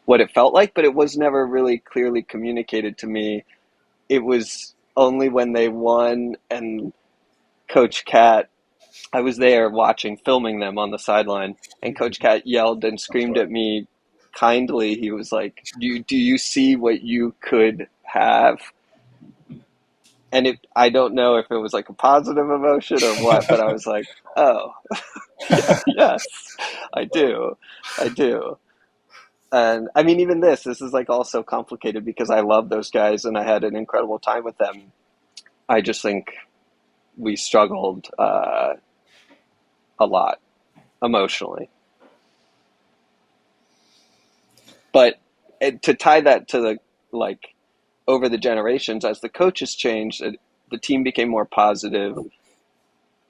what it felt like, but it was never really clearly communicated to me. It was only when they won and Coach Cat, I was there filming them on the sideline, and Coach Cat yelled and screamed at me kindly. He was like, do you see what you could have? And I don't know if it was like a positive emotion or what, but I was like, oh, yes, I do. And I mean, even this is like also complicated because I love those guys and I had an incredible time with them. I just think we struggled a lot emotionally. But to tie that to the like over the generations, as the coaches changed, the team became more positive.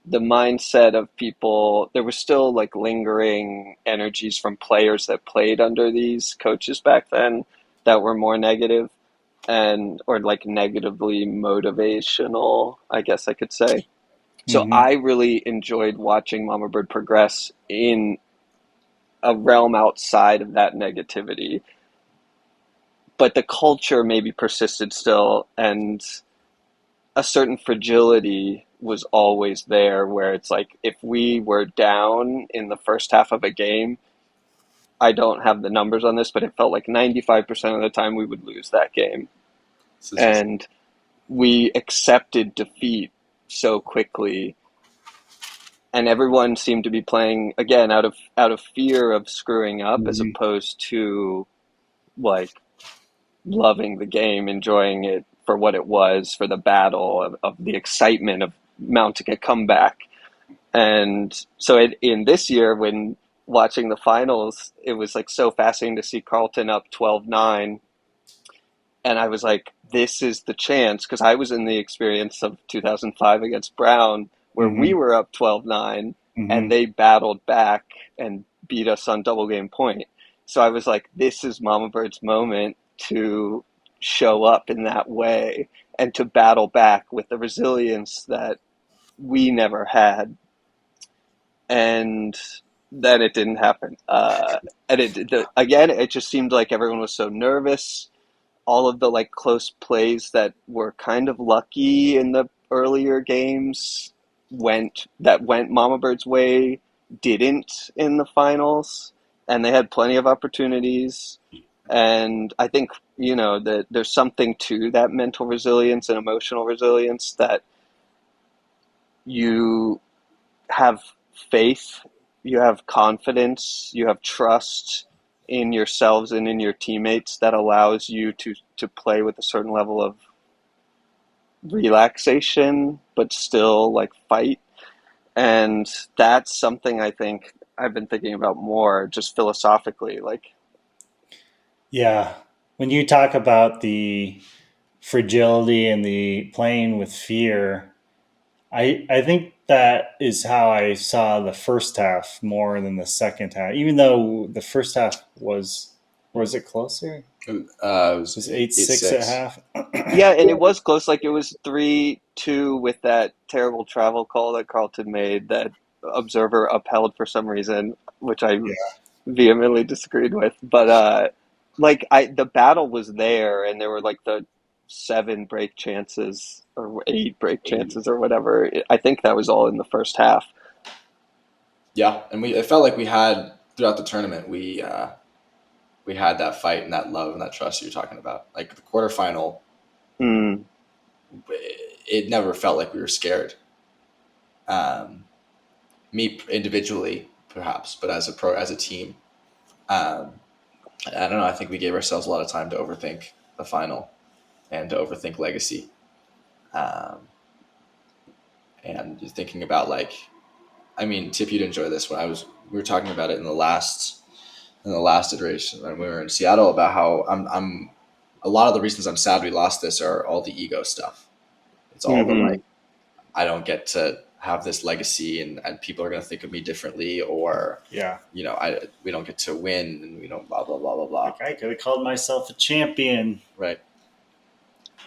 The mindset of people, there was still like lingering energies from players that played under these coaches back then that were more negative or like negatively motivational, I guess I could say. So I really enjoyed watching Mamabird progress in a realm outside of that negativity. But the culture maybe persisted still, and a certain fragility was always there, where it's like if we were down in the first half of a game, I don't have the numbers on this, but it felt like 95% of the time we would lose that game. And we accepted defeat so quickly, and everyone seemed to be playing again out of fear of screwing up, as opposed to like loving the game, enjoying it for what it was, for the battle of the excitement of mounting a comeback. And so in this year, when watching the finals, it was like so fascinating to see Carleton up 12-9. And I was like, this is the chance, because I was in the experience of 2005 against Brown, where we were up 12-9 and they battled back and beat us on double game point. So I was like, this is Mamabird's moment to show up in that way and to battle back with the resilience that we never had. And then it didn't happen. And it just seemed like everyone was so nervous. All of the like close plays that were kind of lucky in the earlier games went Mamabird's way, didn't in the finals, and they had plenty of opportunities. And I think, that there's something to that mental resilience and emotional resilience, that you have faith, you have confidence, you have trust in yourselves and in your teammates that allows you to play with a certain level of relaxation, but still like fight. And that's something I think I've been thinking about more, just philosophically. Like, Yeah. When you talk about the fragility and the playing with fear, I think that is how I saw the first half more than the second half. Even though the first half was it closer? It was 8-6 at half. Yeah, and it was close. Like it was 3-2 with that terrible travel call that Carleton made that Observer upheld for some reason, which I vehemently disagreed with. But the battle was there, and there were like the 7 break chances or 8 break chances or whatever. I think that was all in the first half. Yeah, and it felt like we had throughout the tournament. We had that fight and that love and that trust you're talking about. Like the quarterfinal, it never felt like we were scared. Me individually, perhaps, but as a team, I don't know. I think we gave ourselves a lot of time to overthink the final and to overthink legacy. And you're thinking about Tip, you'd enjoy this. We were talking about it in the last iteration when we were in Seattle about how I'm a lot of the reasons I'm sad we lost this are all the ego stuff. It's all the I don't get to have this legacy and people are going to think of me differently, or we don't get to win, and we don't blah blah blah blah blah. Like I could have called myself a champion. Right.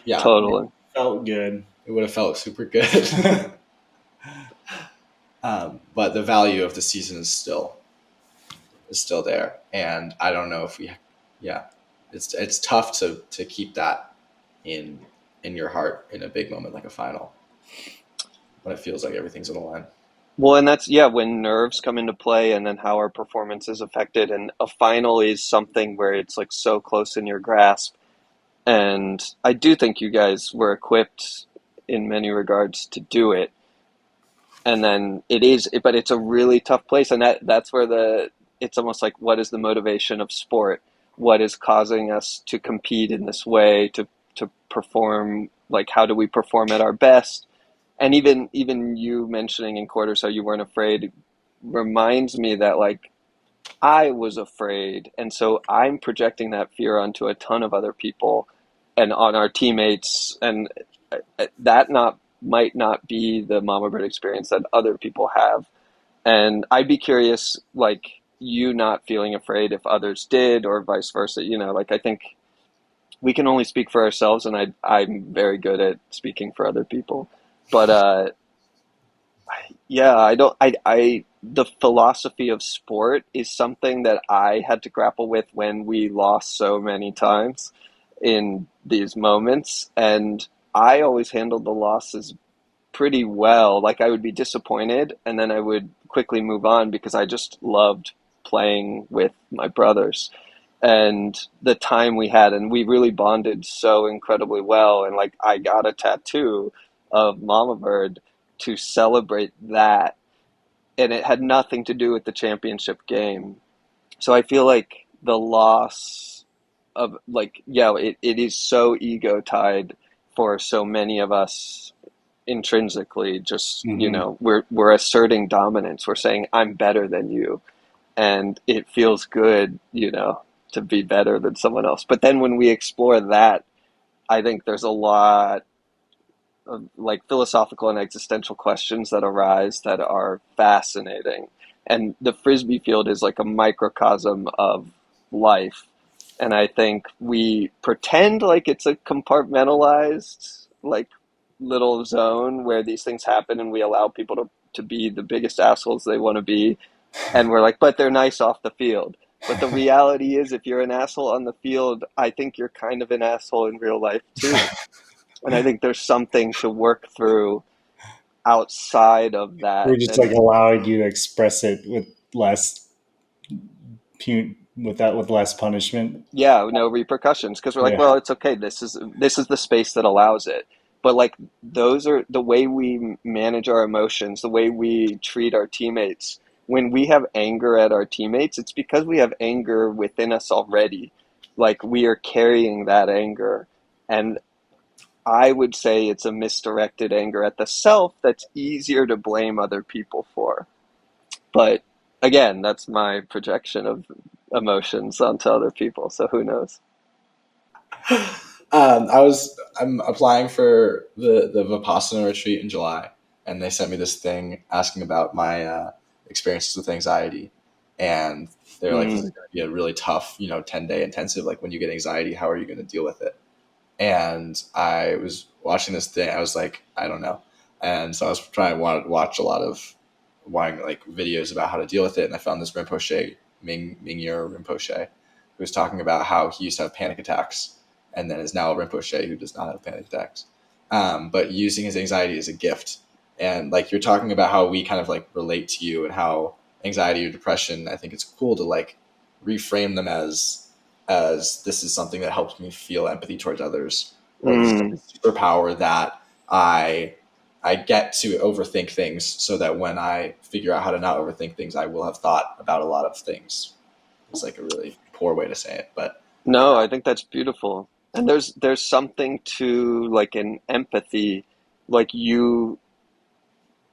Yeah. Totally. It felt good. It would have felt super good. But the value of the season is still there, and I don't know if it's tough to keep that in your heart in a big moment like a final, when it feels like everything's on the line. Well, and that's when nerves come into play, and then how our performance is affected. And a final is something where it's like so close in your grasp. And I do think you guys were equipped in many regards to do it. And then but it's a really tough place. And that's where it's almost like, what is the motivation of sport? What is causing us to compete in this way, to perform? Like, how do we perform at our best? And even you mentioning in quarters how you weren't afraid reminds me that like I was afraid. And so I'm projecting that fear onto a ton of other people and on our teammates. And that might not be the Mamabird experience that other people have. And I'd be curious, like, you not feeling afraid if others did, or vice versa. I think we can only speak for ourselves, and I'm very good at speaking for other people. But the philosophy of sport is something that I had to grapple with when we lost so many times in these moments. And I always handled the losses pretty well. Like I would be disappointed and then I would quickly move on because I just loved playing with my brothers and the time we had, and we really bonded so incredibly well. And like I got a tattoo of Mamabird to celebrate that, and it had nothing to do with the championship game. So I feel like the loss of like, yeah, it is so ego tied for so many of us intrinsically. Just, you know, we're asserting dominance. We're saying I'm better than you, and it feels good, you know, to be better than someone else. But then when we explore that, I think there's a lot of like philosophical and existential questions that arise that are fascinating. And the frisbee field is like a microcosm of life. And I think we pretend like it's a compartmentalized, like little zone where these things happen and we allow people to be the biggest assholes they want to be. And we're like, but they're nice off the field. But the reality is, if you're an asshole on the field, I think you're kind of an asshole in real life too. And I think there's something to work through outside of that. We're just And like allowing you to express it with less with less punishment. yeah, no repercussions, because we're like, well, it's okay. This is the space that allows it. But like those are the way we manage our emotions, the way we treat our teammates. When we have anger at our teammates, it's because we have anger within us already. Like we are carrying that anger. And I would say it's a misdirected anger at the self that's easier to blame other people for. But again, that's my projection of emotions onto other people. So who knows? I'm applying for the Vipassana retreat in July, and they sent me this thing asking about my experiences with anxiety, and they're like, "This is going to be a really tough, 10-day intensive. Like, when you get anxiety, how are you going to deal with it?" And I was watching this thing. I was like, I don't know, and so I was trying to watch a lot of like videos about how to deal with it, and I found this Rinpoche, Mingyur Rinpoche, who was talking about how he used to have panic attacks and then is now a Rinpoche who does not have panic attacks, but using his anxiety as a gift. And like you're talking about how we kind of like relate to you and how anxiety or depression, I think it's cool to like reframe them as this is something that helps me feel empathy towards others, or this is a superpower that I get to overthink things so that when I figure out how to not overthink things, I will have thought about a lot of things. It's like a really poor way to say it, but no, I think that's beautiful. And there's something to like an empathy, like you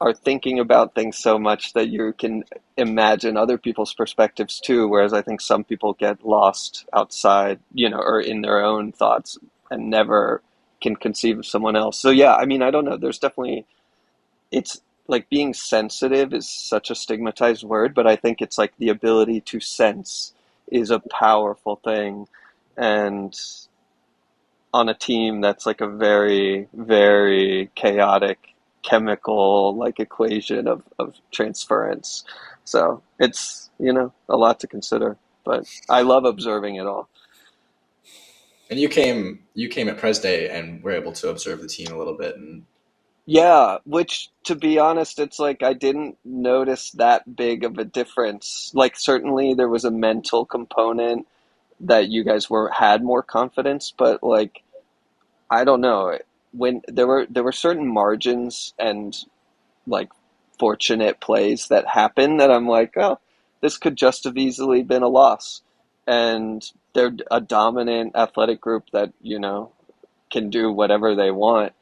are thinking about things so much that you can imagine other people's perspectives too, whereas I think some people get lost outside, or in their own thoughts and never can conceive of someone else. So yeah, I mean, I don't know, there's definitely, it's like being sensitive is such a stigmatized word, but I think it's like the ability to sense is a powerful thing. And on a team that's like a very, very chaotic chemical like equation of transference. So it's, a lot to consider, but I love observing it all. And you came at Pres Day and were able to observe the team a little bit. And yeah, which to be honest, it's like I didn't notice that big of a difference. Like certainly there was a mental component that you guys had more confidence, but like I don't know, when there were certain margins and like fortunate plays that happen that I'm like, oh, this could just have easily been a loss. And they're a dominant athletic group that, can do whatever they want.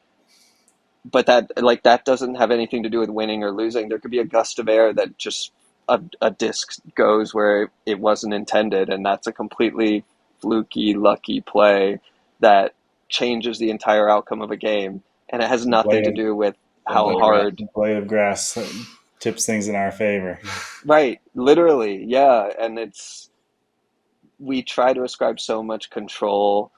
But that doesn't have anything to do with winning or losing. There could be a gust of air that just a disc goes where it wasn't intended, and that's a completely fluky, lucky play that changes the entire outcome of a game, and it has nothing to do with how hard the blade of grass tips things in our favor. Right, literally, yeah. And we try to ascribe so much control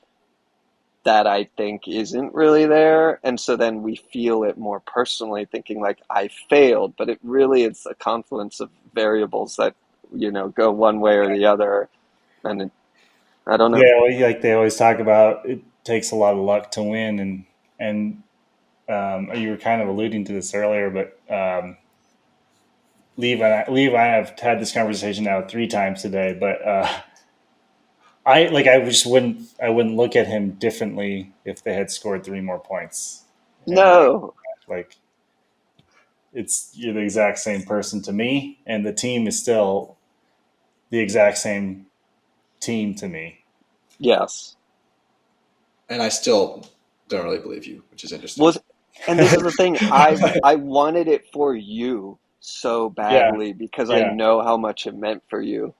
that I think isn't really there, and so then we feel it more personally, thinking like I failed, but it really is a confluence of variables that go one way or the other, and I don't know. Yeah, like they always talk about, it takes a lot of luck to win, and you were kind of alluding to this earlier, but Levi and I have had this conversation now 3 times today, but I wouldn't look at him differently if they had scored 3 more points. No. Like, you're the exact same person to me, and the team is still the exact same team to me. Yes. And I still don't really believe you, which is interesting. Well, and this is the thing. I wanted it for you so badly because I know how much it meant for you.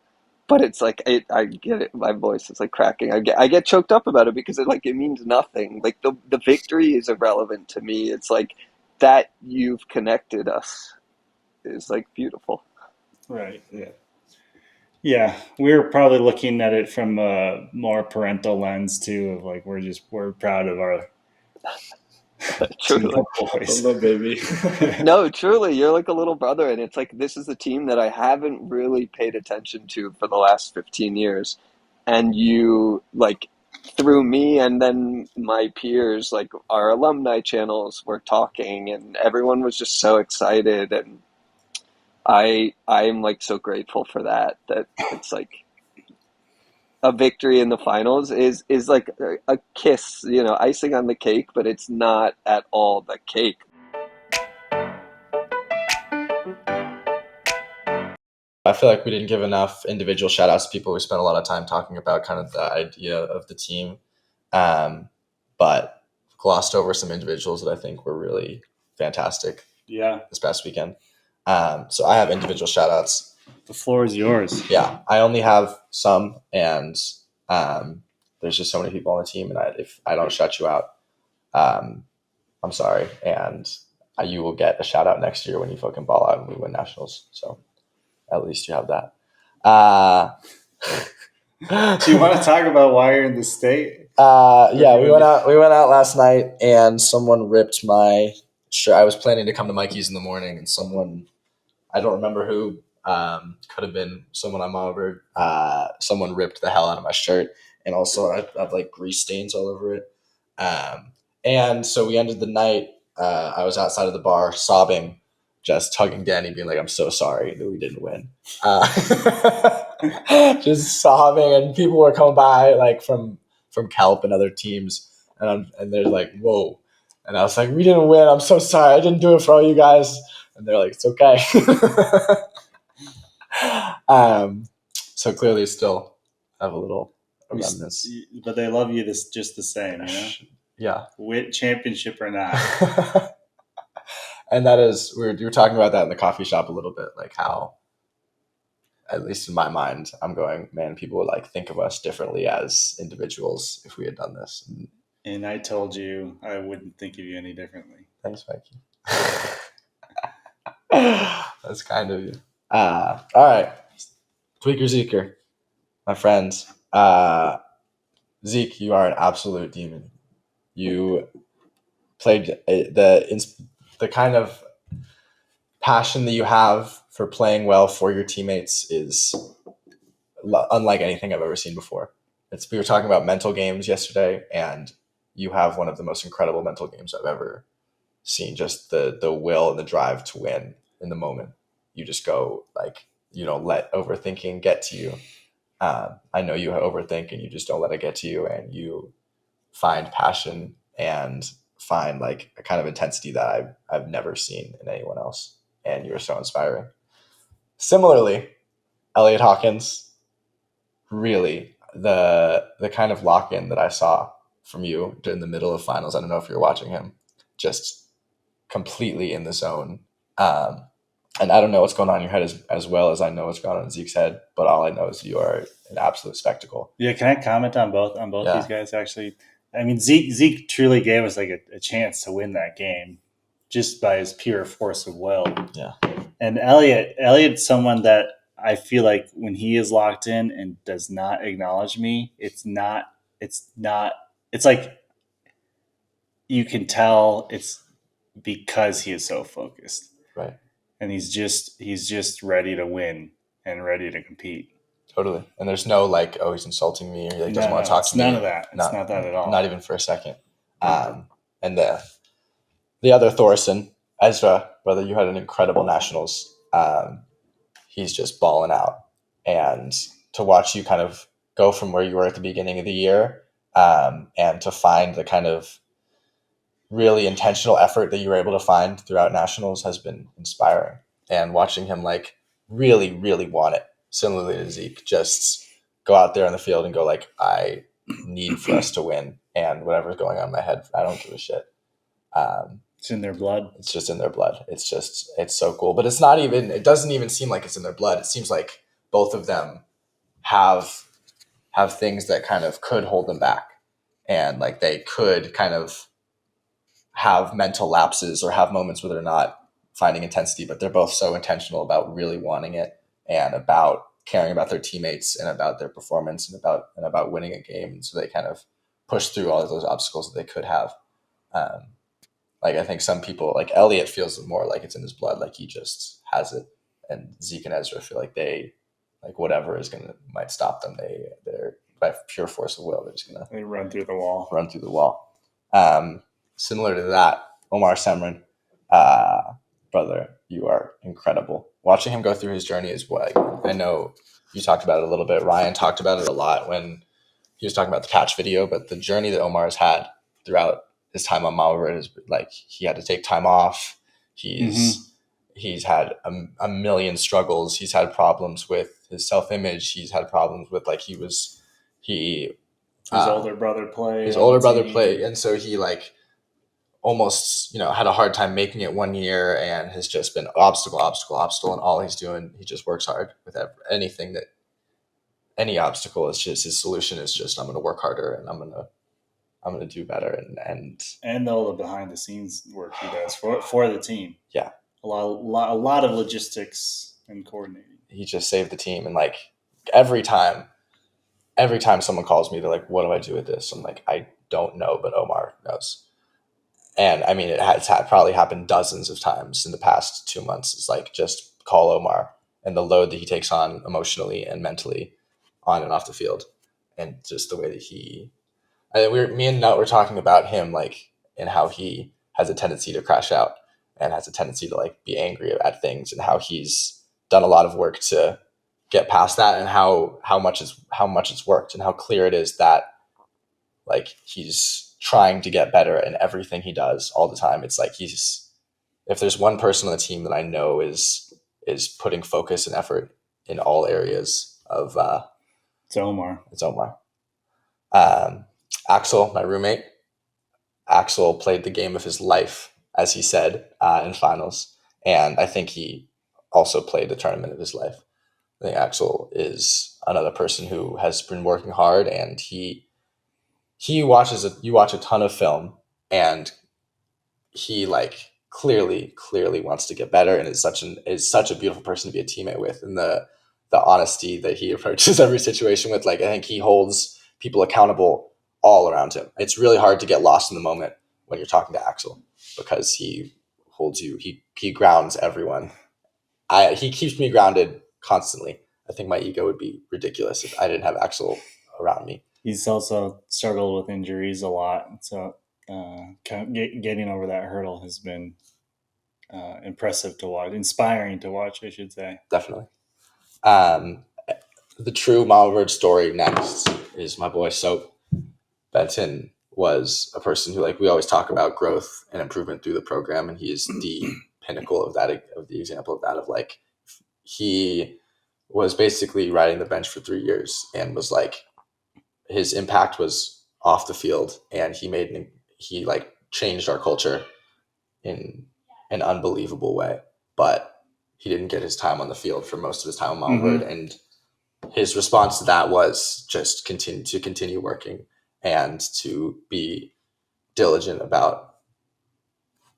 But it's like I get it. My voice is like cracking. I get choked up about it because it means nothing. Like the victory is irrelevant to me. It's like that you've connected us is like beautiful. Right. Yeah. Yeah, we're probably looking at it from a more parental lens too. Of like we're proud of our Truly. boys. Little baby. No, truly, you're like a little brother, and it's like this is the team that I haven't really paid attention to for the last 15 years, and you like through me and then my peers, like our alumni channels, were talking, and everyone was just so excited, and I'm like so grateful for that it's like a victory in the finals is like a kiss, icing on the cake, but it's not at all the cake. I feel like we didn't give enough individual shout outs to people. We spent a lot of time talking about kind of the idea of the team, but glossed over some individuals that I think were really fantastic this past weekend. So I have individual shout outs. The floor is yours. Yeah, I only have some, and there's just so many people on the team, and if I don't shout you out, I'm sorry, and you will get a shout out next year when you fucking ball out and we win nationals. So at least you have that. Do you want to talk about why you're in the state? Yeah, we went out last night, and someone ripped my shirt. I was planning to come to Mikey's in the morning, and someone, I don't remember who, could have been someone on Mamabird. Someone ripped the hell out of my shirt, and also I have like grease stains all over it. And so we ended the night. I was outside of the bar sobbing, just hugging Danny, being like, "I'm so sorry that we didn't win." Just sobbing, and people were coming by like from Kelp and other teams, and they're like, "Whoa!" And I was like, "We didn't win. I'm so sorry. I didn't do it for all you guys." And they're like, "It's okay." So clearly, still have a little remnants, but they love you just the same, Yeah, win championship or not. And that is, we were talking about that in the coffee shop a little bit, like how, at least in my mind, I'm going, man, people would like think of us differently as individuals if we had done this. And I told you I wouldn't think of you any differently. Thanks, Mikey. That's kind of you. All right. Tweaker Zeker, my friends. Zeke, you are an absolute demon. You played the kind of passion that you have for playing well for your teammates is unlike anything I've ever seen before. We were talking about mental games yesterday, and you have one of the most incredible mental games I've ever seen. Just the will and the drive to win in the moment. You just go, like, you don't let overthinking get to you. I know you overthink, and you just don't let it get to you, and you find passion and find like a kind of intensity that I've never seen in anyone else, and you are so inspiring. Similarly, Elliot Hawkins, really the kind of lock-in that I saw from you in the middle of finals. I don't know if you're watching him, just completely in the zone. And I don't know what's going on in your head as well as I know what's going on in Zeke's head, but all I know is you are an absolute spectacle. Yeah, can I comment on both these guys actually? I mean, Zeke truly gave us like a chance to win that game just by his pure force of will. Yeah. And Elliot's someone that I feel like when he is locked in and does not acknowledge me, it's like you can tell it's because he is so focused. Right. And he's just ready to win and ready to compete. Totally. And there's no like, oh, he's insulting me, or he doesn't want to talk to me. None of that. It's not that at all. Not even for a second. And the other Thorson, Ezra, brother, you had an incredible nationals. He's just balling out. And to watch you kind of go from where you were at the beginning of the year and to find the kind of really intentional effort that you were able to find throughout nationals has been inspiring. And watching him like really, really want it, similarly to Zeke, just go out there on the field and go like, I need for us to win, and whatever's going on in my head, I don't give a shit. It's in their blood. It's just in their blood. It's so cool. But it doesn't even seem like it's in their blood. It seems like both of them have things that kind of could hold them back, and like they could kind of have mental lapses or have moments where they're not finding intensity, but they're both so intentional about really wanting it and about caring about their teammates and about their performance and about winning a game. And so they kind of push through all of those obstacles that they could have. Like I think some people, like Elliot, feels more like it's in his blood, like he just has it, and Zeke and Ezra feel like they, like whatever might stop them, they're by pure force of will, they're just gonna Run through the wall. Run through the wall. Similar to that, Omar Semrin, brother, you are incredible. Watching him go through his journey is what I know you talked about it a little bit. Ryan talked about it a lot when he was talking about the catch video, but the journey that Omar has had throughout his time on Mamabird is like he had to take time off. He's had a million struggles. He's had problems with his self-image. He's had problems with like his older brother played. And so he like almost, had a hard time making it one year and has just been obstacle. And all he's doing, he just works hard with any obstacle. It's just his solution is just, I'm going to work harder and I'm going to do better. And all the behind the scenes work he does for the team. Yeah. A lot of logistics and coordinating. He just saved the team. And like every time someone calls me, they're like, what do I do with this? I'm like, I don't know, but Omar knows. And I mean, it has probably happened dozens of times in the past 2 months. It's like, just call Omar and the load that he takes on emotionally and mentally on and off the field. And just the way that me and Nutt were talking about him, like, and how he has a tendency to crash out and has a tendency to like be angry at things, and how he's done a lot of work to get past that, and how much it's worked, and how clear it is that like he's trying to get better in everything he does all the time. It's like if there's one person on the team that I know is putting focus and effort in all areas of it's Omar. Axel, my roommate. Axel played the game of his life, as he said, in finals. And I think he also played the tournament of his life. I think Axel is another person who has been working hard, and you watch a ton of film, and he like clearly wants to get better, and is such a beautiful person to be a teammate with, and the honesty that he approaches every situation with. Like, I think he holds people accountable all around him. It's really hard to get lost in the moment when you're talking to Axel, because he holds you, he grounds everyone. He keeps me grounded constantly. I think my ego would be ridiculous if I didn't have Axel around me. He's also struggled with injuries a lot, so getting over that hurdle has been impressive to watch, inspiring to watch, I should say. Definitely. The true Mamabird story next is my boy Soap. Benton was a person who, like, we always talk about growth and improvement through the program, and he is the pinnacle of that, of the example of that, of like, he was basically riding the bench for 3 years and was like, his impact was off the field, and he like changed our culture in an unbelievable way, but he didn't get his time on the field for most of his time on Mamabird. And his response to that was just continue working and to be diligent about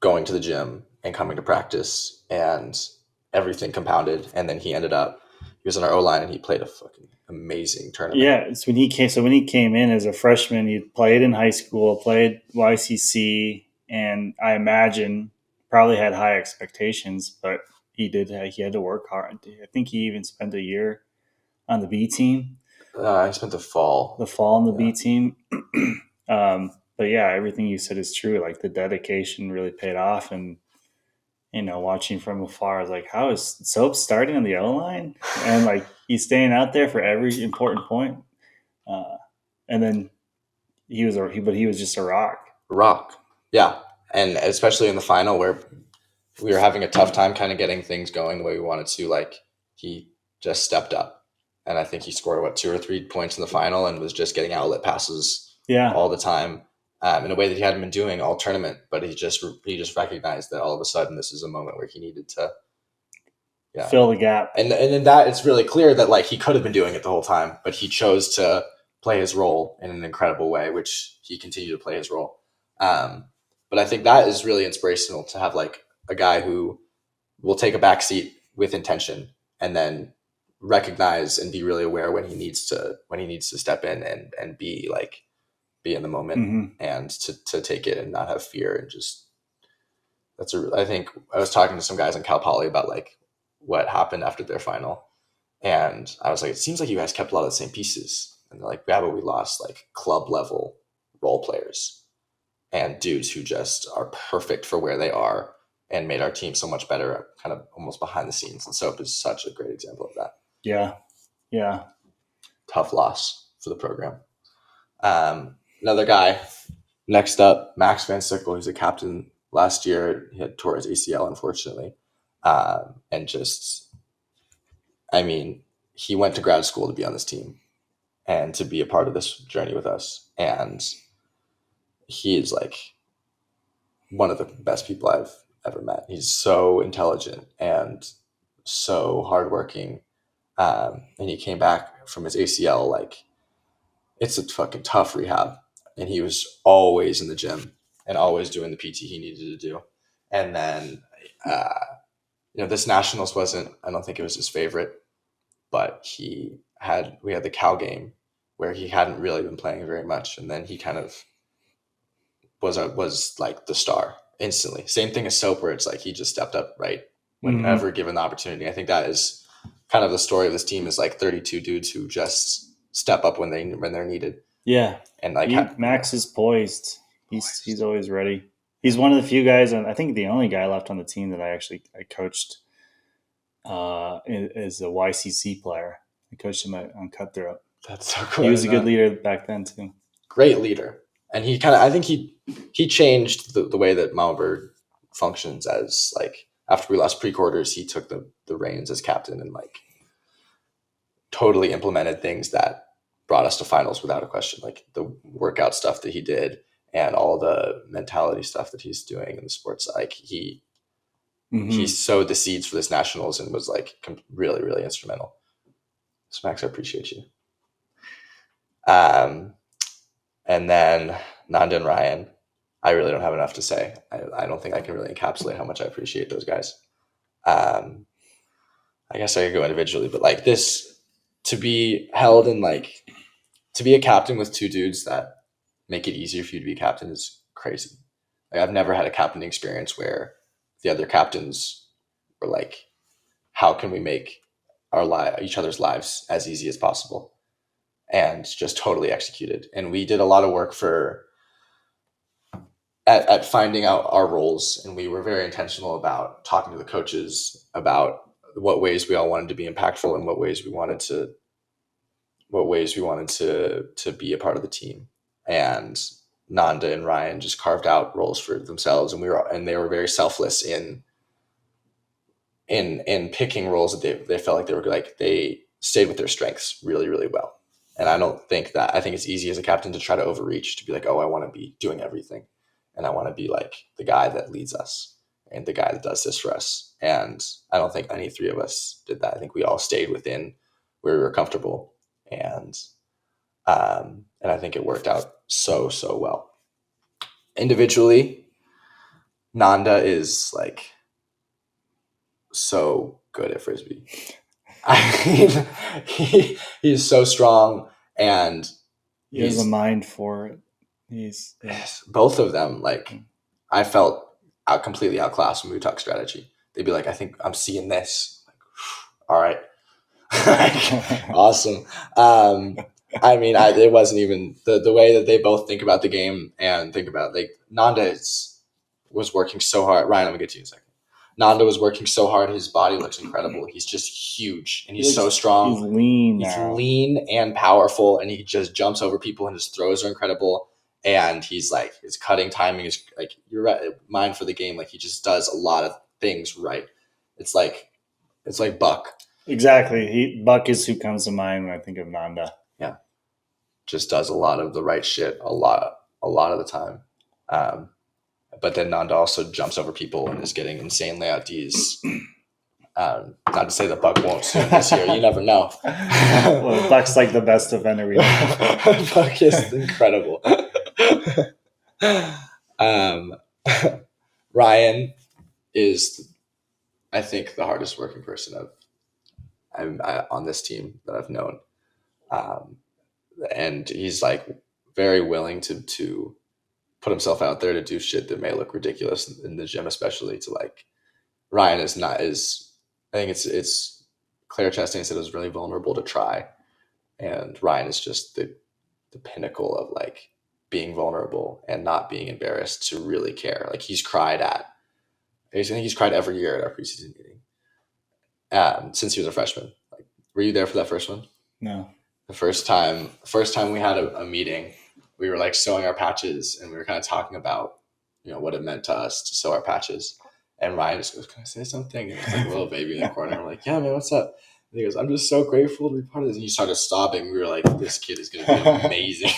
going to the gym and coming to practice, and everything compounded. And then he was in our O-line, and he played a fucking amazing tournament. Yeah, it's when he came in as a freshman, he played in high school, played YCC, and I imagine probably had high expectations, but he had to work hard. I think he even spent a year on the B team. I spent the fall on the B team. But but yeah, everything you said is true. Like the dedication really paid off, and watching from afar, I was like, how is Soap starting on the O line, and like he's staying out there for every important point. And then he was just a rock. Yeah, and especially in the final where we were having a tough time kind of getting things going the way we wanted to. Like he just stepped up, and I think he scored 2 or 3 points in the final and was just getting outlet passes all the time in a way that he hadn't been doing all tournament. But he just recognized that all of a sudden this is a moment where he needed to fill the gap. And in that it's really clear that like he could have been doing it the whole time, but he chose to play his role in an incredible way, which he continued to play his role. But I think that is really inspirational to have like a guy who will take a back seat with intention and then recognize and be really aware when he needs to step in and be in the moment and to take it and not have fear. And just I think I was talking to some guys in Cal Poly about like what happened after their final, and I was like, it seems like you guys kept a lot of the same pieces. And they're like, yeah, but we lost like club level role players and dudes who just are perfect for where they are and made our team so much better, kind of almost behind the scenes. And Soap is such a great example of that. Yeah. Tough loss for the program. Another guy next up, Max Van Sickle, who's a captain last year. He had tore his ACL, unfortunately. And just, I mean, he went to grad school to be on this team and to be a part of this journey with us. And he is like one of the best people I've ever met. He's so intelligent and so hardworking. And he came back from his ACL, like it's a fucking tough rehab. And he was always in the gym and always doing the PT he needed to do. And then, this nationals I don't think it was his favorite, but we had the Cal game where he hadn't really been playing very much. And then he kind of was like the star instantly. Same thing as Soap, where it's like he just stepped up right whenever given the opportunity. I think that is kind of the story of this team, is like 32 dudes who just step up when they're needed. Yeah. And like Max is poised. He's always ready. He's one of the few guys, and I think the only guy left on the team that I coached is a YCC player. I coached him on Cutthroat. That's so cool. He was a good leader back then too. Great leader. And I think he changed the way that Mamabird functions, as like after we lost pre-quarters, he took the reins as captain and like totally implemented things that brought us to finals without a question. Like the workout stuff that he did and all the mentality stuff that he's doing in the sports. Like he sowed the seeds for this nationals and was like really, really instrumental. So Max, I appreciate you. And then Nanda and Ryan, I really don't have enough to say. I don't think I can really encapsulate how much I appreciate those guys. I guess I could go individually, but like this, to be held in like, to be a captain with two dudes that make it easier for you to be a captain is crazy. Like I've never had a captain experience where the other captains were like, how can we make each other's lives as easy as possible? And just totally executed. And we did a lot of work at finding out our roles. And we were very intentional about talking to the coaches about what ways we all wanted to be impactful and what ways we wanted to be a part of the team. And Nanda and Ryan just carved out roles for themselves, and they were very selfless in picking roles that they felt like they stayed with their strengths really, really well. And I think it's easy as a captain to try to overreach, to be like, oh, I want to be doing everything. And I want to be like the guy that leads us and the guy that does this for us. And I don't think any three of us did that. I think we all stayed within where we were comfortable. And I think it worked out so, so well. Individually, Nanda is like so good at Frisbee. I mean, he's so strong, and he has a mind for it. Both of them, like I felt completely outclassed when we talk strategy. They'd be like, I think I'm seeing this. Like, all right. Awesome. I mean, it wasn't even the way that they both think about the game and think about like Nanda was working so hard. Ryan, I'm gonna get to you in a second. Nanda was working so hard. His body looks incredible. He's just huge and he's so strong. He's lean. He's lean and powerful, and he just jumps over people, and his throws are incredible. And he's like, his cutting timing is like, you're right, mind for the game. Like he just does a lot of things right. It's like Buck. Exactly. Buck is who comes to mind when I think of Nanda. Yeah, just does a lot of the right shit a lot of the time. But then Nanda also jumps over people and is getting insane layout Ds. Not to say that Buck won't soon this year. You never know. Well, Buck's like the best defender we know. Buck is incredible. Ryan is, I think, the hardest working person on this team that I've known. And he's like very willing to put himself out there to do shit that may look ridiculous in the gym, especially to like Ryan I think it's Claire Chastain said it was really vulnerable to try. And Ryan is just the pinnacle of like being vulnerable and not being embarrassed to really care. Like he's cried every year at our preseason meeting. Since he was a freshman. Like, were you there for that first one? No. The first time we had a meeting, we were like sewing our patches and we were kind of talking about, what it meant to us to sew our patches. And Ryan just goes, "Can I say something?" And it's like a little baby in the corner. I'm like, "Yeah, man, what's up?" And he goes, "I'm just so grateful to be part of this." And he started sobbing. We were like, "This kid is going to be amazing."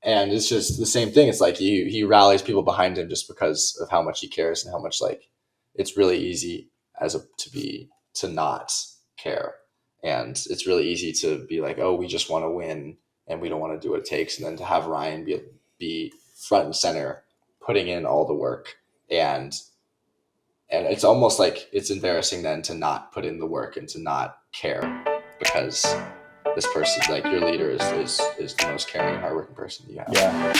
And it's just the same thing. It's like he rallies people behind him just because of how much he cares and how much like it's really easy to not care. And it's really easy to be like, "Oh, we just want to win and we don't want to do what it takes." And then to have Ryan be front and center, putting in all the work, and it's almost like it's embarrassing then to not put in the work and to not care because this person, like your leader, is the most caring and hardworking person you have. Yeah.